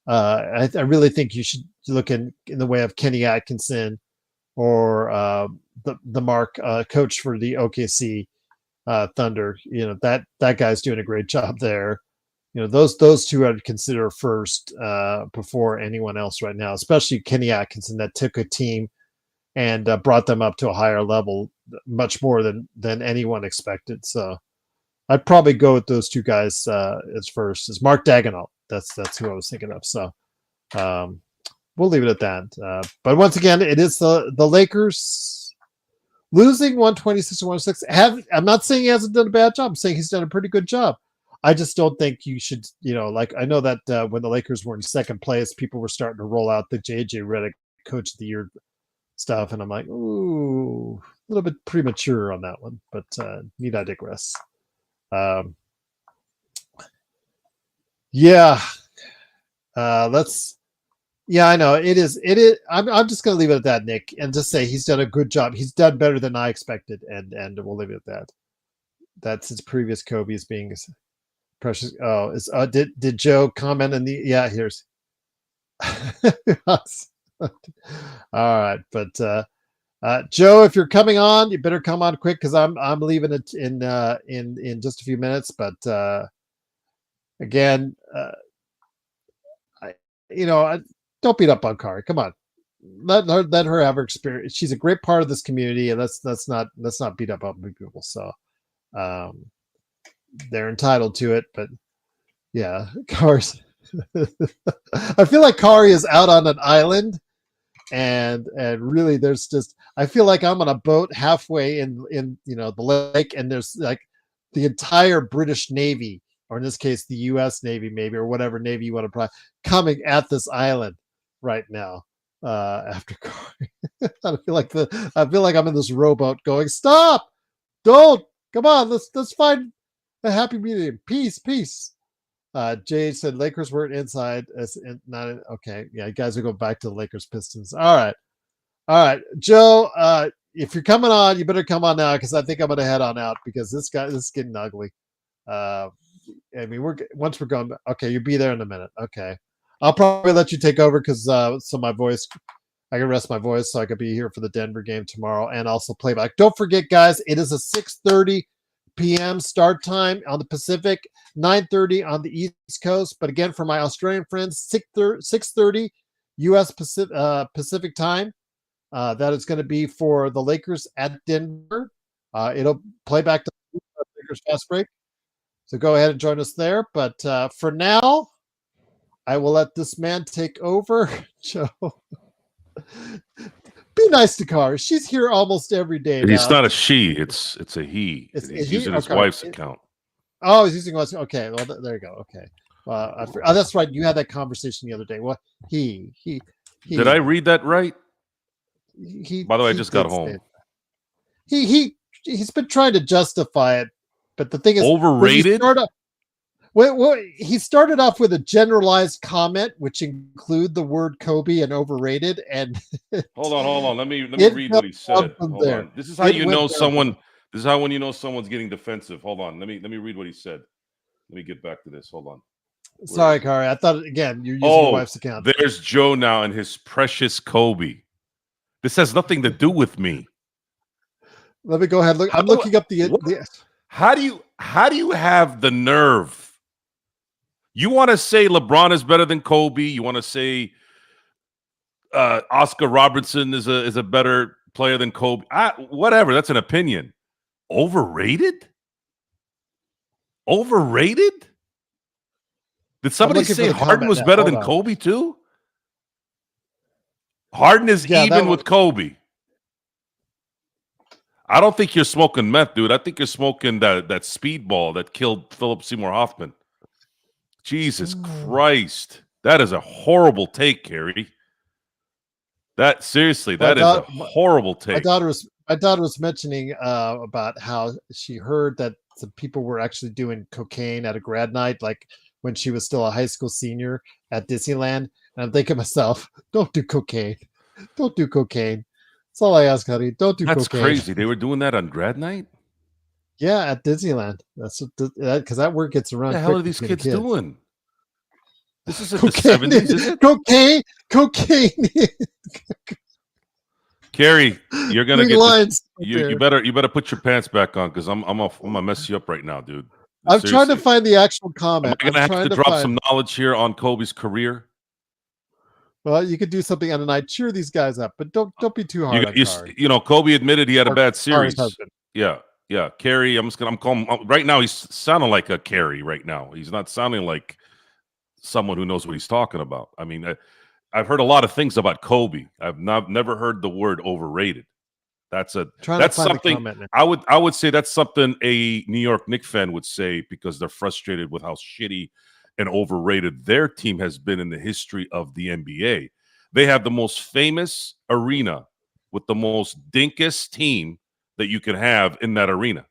I really think you should look in the way of Kenny Atkinson, or the Mark coach for the OKC Thunder. That guy's doing a great job there. Those two I'd consider first, before anyone else right now, especially Kenny Atkinson, that took a team and brought them up to a higher level, much more than anyone expected. So I'd probably go with those two guys as first. As Mark Daigneault, that's who I was thinking of. So we'll leave it at that. But once again, it is the Lakers losing 126-106. I'm not saying he hasn't done a bad job. I'm saying he's done a pretty good job. I just don't think you should, I know that when the Lakers were in second place, people were starting to roll out the JJ Redick Coach of the Year stuff, and I'm like, ooh, a little bit premature on that one, but need I digress. Yeah, I know it is. I'm just going to leave it at that, Nick, and just say he's done a good job. He's done better than I expected, and we'll leave it at that. That's his previous Kobe as being precious. Oh, did Joe comment on the? Yeah, here's. All right, but Joe, if you're coming on, you better come on quick, because I'm leaving it in just a few minutes. But again, don't beat up on Kari. Come on, let her have her experience. She's a great part of this community, and let's not beat up on people. So they're entitled to it. But yeah, Kari's. I feel like Kari is out on an island, and really there's just, I feel like I'm on a boat halfway in the lake, and there's like the entire British Navy, or in this case the US Navy, maybe, or whatever Navy you want to apply, coming at this island right now, after Kari. I feel like I'm in this rowboat going, stop, don't, come on, let's find a happy medium, peace. Jay said Lakers weren't inside. Okay. Yeah, you guys will go back to the Lakers Pistons. All right. Joe, if you're coming on, you better come on now, because I think I'm going to head on out, because this is getting ugly. I mean, once we're going. Okay, you'll be there in a minute. Okay, I'll probably let you take over, because so my voice, I can rest my voice, so I could be here for the Denver game tomorrow, and also playback. Don't forget, guys, it is a 6:30 p.m. start time on the Pacific, 9:30 on the East Coast. But again, for my Australian friends, 6:30 U.S. Pacific time. That is going to be for the Lakers at Denver. It'll play back to the Lakers fast break. So go ahead and join us there. But for now, I will let this man take over. Joe, be nice to Cara. She's here almost every day now. It's not a she. It's a he. He's using his wife's account. Oh, he's using wife's. Okay, well, there you go. Okay. That's right. You had that conversation the other day. Well, he. Did I read that right? By the way, I just got home. He's been trying to justify it, but the thing is, overrated. He started off with a generalized comment, which include the word Kobe and overrated. And hold on. Let me read what he said. Hold on. This is how you know someone. This is how when you know someone's getting defensive. Hold on. Let me read what he said. Let me get back to this. Hold on. Sorry, Kari. I thought again you're using your wife's account. There's Joe now and his precious Kobe. This has nothing to do with me. Let me go ahead. Look, I'm looking up the. How do you have the nerve? You want to say LeBron is better than Kobe? You want to say Oscar Robertson is a better player than Kobe? Whatever. That's an opinion. Overrated? Overrated? Did somebody say Harden was better than Kobe too? Harden is even with Kobe. I don't think you're smoking meth, dude. I think you're smoking that speedball that killed Philip Seymour Hoffman. Jesus Christ. That is a horrible take, Carrie. That is a horrible take. My daughter was mentioning about how she heard that some people were actually doing cocaine at a grad night, like when she was still a high school senior at Disneyland. And I'm thinking to myself, don't do cocaine. Don't do cocaine. That's all I ask, honey. Don't do cocaine. That's crazy. They were doing that on grad night? Yeah, at Disneyland. That's because that word gets around. What the hell are these kids doing? This is in the 70s, is it? Cocaine. Carrie, you're gonna get you better put your pants back on because I'm gonna mess you up right now, dude. I'm trying to find the actual comment. I'm gonna have to drop some knowledge here on Kobe's career. Well, you could do something on the night. Cheer these guys up, but don't be too hard on Kari. You know, Kobe admitted he had a bad series. Yeah. Carrie, I'm calling right now. He's sounding like a Carrie right now. He's not sounding like someone who knows what he's talking about. I mean, I've heard a lot of things about Kobe. I've never heard the word overrated. That's something I would say that's something a New York Knicks fan would say because they're frustrated with how shitty and overrated their team has been in the history of the NBA. They have the most famous arena with the most dinkest team that you can have in that arena.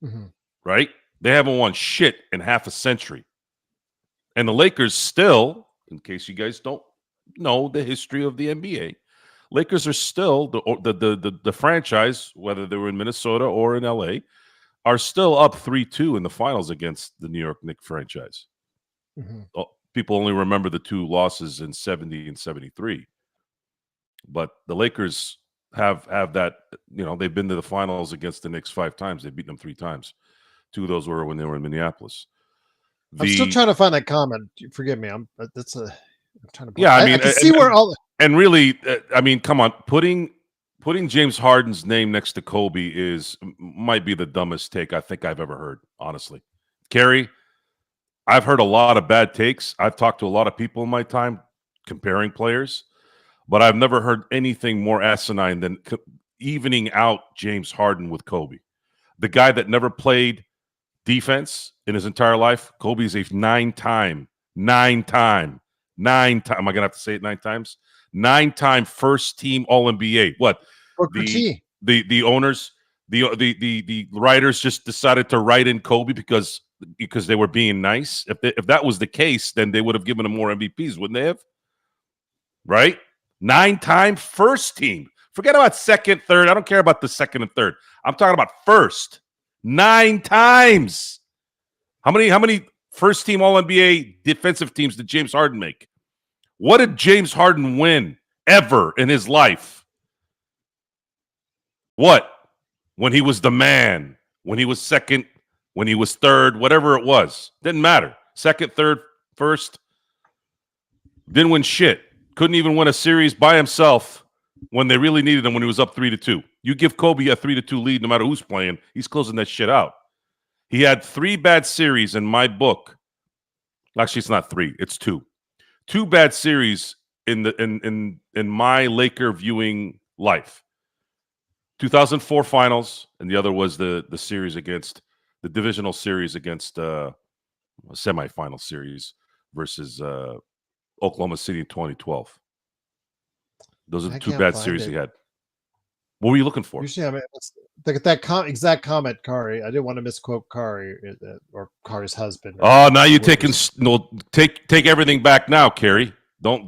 Mm-hmm. Right? They haven't won shit in half a century. And the Lakers still, in case you guys don't know the history of the NBA, Lakers are still the franchise, whether they were in Minnesota or in LA, are still up 3-2 in the finals against the New York Knicks franchise. Mm-hmm. People only remember the two losses in 70 and 73. But the Lakers have that, they've been to the finals against the Knicks 5 times. They've beaten them 3 times. 2 of those were when they were in Minneapolis. I'm still trying to find that comment. Forgive me. I'm trying to. Yeah, I can see where all. And really, come on, putting James Harden's name next to Kobe might be the dumbest take I think I've ever heard. Honestly, Carrie, I've heard a lot of bad takes. I've talked to a lot of people in my time comparing players, but I've never heard anything more asinine than evening out James Harden with Kobe, the guy that never played defense in his entire life. Kobe is a 9-time. Am I gonna have to say it 9 times? 9-time first team All-NBA. What? The owners, the writers just decided to write in Kobe because they were being nice. If that was the case, then they would have given him more MVPs, wouldn't they have? Right? 9-time first team. Forget about second, third. I don't care about the second and third. I'm talking about first. 9 times. How many first team All-NBA defensive teams did James Harden make? What did James Harden win ever in his life? What? When he was the man. when he was second, when he was third, whatever it was. Didn't matter. Second, third, first. Didn't win shit. Couldn't even win a series by himself when they really needed him when he was up 3-2. You give Kobe a 3-2 lead no matter who's playing, he's closing that shit out. He had 3 bad series in my book. Actually, it's not 3, it's 2. 2 bad series in my Laker viewing life. 2004 finals, and the other was the series against the divisional series against a semifinal series versus Oklahoma City in 2012. Those are the 2 bad series he had. What were you looking for? Usually, I mean, that exact comment, Kari. I didn't want to misquote Kari or Kari's husband. Oh, now you're taking take everything back now, Kerry. Don't.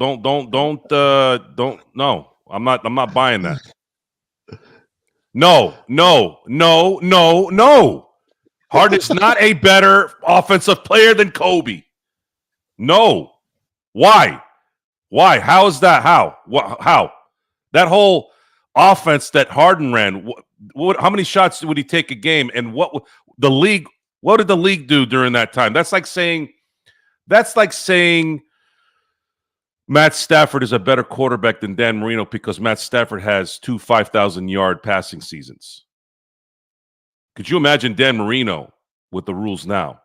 No, I'm not buying that. No. Harden is not a better offensive player than Kobe. No. Why? How is that? How? How? That whole offense that Harden ran. How many shots would he take a game? And what did the league do during that time? That's like saying Matt Stafford is a better quarterback than Dan Marino because Matt Stafford has 2 5,000-yard passing seasons. Could you imagine Dan Marino with the rules now?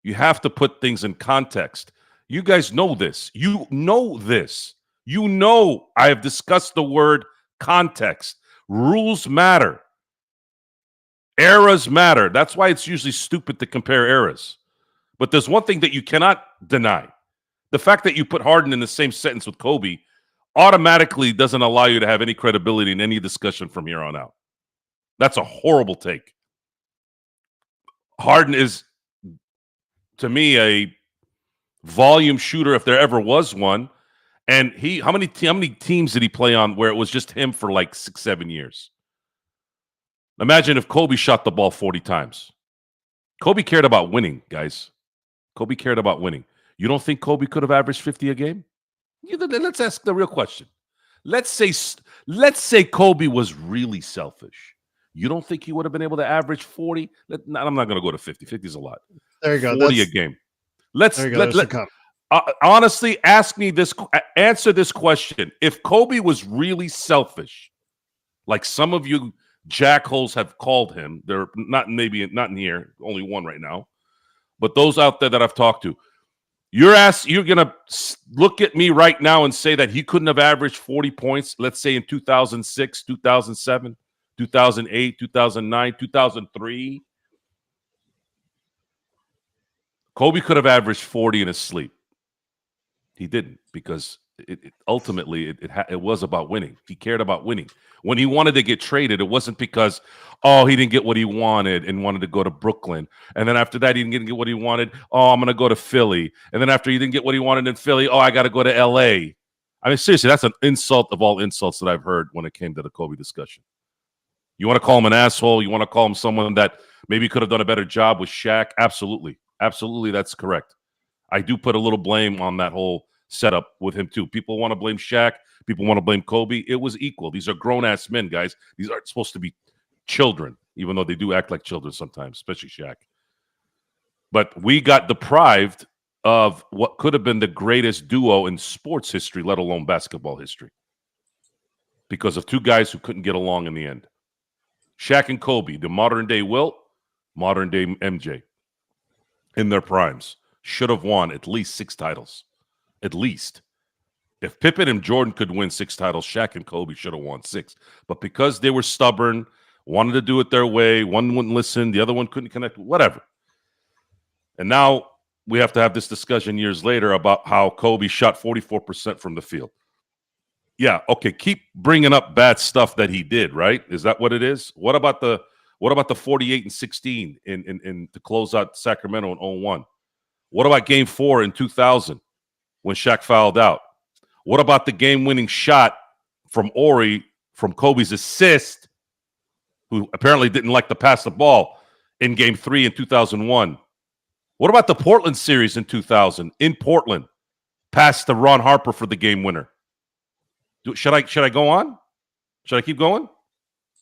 You have to put things in context. You guys know this. You know this. You know I have discussed the word context. Rules matter. Eras matter. That's why it's usually stupid to compare eras. But there's one thing that you cannot deny. The fact that you put Harden in the same sentence with Kobe automatically doesn't allow you to have any credibility in any discussion from here on out. That's a horrible take. Harden is, to me, a volume shooter if there ever was one. And how many teams did he play on where it was just him for like 6-7 years? Imagine if Kobe shot the ball 40 times. Kobe cared about winning, guys. Kobe cared about winning. You don't think Kobe could have averaged 50 a game? Let's ask the real question. Let's say Kobe was really selfish. You don't think he would have been able to average 40? I'm not going to go to 50. 50 is a lot. There you go. 40 a game. Honestly, answer this question. If Kobe was really selfish, like some of you jackholes have called him, they're not in here, only one right now, but those out there that I've talked to, you're going to look at me right now and say that he couldn't have averaged 40 points, let's say in 2006, 2007, 2008, 2009, 2003. Kobe could have averaged 40 in his sleep. He didn't because ultimately it was about winning. He cared about winning. When he wanted to get traded, it wasn't because, he didn't get what he wanted and wanted to go to Brooklyn. And then after that, he didn't get what he wanted. I'm going to go to Philly. And then after he didn't get what he wanted in Philly, I got to go to L.A. I mean, seriously, that's an insult of all insults that I've heard when it came to the Kobe discussion. You want to call him an asshole? You want to call him someone that maybe could have done a better job with Shaq? Absolutely. Absolutely, that's correct. I do put a little blame on that whole setup with him, too. People want to blame Shaq. People want to blame Kobe. It was equal. These are grown-ass men, guys. These aren't supposed to be children, even though they do act like children sometimes, especially Shaq. But we got deprived of what could have been the greatest duo in sports history, let alone basketball history, because of 2 guys who couldn't get along in the end. Shaq and Kobe, the modern-day Wilt, modern-day MJ, in their primes, should have won at least 6 titles. At least. If Pippen and Jordan could win 6 titles, Shaq and Kobe should have won 6. But because they were stubborn, wanted to do it their way, one wouldn't listen, the other one couldn't connect, whatever. And now we have to have this discussion years later about how Kobe shot 44% from the field. Yeah, okay, keep bringing up bad stuff that he did, right? Is that what it is? What about the 48-16 in to close out Sacramento in 0-1? What about Game 4 in 2000 when Shaq fouled out? What about the game-winning shot from Ori from Kobe's assist, who apparently didn't like to pass the ball in Game 3 in 2001? What about the Portland series in 2000 in Portland? Passed to Ron Harper for the game winner. Should I go on? Should I keep going?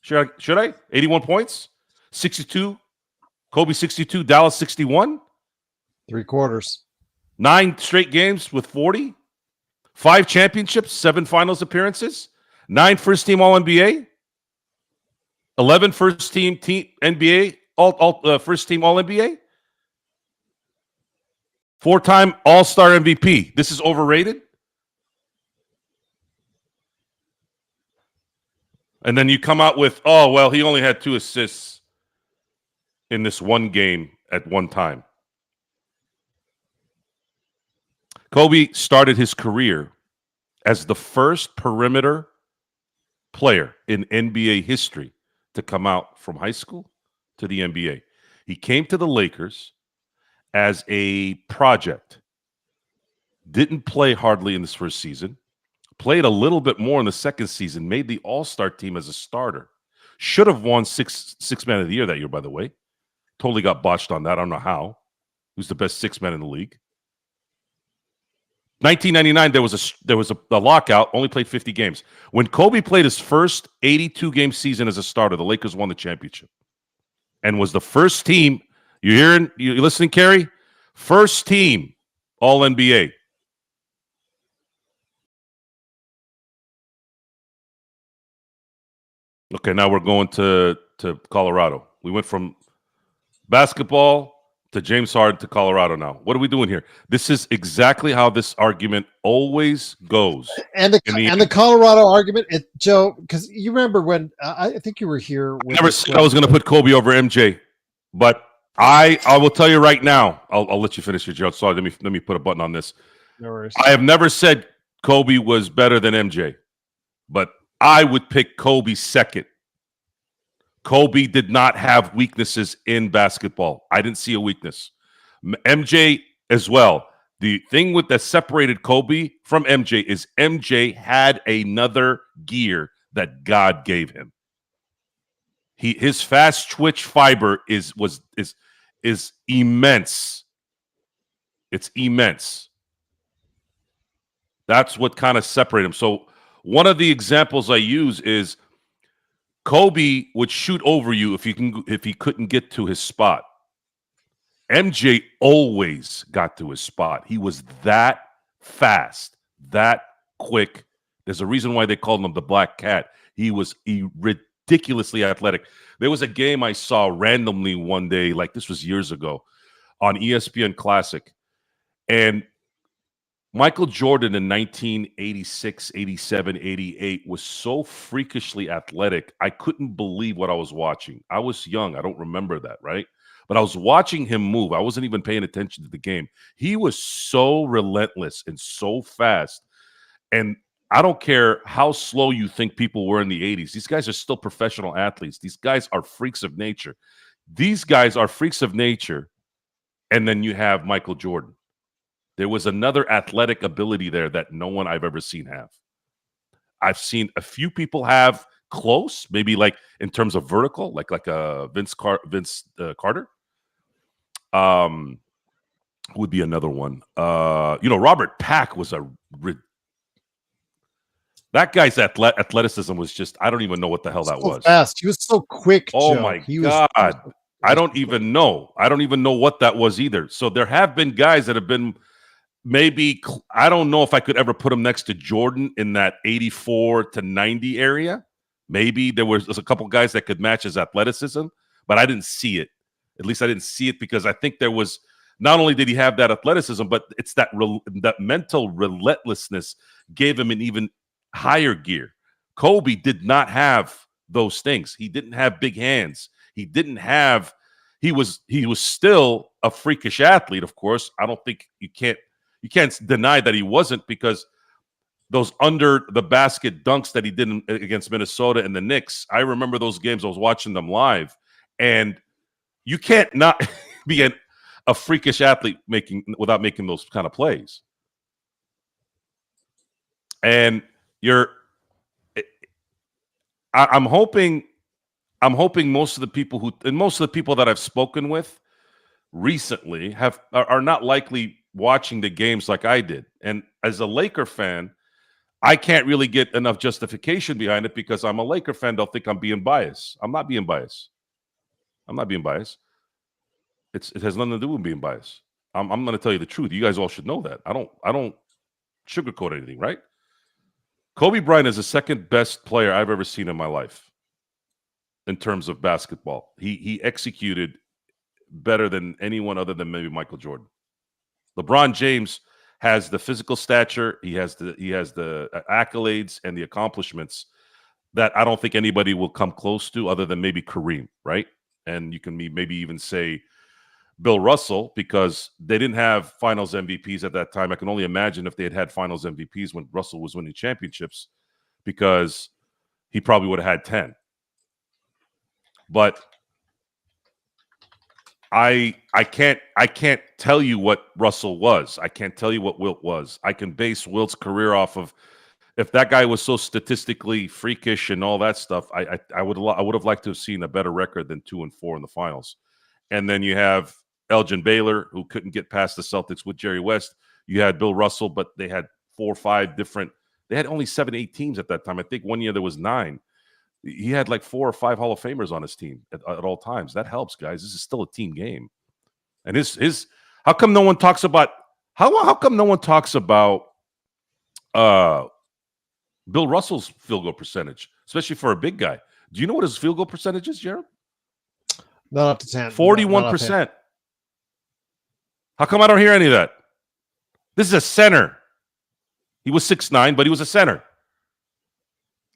Should I? 81 points, 62 Kobe 62, Dallas 61. 3 quarters. 9 straight games with 40. 5 championships, 7 finals appearances. 9 first-team All-NBA. 11 first-team NBA, first-team All-NBA. 4-time All-Star MVP. This is overrated. And then you come out with, oh, well, he only had 2 assists in this one game at one time. Kobe started his career as the first perimeter player in NBA history to come out from high school to the NBA. He came to the Lakers as a project. Didn't play hardly in this first season. Played a little bit more in the second season. Made the All-Star team as a starter. Should have won six man of the year that year, by the way. Totally got botched on that. I don't know how. Who's the best 6 man in the league? 1999, there was a lockout. Only played 50 games. When Kobe played his first 82-game season as a starter, the Lakers won the championship, and was the first team. You listening, Kerry? First team All NBA. Okay, now we're going to Colorado. We went from basketball to James Harden to Colorado now. What are we doing here? This is exactly how this argument always goes. And the Colorado argument, Joe, because you remember when I think you were here. I never said I was going to put Kobe over MJ, but I will tell you right now. I'll let you finish your joke. Sorry, let me put a button on this. No worries. I have never said Kobe was better than MJ, but I would pick Kobe second. Kobe did not have weaknesses in basketball. I didn't see a weakness. MJ as well. The thing that separated Kobe from MJ is MJ had another gear that God gave him. His fast twitch fiber is immense. It's immense. That's what kind of separated him. So one of the examples I use is Kobe would shoot over you if he couldn't get to his spot. MJ always got to his spot. He was that fast, that quick. There's a reason why they called him the Black Cat. He was ridiculously athletic. There was a game I saw randomly one day, like this was years ago, on ESPN Classic. And Michael Jordan in 1986, 87, 88 was so freakishly athletic. I couldn't believe what I was watching. I was young. I don't remember that, right? But I was watching him move. I wasn't even paying attention to the game. He was so relentless and so fast. And I don't care how slow you think people were in the 80s. These guys are still professional athletes. These guys are freaks of nature. These guys are freaks of nature. And then you have Michael Jordan. There was another athletic ability there that no one I've ever seen have. I've seen a few people have close, maybe like in terms of vertical, like a Vince Carter. Would be another one. Robert Pack was that guy's athleticism was just, I don't even know what the hell that was. Fast. He was so quick. Oh Joe. my God. I don't even know. I don't even know what that was either. So there have been guys that have been maybe, I don't know if I could ever put him next to Jordan in that 84 to 90 area. Maybe there was a couple guys that could match his athleticism, but I didn't see it. At least I didn't see it because I think there was, not only did he have that athleticism, but it's that mental relentlessness gave him an even higher gear. Kobe did not have those things. He didn't have big hands. He was still a freakish athlete, of course. I don't think you can't deny that he wasn't, because those under the basket dunks that he did against Minnesota and the Knicks, I remember those games. I was watching them live, and you can't not be a freakish athlete without making those kind of plays. And I'm hoping most of the people that I've spoken with recently are not likely watching the games like I did. And as a Laker fan, I can't really get enough justification behind it because I'm a Laker fan. They'll think I'm being biased. I'm not being biased. It has nothing to do with being biased. I'm going to tell you the truth. You guys all should know that. I don't sugarcoat anything, right? Kobe Bryant is the second best player I've ever seen in my life in terms of basketball. He executed better than anyone other than maybe Michael Jordan. LeBron James has the physical stature, he has the accolades and the accomplishments that I don't think anybody will come close to other than maybe Kareem, right? And you can maybe even say Bill Russell, because they didn't have finals MVPs at that time. I can only imagine if they had finals MVPs when Russell was winning championships, because he probably would have had 10. But I can't tell you what Russell was. I can't tell you what Wilt was. I can base Wilt's career off of, if that guy was so statistically freakish and all that stuff, I would have liked to have seen a better record than 2-4 in the finals. And then you have Elgin Baylor, who couldn't get past the Celtics with Jerry West. You had Bill Russell, but they had 4 or 5 different. They had only 7, 8 teams at that time. I think one year there was 9. He had like 4 or 5 Hall of Famers on his team at all times. That helps, guys. This is still a team game. And his how come no one talks about how come no one talks about Bill Russell's field goal percentage, especially for a big guy? Do you know what his field goal percentage is, Jared? Not up to 10. 41%. How come I don't hear any of that? This is a center. He was 6'9", but he was a center.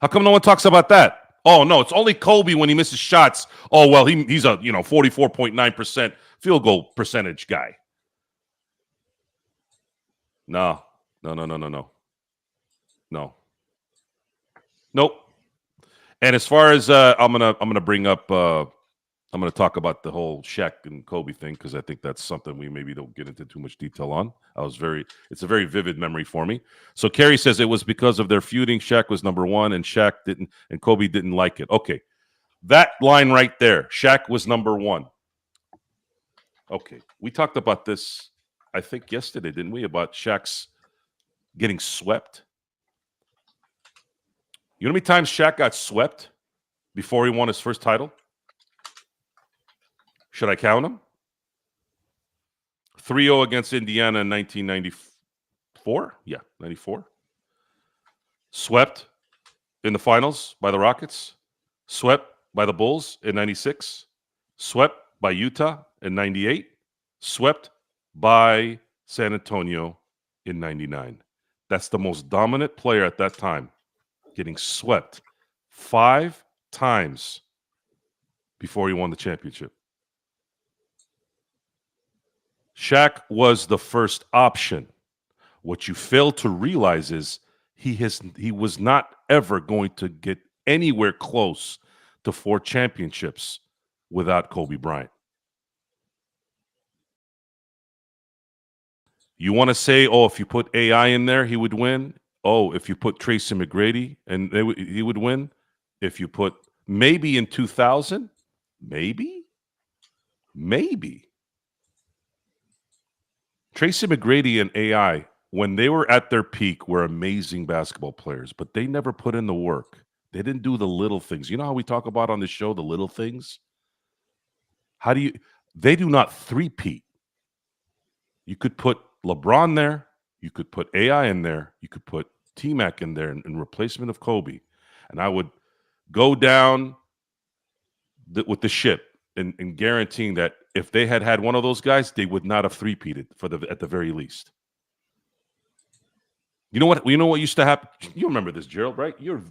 How come no one talks about that? Oh, no, it's only Kobe when he misses shots. Oh, well, he's a 44.9% field goal percentage guy. No. Nope. And as far as I'm gonna bring up, I'm gonna talk about the whole Shaq and Kobe thing, because I think that's something we maybe don't get into too much detail on. It's a very vivid memory for me. So Kerry says it was because of their feuding. Shaq was number 1, and Shaq didn't, and Kobe didn't like it. Okay, that line right there. Shaq was number 1. Okay, we talked about this, I think yesterday, didn't we? About Shaq's getting swept. You know how many times Shaq got swept before he won his first title? Should I count them? 3-0 against Indiana in 1994. Yeah, 94. Swept in the finals by the Rockets. Swept by the Bulls in 96. Swept by Utah in 98. Swept by San Antonio in 99. That's the most dominant player at that time, getting swept 5 times before he won the championship. Shaq was the first option. What you fail to realize is he was not ever going to get anywhere close to 4 championships without Kobe Bryant. You want to say, oh, if you put AI in there, he would win. Oh, if you put Tracy McGrady, and he would win. If you put maybe in 2000, maybe. Tracy McGrady and AI, when they were at their peak, were amazing basketball players, but they never put in the work. They didn't do the little things. You know how we talk about on the show, the little things? They do not three-peat. You could put LeBron there. You could put AI in there. You could put T-Mac in there in replacement of Kobe. And I would go down with the ship and guaranteeing that if they had one of those guys, they would not have three-peated at the very least. You know what used to happen? You remember this, Gerald, right? You're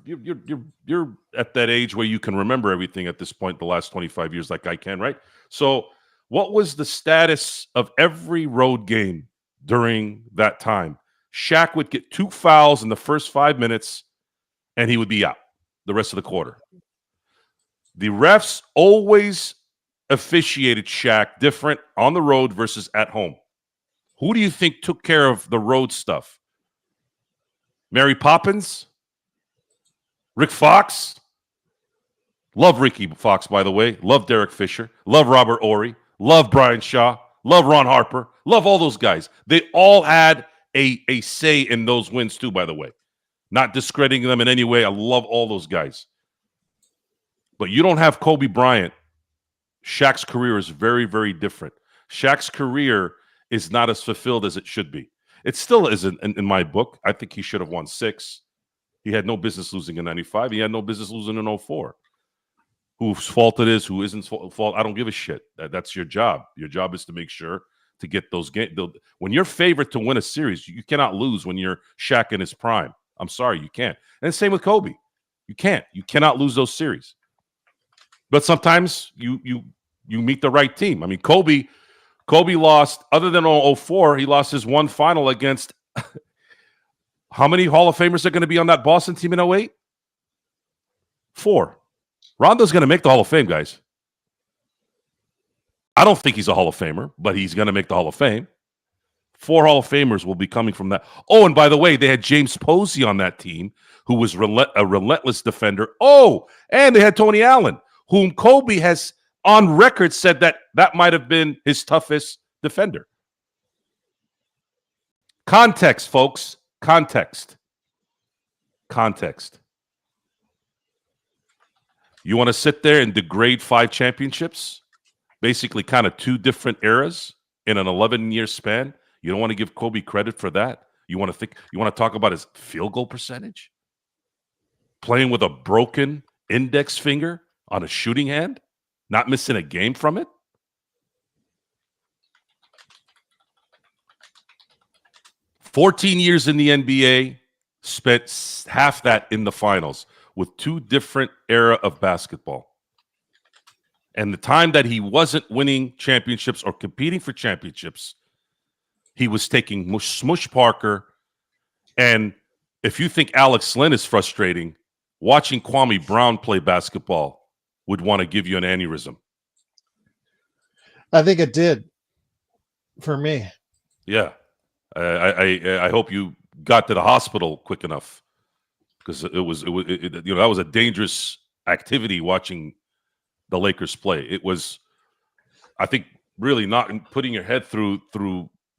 at that age where you can remember everything at this point, the last 25 years, like I can, right? So what was the status of every road game during that time? Shaq would get 2 fouls in the first 5 minutes, and he would be out the rest of the quarter. The refs always officiated Shaq different on the road versus at home. Who do you think took care of the road stuff? Mary Poppins? Rick Fox? Love Ricky Fox, by the way. Love Derek Fisher. Love Robert Ory. Love Brian Shaw. Love Ron Harper. Love all those guys. They all had a say in those wins too, by the way. Not discrediting them in any way. I love all those guys. But you don't have Kobe Bryant. Shaq's career is very, very different. Shaq's career is not as fulfilled as it should be. It still isn't in my book. I think he should have won 6. He had no business losing in 95. He had no business losing in 04. Whose fault it is, who isn't fault, I don't give a shit. That's your job. Your job is to make sure to get those games. When you're favored to win a series, you cannot lose when you're Shaq in his prime. I'm sorry, you can't. And same with Kobe. You can't. You cannot lose those series. But sometimes you meet the right team. I mean, Kobe lost, other than 04, he lost his one final against how many Hall of Famers are going to be on that Boston team in 08? 4. Rondo's going to make the Hall of Fame, guys. I don't think he's a Hall of Famer, but he's going to make the Hall of Fame. 4 Hall of Famers will be coming from that. Oh, and by the way, they had James Posey on that team, who was a relentless defender. Oh, and they had Tony Allen, whom Kobe has on record said that might have been his toughest defender. Context, folks. Context. You want to sit there and degrade 5 championships? Basically kind of 2 different eras in an 11-year span? You don't want to give Kobe credit for that? You want to talk about his field goal percentage? Playing with a broken index finger on a shooting hand? Not missing a game from it? "14 years in the NBA, spent half that in the finals with 2 different era of basketball. And the time that he wasn't winning championships or competing for championships, he was taking Smush Parker. And if you think Alex Lynn is frustrating, watching Kwame Brown play basketball would want to give you an aneurysm. I think it did for me. Yeah. I hope you got to the hospital quick enough, because that was a dangerous activity watching the Lakers play. It was, I think, really not putting your head through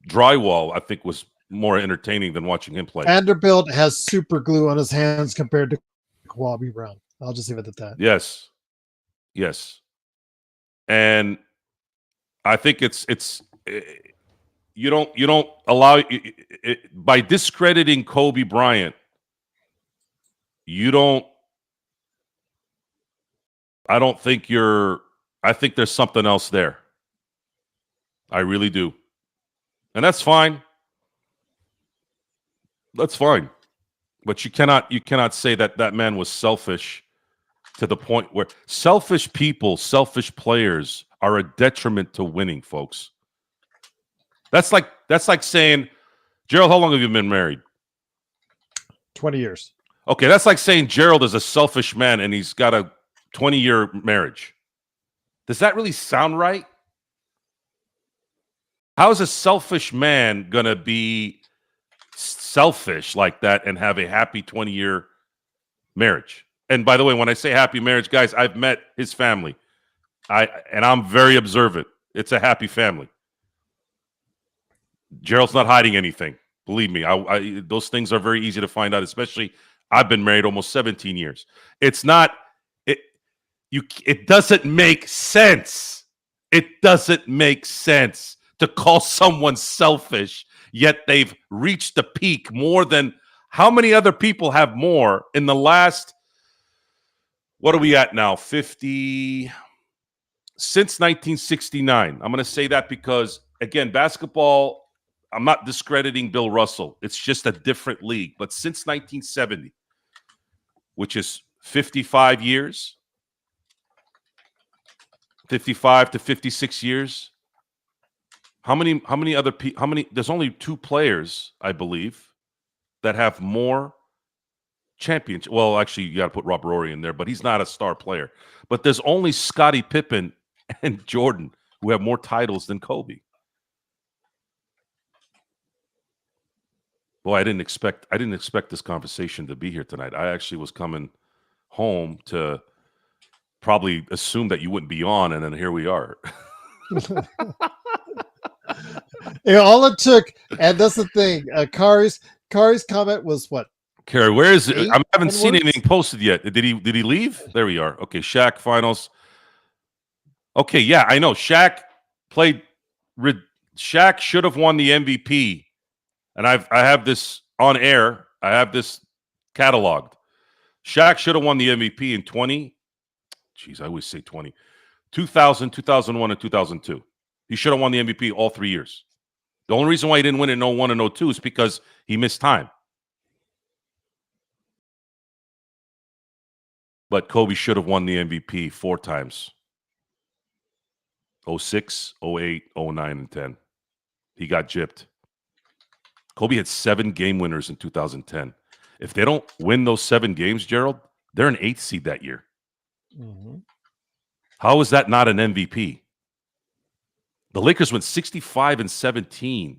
drywall, I think, was more entertaining than watching him play. Vanderbilt has super glue on his hands compared to Kwame Brown. I'll just leave it at that. Yes. And I think it's you don't allow it, by discrediting Kobe Bryant. I think there's something else there. I really do. And that's fine. That's fine. But you cannot say that man was selfish to the point where selfish people, selfish players are a detriment to winning, folks. That's like saying, Gerald, how long have you been married? 20 years. Okay, that's like saying Gerald is a selfish man and he's got a 20-year marriage. Does that really sound right? How is a selfish man going to be selfish like that and have a happy 20-year marriage? And by the way, when I say happy marriage, guys, I've met his family. And I'm very observant. It's a happy family. Gerald's not hiding anything. Believe me, those things are very easy to find out, especially I've been married almost 17 years. It doesn't make sense. It doesn't make sense to call someone selfish, yet they've reached the peak more than how many other people have more in the last, what are we at now? 50 since 1969. I'm going to say that because, again, basketball, I'm not discrediting Bill Russell. It's just a different league. But since 1970, which is 55 years, 55 to 56 years, how many other people, there's only 2 players, I believe, that have more championships. Well, actually, you got to put Rob Rory in there, but he's not a star player. But there's only Scottie Pippen and Jordan who have more titles than Kobe. Boy, I didn't expect this conversation to be here tonight. I actually was coming home to probably assume that you wouldn't be on, and then here we are. All it took, and that's the thing. Kari's comment was what? Kerry, where is it? I haven't seen anything posted yet. Did he leave? There we are. Okay, Shaq finals. Okay, yeah, I know. Shaq played Shaq should have won the MVP, and I have this on air. I have this cataloged. Shaq should have won the MVP in 20. Geez, I always say 20. 2000, 2001, and 2002. He should have won the MVP all 3 years. The only reason why he didn't win it in 01 and 02 is because he missed time. But Kobe should have won the MVP 4 times. 06, 08, 09, and 10. He got gypped. Kobe had 7 game winners in 2010. If they don't win those 7 games, Gerald, they're an 8th seed that year. Mm-hmm. How is that not an MVP? The Lakers went 65-17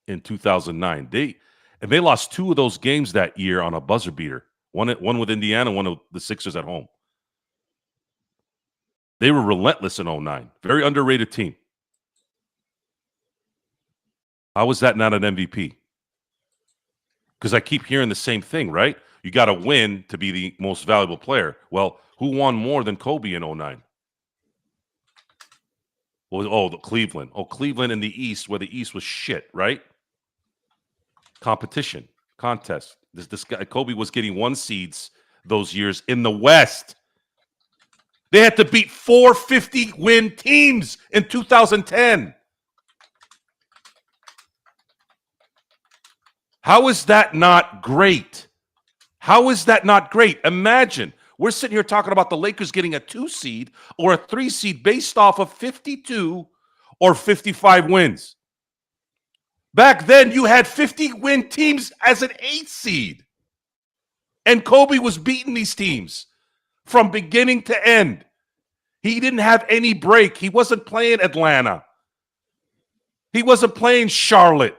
in 2009. They lost 2 of those games that year on a buzzer beater. One with Indiana, one with the Sixers at home. They were relentless in 09. Very underrated team. How was that not an MVP? Because I keep hearing the same thing, right? You got to win to be the most valuable player. Well, who won more than Kobe in 09? Well, Cleveland. Oh, Cleveland in the East, where the East was shit, right? Competition, contest. This guy, Kobe was getting 1 seeds those years in the West. They had to beat 450-win teams in 2010. How is that not great? How is that not great? Imagine we're sitting here talking about the Lakers getting a 2 seed or a 3 seed based off of 52 or 55 wins. Back then, you had 50-win teams as an 8 seed. And Kobe was beating these teams from beginning to end. He didn't have any break. He wasn't playing Atlanta. He wasn't playing Charlotte.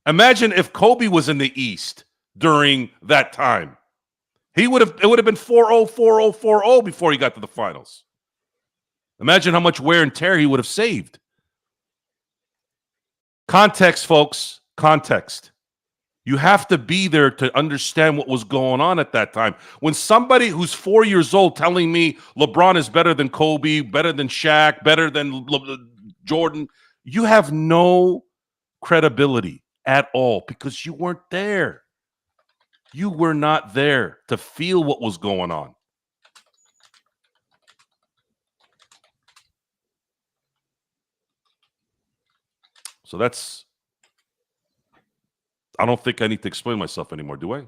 Imagine if Kobe was in the East during that time. It would have been 4-0, 4-0, 4-0 before he got to the finals. Imagine how much wear and tear he would have saved. Context, folks. Context. You have to be there to understand what was going on at that time. When somebody who's 4 years old telling me LeBron is better than Kobe, better than Shaq, better than Jordan, you have no credibility at all because you weren't there. You were not there to feel what was going on. So that's, I don't think I need to explain myself anymore, do I?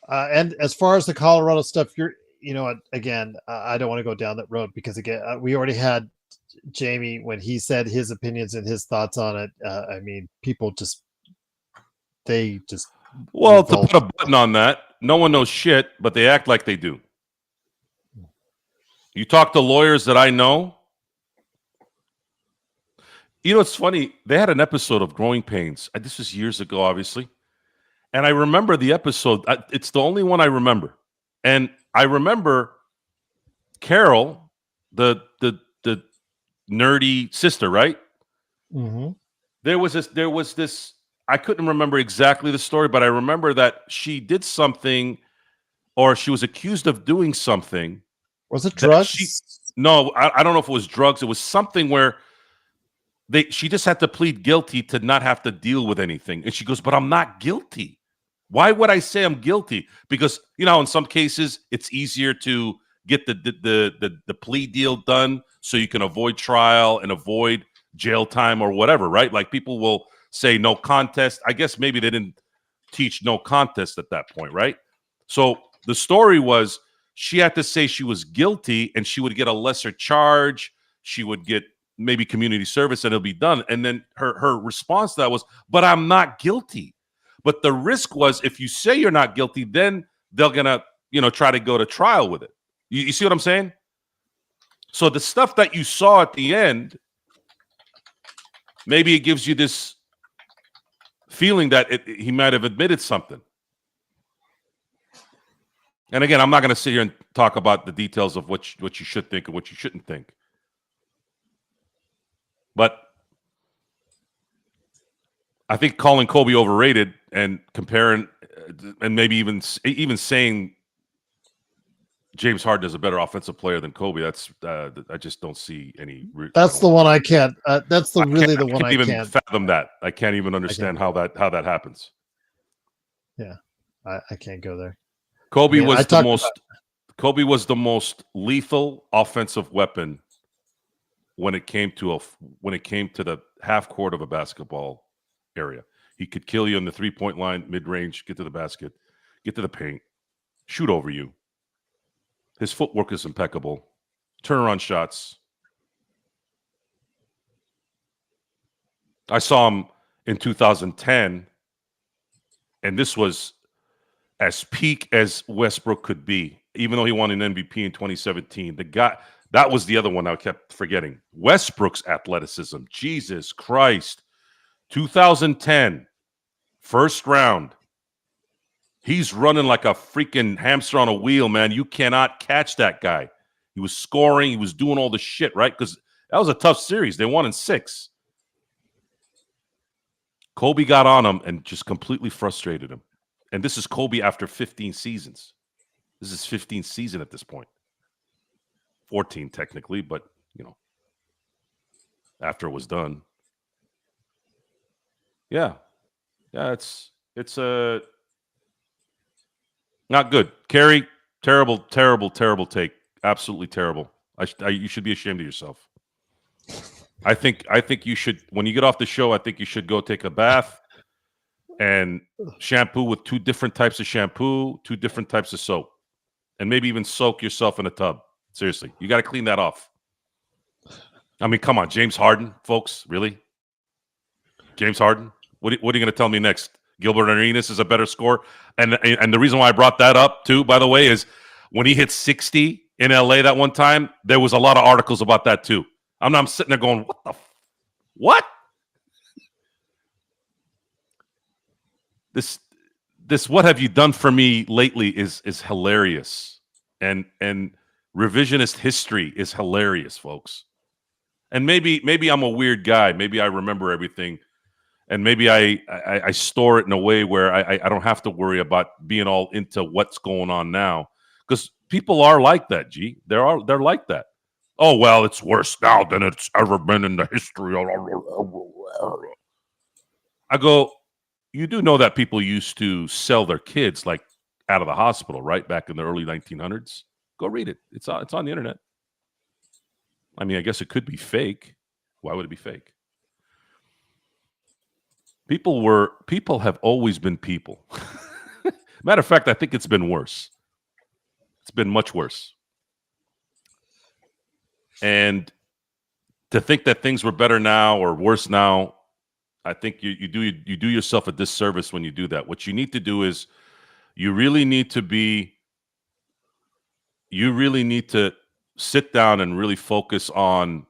And as far as the Colorado stuff, again, I don't want to go down that road because again, we already had Jamie when he said his opinions and his thoughts on it. I mean, people they just. Well, to put a button on that, no one knows shit, but they act like they do. You talk to lawyers that I know. You know, it's funny. They had an episode of Growing Pains. This was years ago, obviously. And I remember the episode. It's the only one I remember. And I remember Carol, the nerdy sister, right? Mm-hmm. There was this. I couldn't remember exactly the story, but I remember that she did something, or she was accused of doing something. Was it drugs? No, I don't know if it was drugs. It was something where she just had to plead guilty to not have to deal with anything. And she goes, but I'm not guilty. Why would I say I'm guilty? Because, in some cases, it's easier to get the plea deal done so you can avoid trial and avoid jail time or whatever, right? Like people will say no contest. I guess maybe they didn't teach no contest at that point, right? So the story was she had to say she was guilty and she would get a lesser charge. She would get maybe community service and it'll be done. And then her response to that was, but I'm not guilty. But the risk was if you say you're not guilty, then they're going to, try to go to trial with it. You see what I'm saying? So the stuff that you saw at the end, maybe it gives you this feeling that he might have admitted something. And again, I'm not going to sit here and talk about the details of what you should think and what you shouldn't think. But I think calling Kobe overrated and comparing and maybe even saying James Harden is a better offensive player than Kobe. That's I just don't see any. That's the one I can't. That's the I one can't I even can't fathom that. I can't even understand how that happens. Yeah, I can't go there. Kobe I mean, was the most lethal offensive weapon when it came to the half court of a basketball area. He could kill you on the 3-point line, mid range, get to the basket, get to the paint, shoot over you. His footwork is impeccable. Turnaround shots. I saw him in 2010, and this was as peak as Westbrook could be, even though he won an MVP in 2017. The guy, that was the other one I kept forgetting. Westbrook's athleticism. Jesus Christ. 2010, first round. He's running like a freaking hamster on a wheel, man. You cannot catch that guy. He was scoring. He was doing all the shit, right? Because that was a tough series. They won in 6. Kobe got on him and just completely frustrated him. And this is Kobe after 15 seasons. This is 15th season at this point. 14 technically, but, after it was done. Yeah. Yeah, it's not good. Kerry, terrible, terrible, terrible take. Absolutely terrible. You should be ashamed of yourself. I think you should, when you get off the show, I think you should go take a bath and shampoo with 2 different types of shampoo, 2 different types of soap, and maybe even soak yourself in a tub. Seriously, you got to clean that off. I mean, come on, James Harden, folks, really? James Harden? What are you going to tell me next? Gilbert Arenas is a better scorer? And the reason why I brought that up, too, by the way, is when he hit 60 in L.A. that one time, there was a lot of articles about that, too. I'm sitting there going, what? This what have you done for me lately is hilarious. And revisionist history is hilarious, folks. And maybe I'm a weird guy. Maybe I remember everything. And maybe I store it in a way where I don't have to worry about being all into what's going on now. Because people are like that, G. They're like that. Oh, well, it's worse now than it's ever been in the history. I go, you do know that people used to sell their kids like out of the hospital, right? Back in the early 1900s. Go read it. It's on the internet. I mean, I guess it could be fake. Why would it be fake? People have always been people. Matter of fact, I think it's been worse. It's been much worse. And to think that things were better now or worse now, I think you do yourself a disservice when you do that. What you need to do is you really need to sit down and really focus on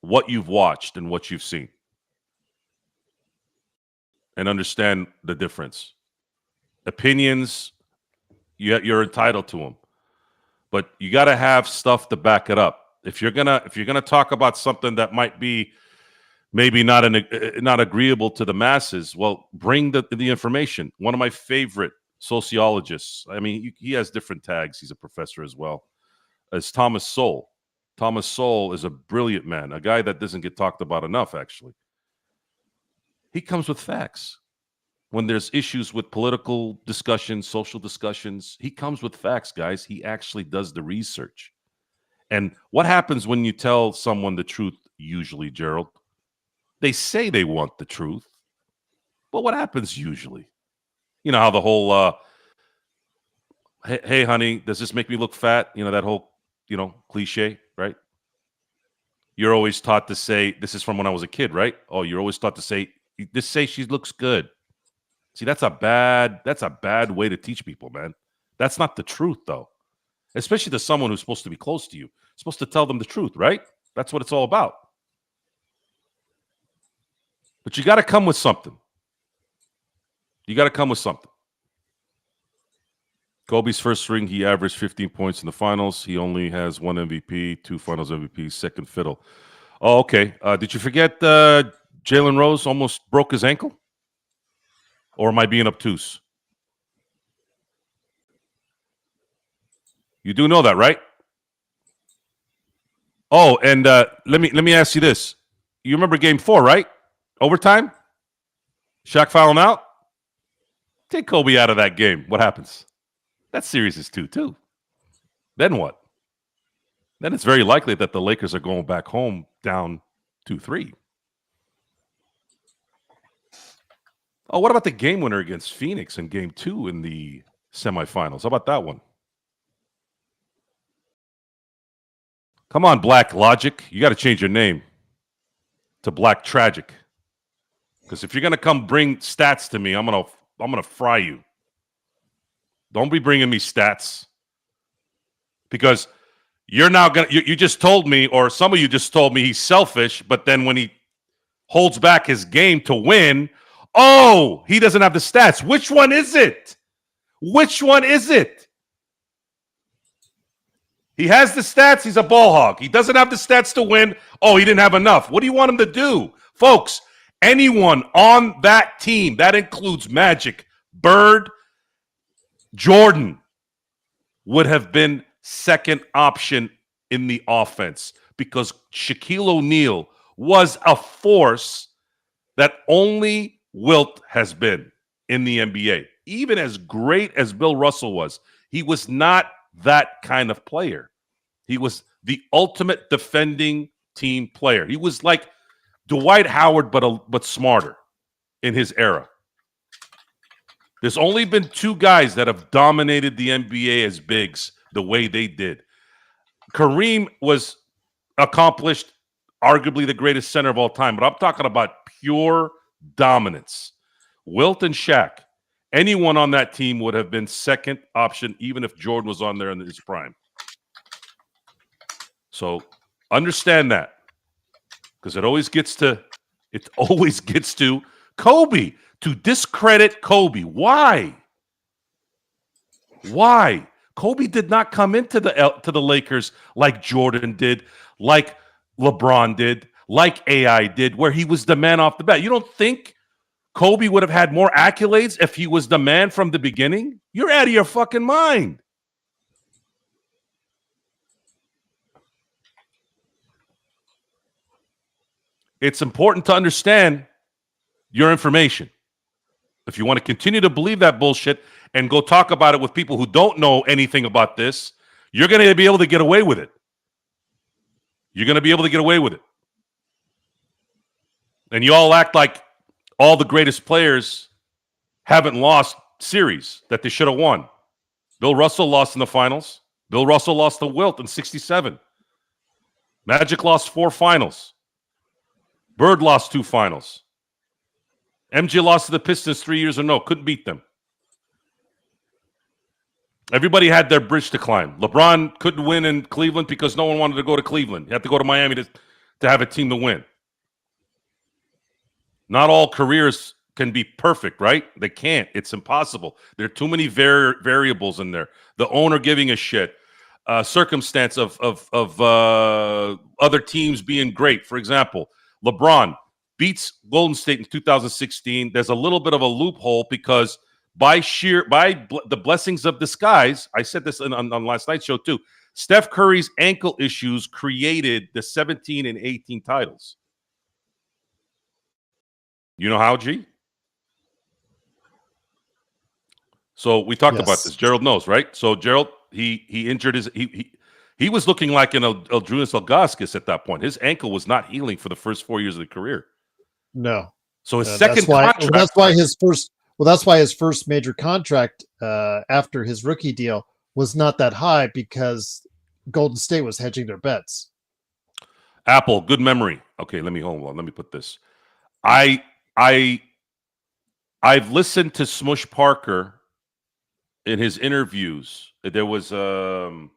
what you've watched and what you've seen and understand the difference. Opinions, you're entitled to them, but you got to have stuff to back it up. If you're gonna talk about something that might be maybe not agreeable to the masses, well, bring the information. One of my favorite sociologists, I mean, he has different tags. He's a professor as well, is Thomas Sowell. Thomas Sowell is a brilliant man, a guy that doesn't get talked about enough, actually. He comes with facts. When there's issues with political discussions, social discussions, he comes with facts, guys. He actually does the research. And what happens when you tell someone the truth, usually, Gerald? They say they want the truth, but what happens usually? You know how the whole, hey, honey, does this make me look fat? You know, that whole, cliche, right? You're always taught to say, this is from when I was a kid, right? Oh, you're always taught to say, just say she looks good. See, that's a bad way to teach people, man. That's not the truth, though. Especially to someone who's supposed to be close to you. Supposed to tell them the truth, right? That's what it's all about. But you got to come with something. Kobe's first ring, he averaged 15 points in the finals. He only has 1 MVP, 2 finals MVPs, second fiddle. Oh, okay. Did you forget Jalen Rose almost broke his ankle? Or am I being obtuse? You do know that, right? Oh, and let me ask you this. You remember game 4, right? Overtime? Shaq fouling out? Take Kobe out of that game. What happens? That series is 2-2. Then what? Then it's very likely that the Lakers are going back home down 2-3. Oh, what about the game winner against Phoenix in game 2 in the semifinals? How about that one? Come on, Black Logic. You got to change your name to Black Tragic. Because if you're going to come bring stats to me, I'm gonna fry you. Don't be bringing me stats. Because you're now going to, you just told me, or some of you just told me he's selfish, but then when he holds back his game to win, oh, he doesn't have the stats. Which one is it? Which one is it? He has the stats. He's a ball hog. He doesn't have the stats to win. Oh, he didn't have enough. What do you want him to do? Folks, anyone on that team, that includes Magic, Bird, Jordan, would have been second option in the offense because Shaquille O'Neal was a force that only Wilt has been in the NBA. Even as great as Bill Russell was, he was not that kind of player. He was the ultimate defending team player. He was like Dwight Howard, but smarter in his era. There's only been 2 guys that have dominated the NBA as bigs the way they did. Kareem was accomplished, arguably the greatest center of all time, but I'm talking about pure dominance. Wilt and Shaq, anyone on that team would have been second option, even if Jordan was on there in his prime. So understand that, because it always gets to Kobe, to discredit Kobe. Why? Why? Kobe did not come into the Lakers like Jordan did, like LeBron did, like AI did, where he was the man off the bat. You don't think Kobe would have had more accolades if he was the man from the beginning? You're out of your fucking mind. It's important to understand your information. If you want to continue to believe that bullshit and go talk about it with people who don't know anything about this, you're going to be able to get away with it. You're going to be able to get away with it. And you all act like all the greatest players haven't lost series that they should have won. Bill Russell lost in the finals. Bill Russell lost to Wilt in 67. Magic lost 4 finals. Bird lost 2 finals. MJ lost to the Pistons 3 years in a row. Couldn't beat them. Everybody had their bridge to climb. LeBron couldn't win in Cleveland because no one wanted to go to Cleveland. He had to go to Miami to have a team to win. Not all careers can be perfect, right? They can't. It's impossible. There are too many variables in there. The owner giving a shit. Circumstance of other teams being great. For example, LeBron beats Golden State in 2016. There's a little bit of a loophole because by the blessings of disguise, I said this on last night's show too, Steph Curry's ankle issues created the 17 and 18 titles. You know how, G? So we talked about this. Gerald knows, right? So Gerald, he injured his he was looking like an Eldrunas Ilgauskas at that point. His ankle was not healing for the first 4 years of the career. No. So his second contract. That's why his first. Well, that's why his first major contract after his rookie deal was not that high because Golden State was hedging their bets. Apple, good memory. Okay, hold on. Let me put this. I've listened to Smush Parker in his interviews. There was I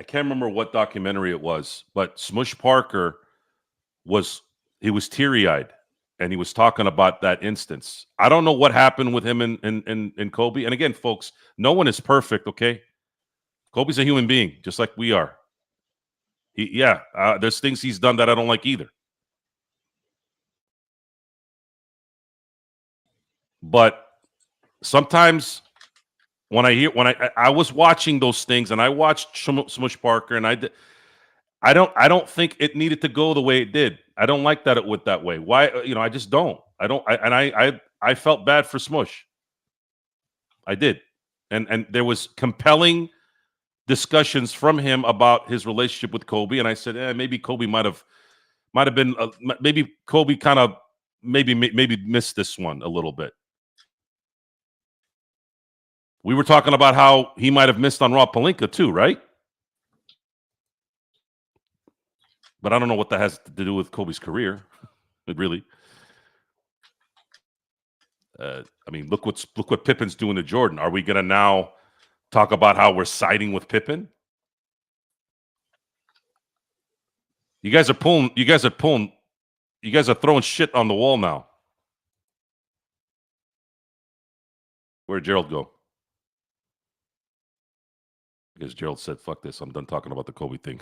can't remember what documentary it was, but Smush Parker was teary-eyed. And he was talking about that instance. I don't know what happened with him and Kobe. And again, folks, no one is perfect, okay? Kobe's a human being, just like we are. There's things he's done that I don't like either. But sometimes when I was watching those things, and I watched Smush Parker, and I don't think it needed to go the way it did. I don't like that it went that way. Why? I just don't. I felt bad for Smush. I did, and there was compelling discussions from him about his relationship with Kobe, and I said, maybe Kobe might have been, maybe Kobe kind of maybe missed this one a little bit. We were talking about how he might have missed on Rob Pelinka too, right? But I don't know what that has to do with Kobe's career. It really. I mean, look what Pippen's doing to Jordan. Are we going to now talk about how we're siding with Pippen? You guys are throwing shit on the wall now. Where'd Gerald go? Because Gerald said, fuck this, I'm done talking about the Kobe thing.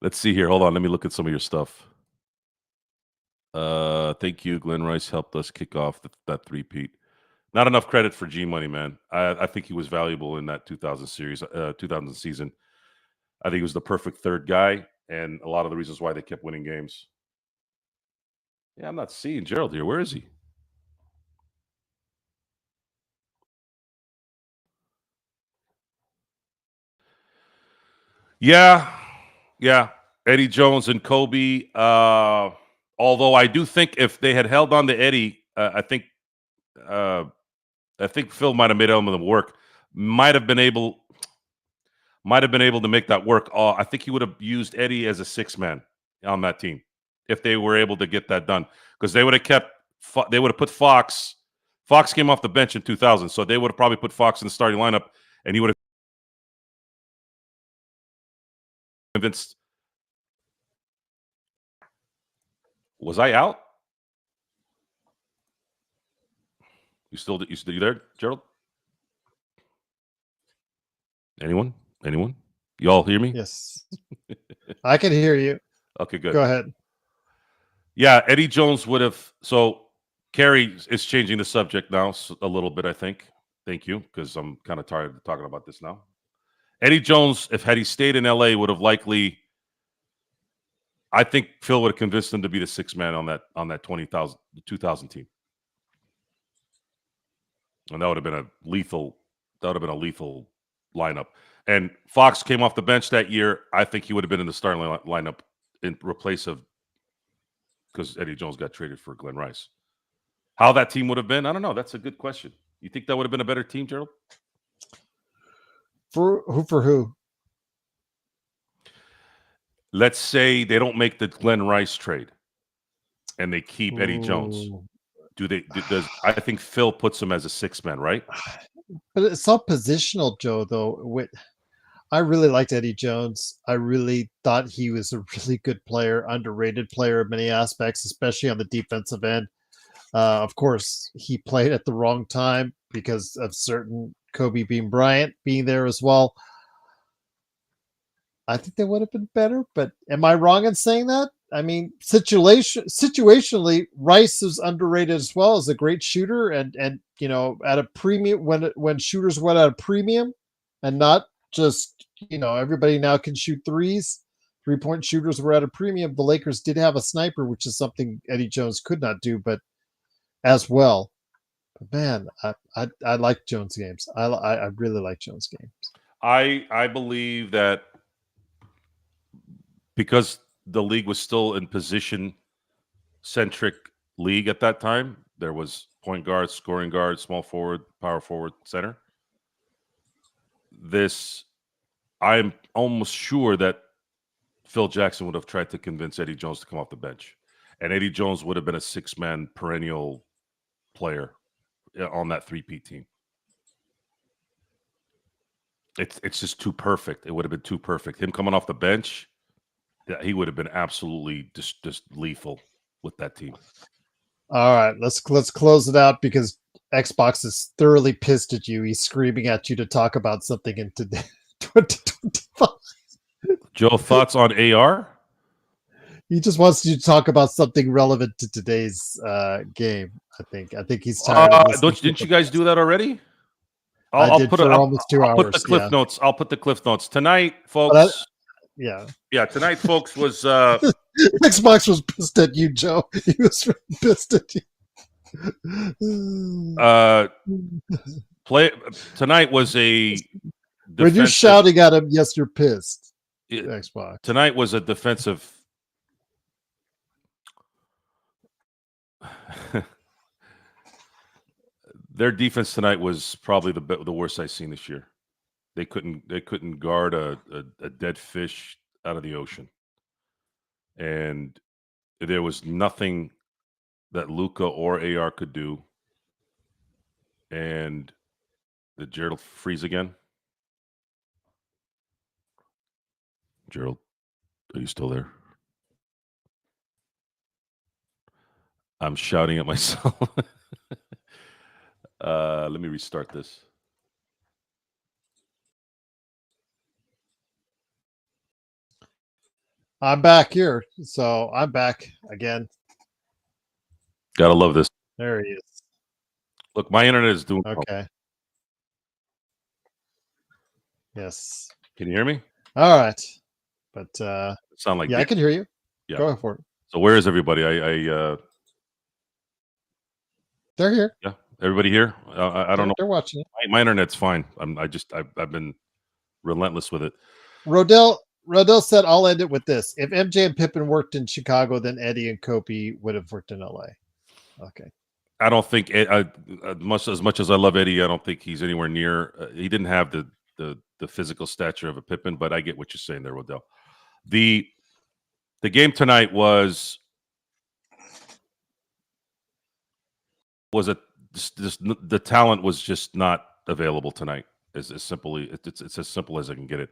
Let's see here. Hold on. Let me look at some of your stuff. Thank you. Glenn Rice helped us kick off that three-peat. Not enough credit for G Money, man. I think he was valuable in that 2000 season. I think he was the perfect third guy, and a lot of the reasons why they kept winning games. Yeah, I'm not seeing Gerald here. Where is he? Yeah. Eddie Jones and Kobe. Although I do think if they had held on to Eddie, I think Phil might have made them work. Might have been able to make that work. I think he would have used Eddie as a six-man on that team if they were able to get that done, because they would have put Fox. Fox came off the bench in 2000, so they would have probably put Fox in the starting lineup, and he would have convinced. Was I out? You still there, Gerald? Anyone? You all hear me? Yes. I can hear you. Okay, good. Go ahead. Yeah, Eddie Jones would have. So Kerry is changing the subject now a little bit, I think. Thank you, because I'm kind of tired of talking about this now. Eddie Jones, had he stayed in LA, would have likely. I think Phil would have convinced him to be the sixth man on that 2000 team, and that would have been a lethal. Lineup. And Fox came off the bench that year. I think he would have been in the starting lineup in replace of, because Eddie Jones got traded for Glenn Rice. How that team would have been, I don't know. That's a good question. You think that would have been a better team, Gerald? For who? Let's say they don't make the Glenn Rice trade and they keep Eddie Jones. I think Phil puts him as a six-man, right? But it's all positional, Joe, though. I really liked Eddie Jones. I really thought he was a really good player, underrated player in many aspects, especially on the defensive end. Of course, he played at the wrong time because of certain Kobe Bryant being there as well. I think they would have been better, but am I wrong in saying that? I mean, situationally, Rice is underrated as well as a great shooter, and at a premium when shooters went at a premium, and not just everybody now can shoot threes. 3-point shooters were at a premium. The Lakers did have a sniper, which is something Eddie Jones could not do, but as well. But man, I like Jones games. I really like Jones games. I believe that because the league was still in position-centric league at that time. There was point guard, scoring guard, small forward, power forward, center. I'm almost sure that Phil Jackson would have tried to convince Eddie Jones to come off the bench. And Eddie Jones would have been a six-man perennial player on that three-peat team. It's just too perfect. It would have been too perfect. Him coming off the bench, he would have been absolutely just lethal with that team. All right, let's close it out because Xbox is thoroughly pissed at you. He's screaming at you to talk about something in 2025. Joe, thoughts on AR? He just wants you to talk about something relevant to today's game. I think he's tired of listening. Didn't you guys do that already? I did for almost 2 I'll put the hours. cliff notes. I'll put the cliff notes tonight, But folks. yeah. Tonight, folks, was Xbox was pissed at you, Joe. He was really pissed at you. tonight was a when you're shouting at him, yes, you're pissed. Xbox. Tonight was a defensive. Their defense tonight was probably the worst I've seen this year. They couldn't guard a dead fish out of the ocean, and there was nothing that Luka or AR could do. And did Gerald freeze again? Gerald, are you still there? I'm shouting at myself. Let me restart this. I'm back here, so I'm back again. Gotta love this. There he is. Look, my internet is doing okay. Well. Yes. Can you hear me? All right, but sound like I can hear you. Yeah, go for it. So where is everybody? I they're here. Yeah, everybody here. I don't know. They're watching it. My internet's fine. I've been relentless with it. Rodell said, "I'll end it with this: if MJ and Pippen worked in Chicago, then Eddie and Kobe would have worked in LA." Okay. I don't think as much as I love Eddie, I don't think he's anywhere near. He didn't have the physical stature of a Pippen, but I get what you're saying there, Rodell. The game tonight was the talent was just not available tonight. It's as simple as I can get it.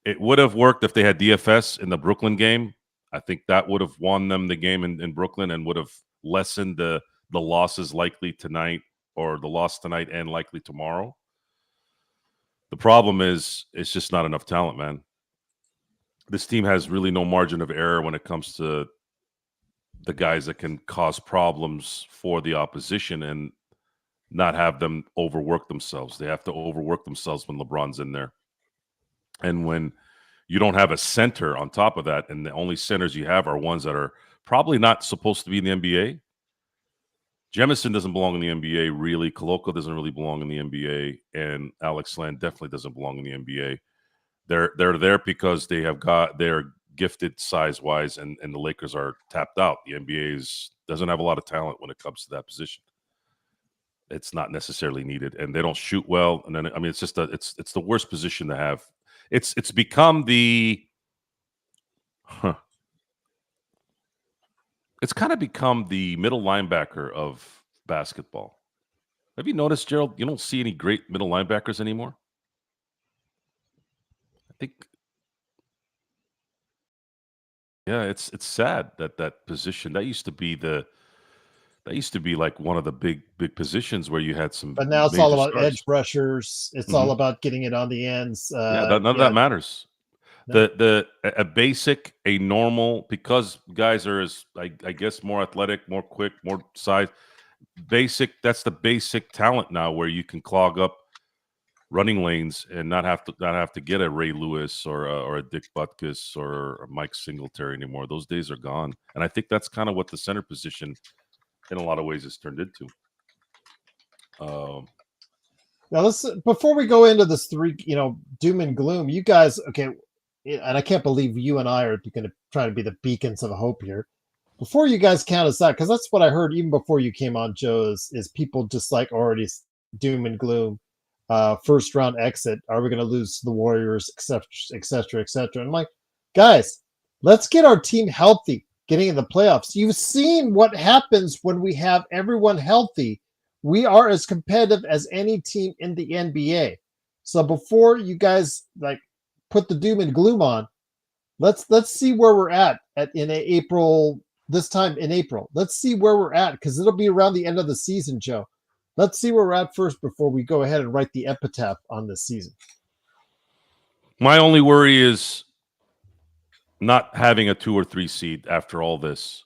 It would have worked if they had DFS in the Brooklyn game. I think that would have won them the game in Brooklyn and would have lessened the losses likely tonight, or the loss tonight and likely tomorrow. The problem is it's just not enough talent, man. This team has really no margin of error when it comes to the guys that can cause problems for the opposition and not have them overwork themselves. They have to overwork themselves when LeBron's in there. And when you don't have a center on top of that, and the only centers you have are ones that are probably not supposed to be in the NBA. Jemison doesn't belong in the NBA, really. Koloko doesn't really belong in the NBA. And Alex Len definitely doesn't belong in the NBA. They're there because they're gifted size-wise, and the Lakers are tapped out. The NBA doesn't have a lot of talent when it comes to that position. It's not necessarily needed, and they don't shoot well. And then, I mean, it's just it's the worst position to have. It's become it's kind of become the middle linebacker of basketball. Have you noticed, Gerald? You don't see any great middle linebackers anymore. I think, yeah, it's sad that position that used to be like one of the big positions where you had some. But now it's all about edge rushers. It's all about getting it on the ends. None of that matters. No. A basic, a normal, because guys are I guess more athletic, more quick, more size. Basic. That's the basic talent now, where you can clog up running lanes and not have to get a Ray Lewis or a Dick Butkus or a Mike Singletary anymore. Those days are gone, and I think that's kind of what the center position, in a lot of ways, has turned into. Now before we go into this doom and gloom, you guys, okay. And I can't believe you and I are going to try to be the beacons of hope here. Before you guys count us out, because that's what I heard even before you came on, Joe, is people just like already doom and gloom. First round exit. Are we going to lose to the Warriors, et cetera, et cetera? I'm like, guys, let's get our team healthy getting in the playoffs. You've seen what happens when we have everyone healthy. We are as competitive as any team in the NBA. So before you guys put the doom and gloom on, let's see where we're at in April. This time in April, let's see where we're at, because it'll be around the end of the season, Joe. Let's see where we're at first before we go ahead and write the epitaph on this season. My only worry is not having a 2 or 3 seed after all this.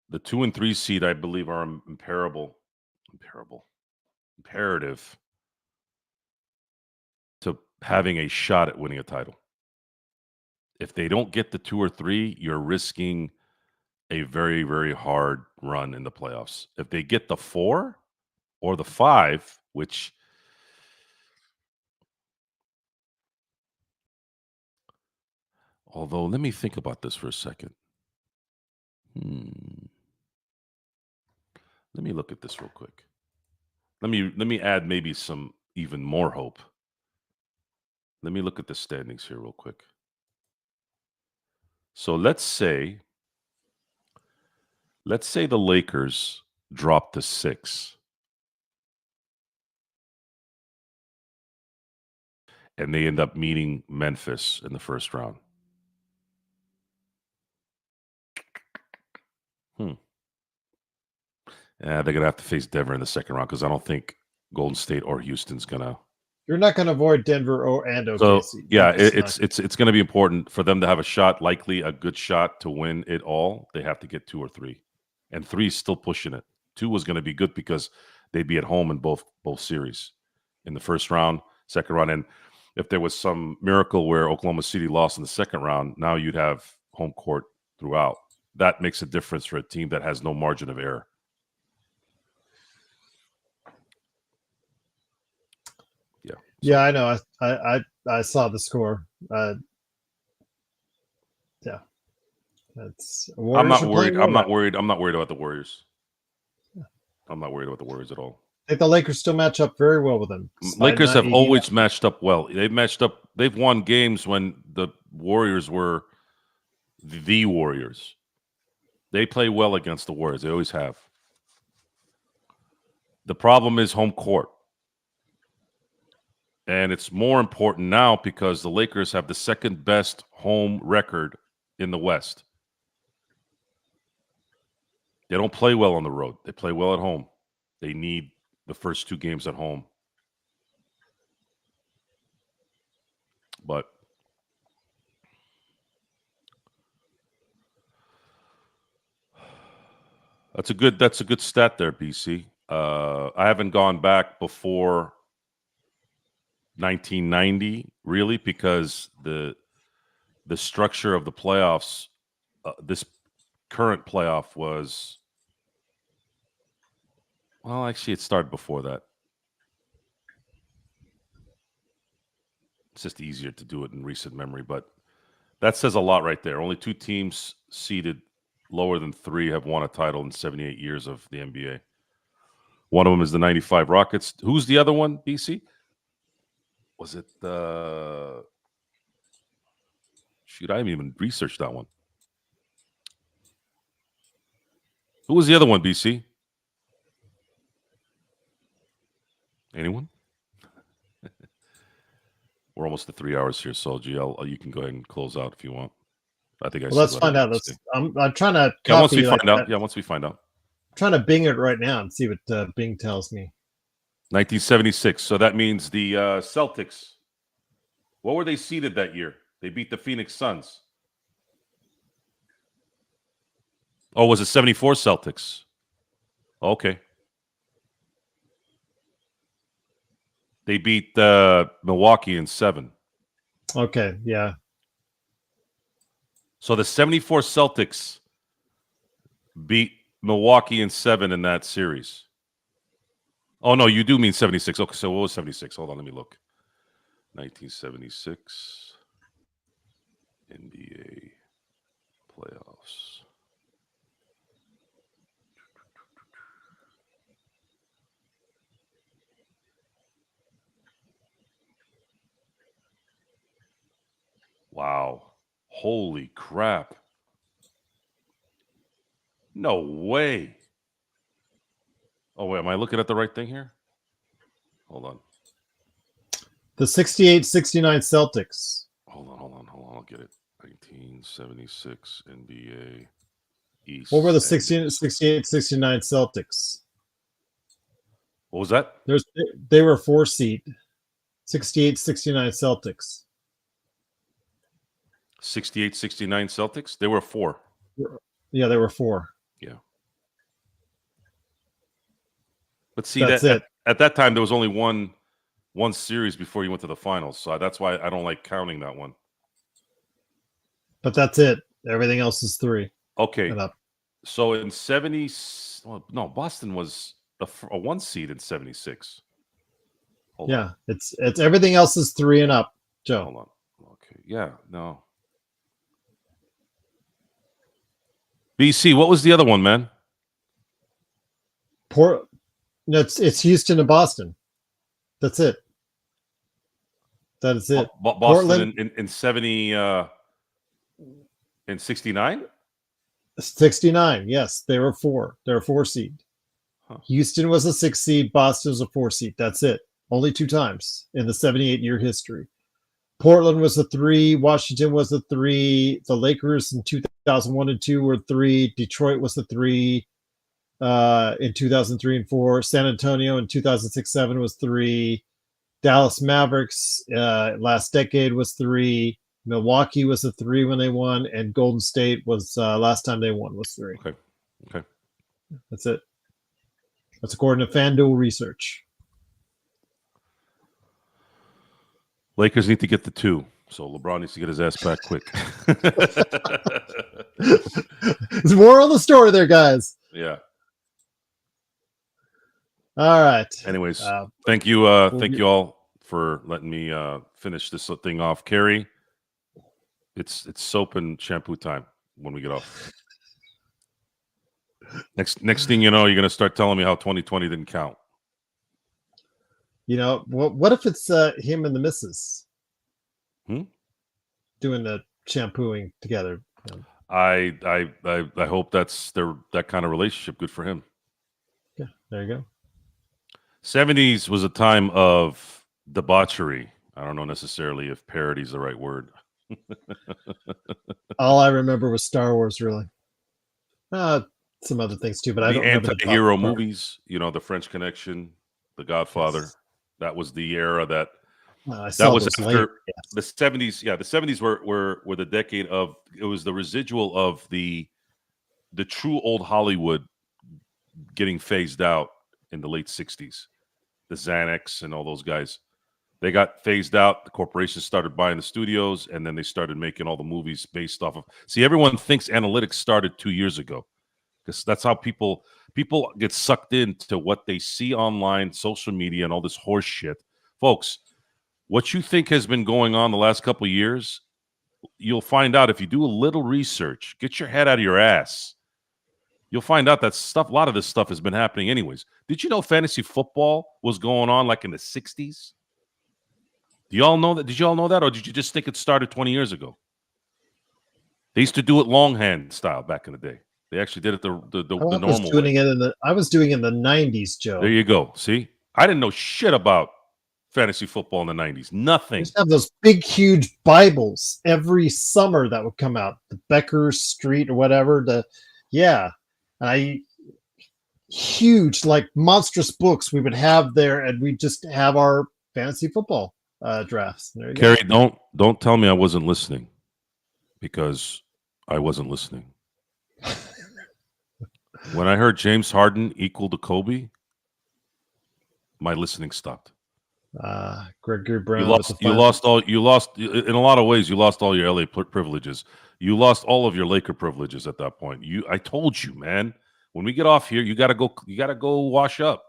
The 2 and 3 seed, I believe, are imperative to having a shot at winning a title. If they don't get the 2 or 3, you're risking a very, very hard run in the playoffs. If they get the 4 or the 5, which although let me think about this for a second. Let me look at this real quick. Let me add maybe some even more hope. Let me look at the standings here real quick. So let's say the Lakers drop to 6 and they end up meeting Memphis in the first round. They're going to have to face Denver in the second round because I don't think Golden State or Houston's going to. You're not going to avoid Denver and OKC. So, yeah, it's going to be important for them to have a shot, likely a good shot to win it all. They have to get 2 or 3. And 3 is still pushing it. 2 was going to be good because they'd be at home in both series. In the first round, second round. And if there was some miracle where Oklahoma City lost in the second round, now you'd have home court throughout. That makes a difference for a team that has no margin of error. Yeah. Yeah, I know. I saw the score. Yeah. I'm not worried. I'm not worried about the Warriors. Yeah. I'm not worried about the Warriors at all. I think the Lakers still match up very well with them. Lakers have always matched up well. They've matched up. They've won games when the Warriors were the Warriors. They play well against the Warriors. They always have. The problem is home court. And it's more important now because the Lakers have the second best home record in the West. They don't play well on the road. They play well at home. They need the first 2 games at home. But that's a good stat there, BC. I haven't gone back before 1990 really because the structure of the playoffs, this current playoff was, well, actually it started before that. It's just easier to do it in recent memory, but that says a lot right there. Only 2 teams seeded lower than 3 have won a title in 78 years of the NBA. One of them is the 95 Rockets. Who's the other one, BC? Was it the... Shoot, I haven't even researched that one. Who was the other one, BC? Anyone? We're almost to 3 hours here, so GL, you can go ahead and close out if you want. I think let's find out. I'm trying to copy, once we find out. Yeah, once we find out. I'm trying to Bing it right now and see what Bing tells me. 1976. So that means the Celtics. What were they seeded that year? They beat the Phoenix Suns. Oh, was it 74 Celtics? Okay. They beat Milwaukee in 7. Okay, yeah. So the 74 Celtics beat Milwaukee in 7 in that series. Oh, no, you do mean 76. Okay, so what was 76? Hold on, let me look. 1976 NBA playoffs. Wow. Holy crap. No way. Oh, wait, am I looking at the right thing here? Hold on. The 68-69 Celtics. Hold on. I'll get it. 1976 NBA East. What were the 68-69 Celtics? What was that? They were 4 seed. 68-69 Celtics. 68, 69 Celtics. They were 4. Yeah, there were 4. Yeah. But see, That's that it. at that time there was only one series before you went to the finals, so that's why I don't like counting that one. But that's it. Everything else is 3 Okay, and up. so in 70, well, no, Boston was a 1 seed in 76. Hold on. It's everything else is 3 and up, Joe. Hold on. Okay, yeah, no. BC, what was the other one, man? It's Houston and Boston. That's it. That is it. Boston Portland in 70 in 69? 69. Yes, they were 4. They were 4 seed. Huh. Houston was a 6 seed. Boston was a 4 seed. That's it. Only 2 times in the 78-year history. Portland was a 3. Washington was a 3. The Lakers in 2001 and 2 were 3. Detroit was a 3 in 2003 and 4. San Antonio in 2006-7 was 3. Dallas Mavericks last decade was 3. Milwaukee was a 3 when they won, and Golden State was last time they won was 3. Okay. That's it. That's according to FanDuel research. Lakers need to get the 2, so LeBron needs to get his ass back quick. There's more on the story there, guys. Yeah. All right. Anyways, thank you all for letting me finish this thing off. Carrie, it's soap and shampoo time when we get off. Next thing you know, you're gonna start telling me how 2020 didn't count. You know, what if it's him and the missus doing the shampooing together? I hope that's that kind of relationship. Good for him. Yeah, there you go. 70s was a time of debauchery. I don't know necessarily if parody is the right word. All I remember was Star Wars, really. Some other things too, but I don't remember the anti-hero movies. You know, The French Connection, The Godfather. Yes. That was the era that was after the 70s. Yeah, the 70s were the decade of, it was the residual of the true old Hollywood getting phased out in the late 60s. The Xanax and all those guys, they got phased out. The corporations started buying the studios, and then they started making all the movies based off of. See, everyone thinks analytics started 2 years ago, because that's how people get sucked into what they see online, social media, and all this horse shit. Folks, what you think has been going on the last couple of years, you'll find out if you do a little research. Get your head out of your ass. You'll find out that a lot of this stuff has been happening anyways. Did you know fantasy football was going on like in the 60s? Do y'all know that? Did you all know that? Or did you just think it started 20 years ago? They used to do it longhand style back in the day. They actually did it the normal way. I was doing it in the 90s, Joe. There you go. See? I didn't know shit about fantasy football in the 90s. Nothing. They used to have those big, huge Bibles every summer that would come out. The Becker Street or whatever. Huge, like monstrous books we would have there, and we just have our fantasy football drafts. There you Carrie, go. Don't tell me I wasn't listening, because I wasn't listening. When I heard James Harden equal to Kobe, my listening stopped. Gregory Brown. You lost in a lot of ways. You lost all your LA privileges. You lost all of your Laker privileges at that point. I told you, man. When we get off here, you gotta go wash up.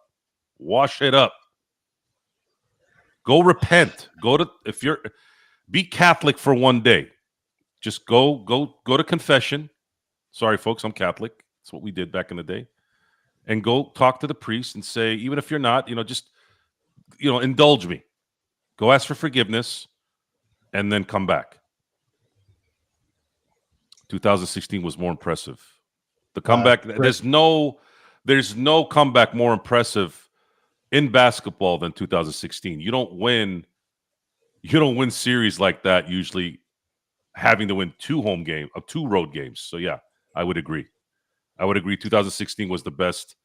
Wash it up. Go repent. Be Catholic for one day. Just go to confession. Sorry, folks, I'm Catholic. That's what we did back in the day. And go talk to the priest and say, even if you're not, just indulge me. Go ask for forgiveness, and then come back. 2016 was more impressive. The comeback, there's no comeback more impressive in basketball than 2016. You don't win series like that usually having to win 2 road games. So yeah, I would agree. 2016 was the best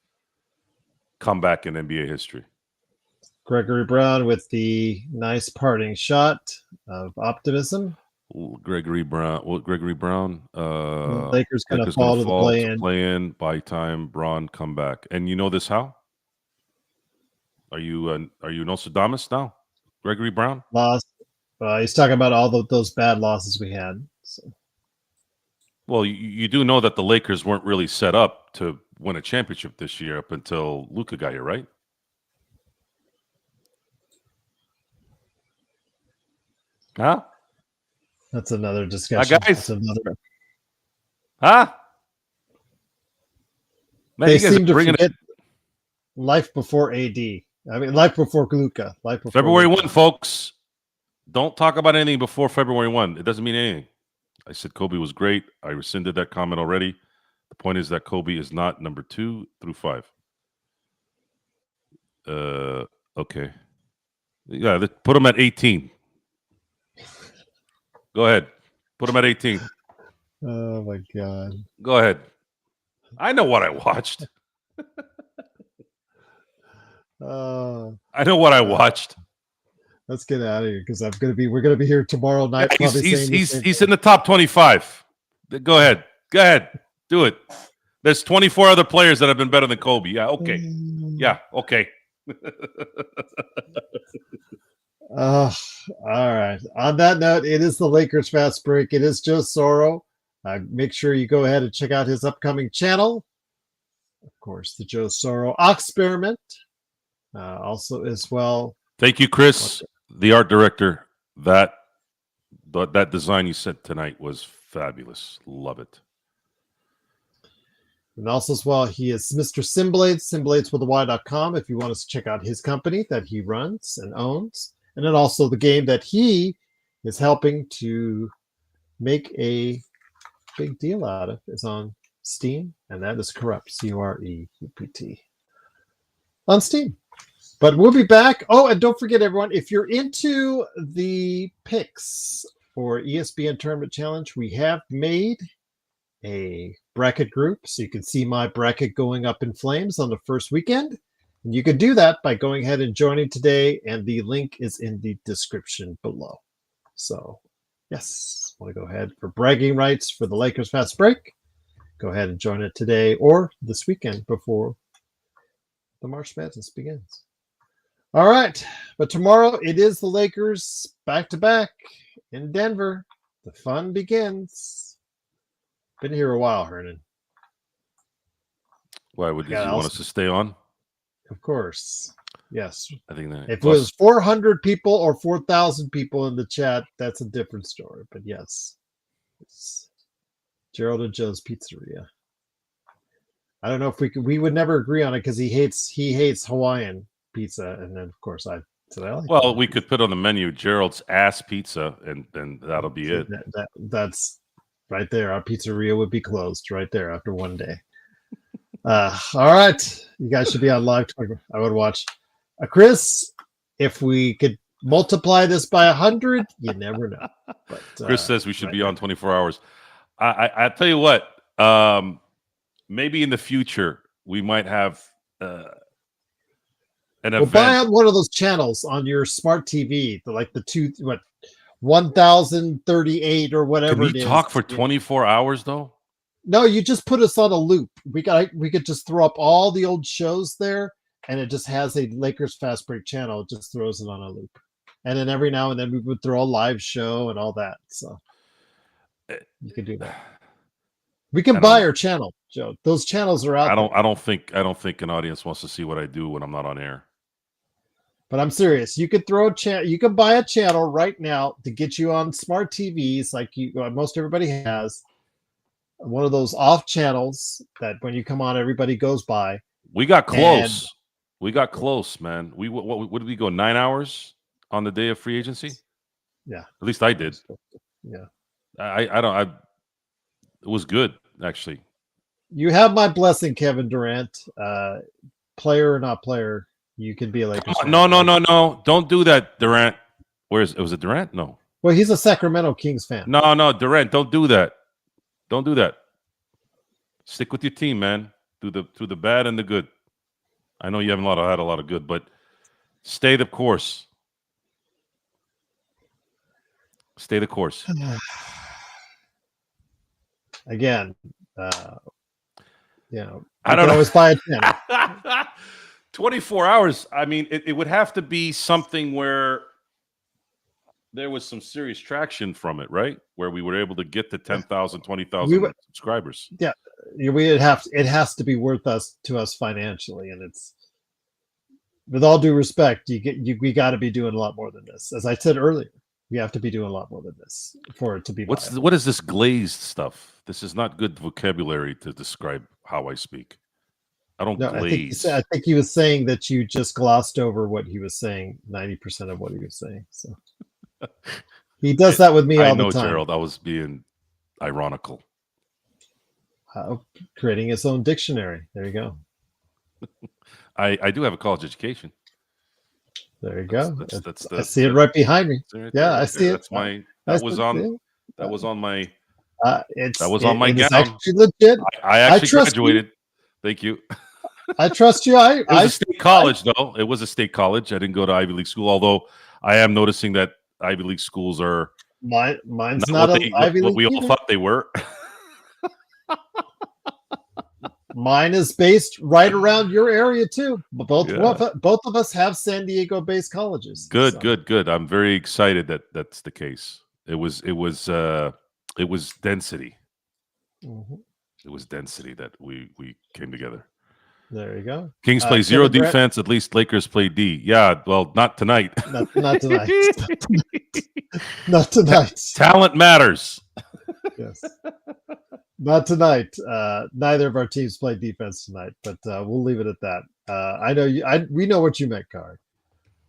comeback in NBA history. Gregory Brown with the nice parting shot of optimism. Gregory Brown. Well, Gregory Brown. Lakers going to Lakers fall gonna to the fall to play-in. play-in by time Braun come back. And you know this how? Are you Nostradamus now? Gregory Brown? Loss. He's talking about all those bad losses we had. So. Well, you do know that the Lakers weren't really set up to win a championship this year up until Luka got here, right? Huh? That's another discussion. Guys? That's another. Huh? Man, They you guys seem are to bringing forget life before AD. I mean, life before Luka. Life before February Luka. 1, folks. Don't talk about anything before February 1. It doesn't mean anything. I said Kobe was great. I rescinded that comment already. The point is that Kobe is not number 2 through 5. Okay. Yeah, put him at 18. Go ahead. Put him at 18. Oh, my God. Go ahead. I know what I watched. I know what I watched. Let's get out of here because we're gonna be here tomorrow night. Yeah, he's in the top 25. Go ahead. Do it. There's 24 other players that have been better than Kobe. Yeah, okay. Yeah, okay. All right. On that note, it is the Lakers Fast Break. It is Joe Soro. Make sure you go ahead and check out his upcoming channel. Of course, the Joe Soro Experiment. Also, as well. Thank you, Chris, the art director. That design you sent tonight was fabulous. Love it. And also, as well, he is Mr. Simblades, SimbladesWithAY.com, if you want us to check out his company that he runs and owns. And then also the game that he is helping to make a big deal out of is on Steam, and that is Corrupt, Curept, on Steam. But we'll be back. Oh, and don't forget, everyone, if you're into the picks for ESPN Tournament Challenge, we have made a bracket group, so you can see my bracket going up in flames on the first weekend. And you can do that by going ahead and joining today, and the link is in the description below. So, yes, want to go ahead for bragging rights for the Lakers Fast Break. Go ahead and join it today or this weekend before the March Madness begins. All right, but tomorrow it is the Lakers back-to-back in Denver. The fun begins. Been here a while, Hernan. Why would you want us to stay on? Of course. Yes. I think that if it was 400 people or 4,000 people in the chat, that's a different story. But yes, it's Gerald and Joe's Pizzeria. I don't know if we would never agree on it because he hates Hawaiian pizza, and then of course I said I like. Well, we could put on the menu Gerald's ass pizza, and then that'll be it. That's right there. Our pizzeria would be closed right there after one day. All right, you guys should be on live. I would watch. Chris, if we could multiply this by 100, you never know. But Chris says we should be on 24 hours. I tell you what, maybe in the future we might have an event. Buy out one of those channels on your smart TV, like the 1038 or whatever. Can you talk for 24 hours though? No, you just put us on a loop. We could just throw up all the old shows there, and it just has a Lakers Fast Break channel. It just throws it on a loop, and then every now and then we would throw a live show and all that. So you can do that. We can buy our channel, Joe. Those channels are out. I don't think an audience wants to see what I do when I'm not on air. But I'm serious. You could throw a channel. You can buy a channel right now to get you on smart TVs, like most everybody has. One of those off channels that when you come on, everybody goes by. We got close. We got close, man. What did we go? 9 hours on the day of free agency? Yeah. At least I did. Yeah. It was good, actually. You have my blessing, Kevin Durant. Player or not player, you can be a Lakers fan. No. Don't do that, Durant. Was it Durant? No. Well, he's a Sacramento Kings fan. No, Durant, don't do that. Don't do that. Stick with your team, man. Through the bad and the good. I know you haven't had a lot of good, but stay the course. Stay the course. Again, I don't know. always buy a 10. 24 hours. I mean, it would have to be something where there was some serious traction from it, right? Where we were able to get to 10,000, 20,000 subscribers. Yeah, it has to be worth to us financially, and it's, with all due respect, we got to be doing a lot more than this. As I said earlier, we have to be doing a lot more than this for it to be. What is this glazed stuff? This is not good vocabulary to describe how I speak. I don't glaze. I think he was saying that you just glossed over what he was saying, 90% of what he was saying. So he does that with me all the time. Gerald, I was being ironical. Creating his own dictionary. There you go. I do have a college education. There you go. I see it right behind me. I see it. That was on my gown. It's actually legit. I actually graduated. Thank you. I trust you. It was a state college, though. It was a state college. I didn't go to Ivy League school, although I am noticing that Ivy League schools are mine's not Ivy League. What we all thought they were. Mine is based right around your area too. Both of us have San Diego-based colleges. Good. I'm very excited that that's the case. It was density. Mm-hmm. It was density that we came together. There you go. Kings play zero defense. At least Lakers play D. Yeah, well, not tonight. Not tonight. Not tonight. Talent matters. Yes. Not tonight. Neither of our teams play defense tonight, but we'll leave it at that. I know we know what you meant, Kari.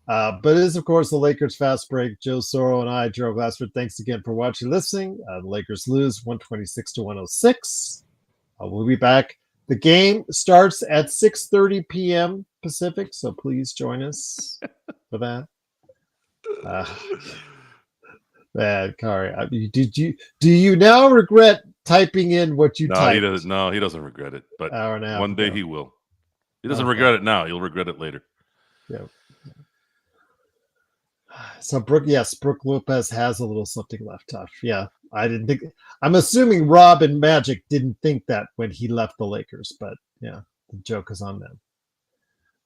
But it is, of course, the Lakers Fast Break. Joe Soro and I, Gerald Glassford, thanks again for watching, listening. The Lakers lose 126-106. We'll be back. The game starts at 6:30 p.m. Pacific, so please join us for that. Man, Kari, do you now regret typing in what you typed? He doesn't. No, he doesn't regret it. But one day he will. He doesn't regret it now. He'll regret it later. Yeah. So Brooke Lopez has a little something left. Yeah, I didn't think. I'm assuming Rob and Magic didn't think that when he left the Lakers, but yeah, the joke is on them.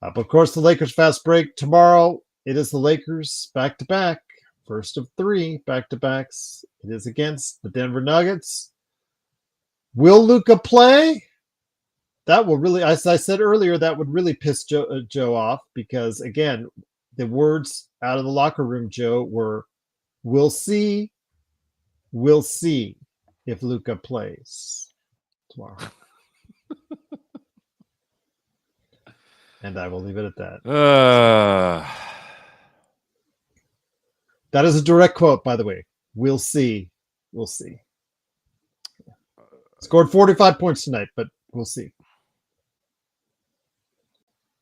But of course, the Lakers Fast Break tomorrow. It is the Lakers back to back, first of 3 back to backs. It is against the Denver Nuggets. Will Luka play? That will really, as I said earlier, that would really piss Joe off, because again, the words out of the locker room, Joe, were, "We'll see if Luka plays tomorrow." And I will leave it at that. That is a direct quote, by the way. We'll see. Scored 45 points tonight, but we'll see.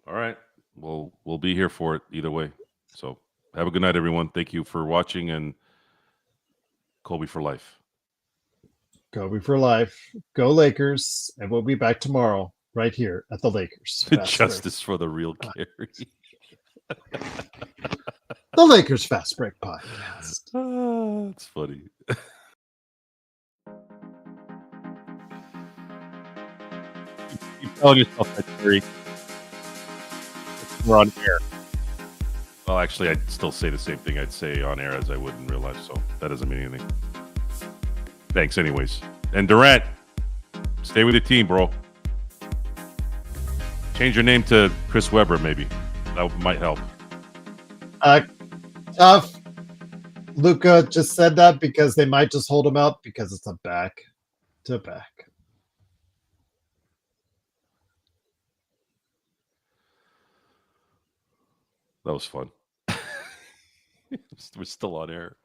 All right. We'll be here for it either way. So have a good night, everyone. Thank you for watching, and Kobe for life. Kobe for life. Go Lakers. And we'll be back tomorrow right here at the Lakers. Justice for the real Gary. The Lakers Fast Break Podcast. That's funny. Keep telling yourself that, Gary. We're on air. Well, actually, I'd still say the same thing I'd say on air as I would in real life, so that doesn't mean anything. Thanks, anyways. And Durant, stay with your team, bro. Change your name to Chris Webber, maybe. That might help. Tough. Luka just said that because they might just hold him out because it's a back to back. That was fun. We're still on air.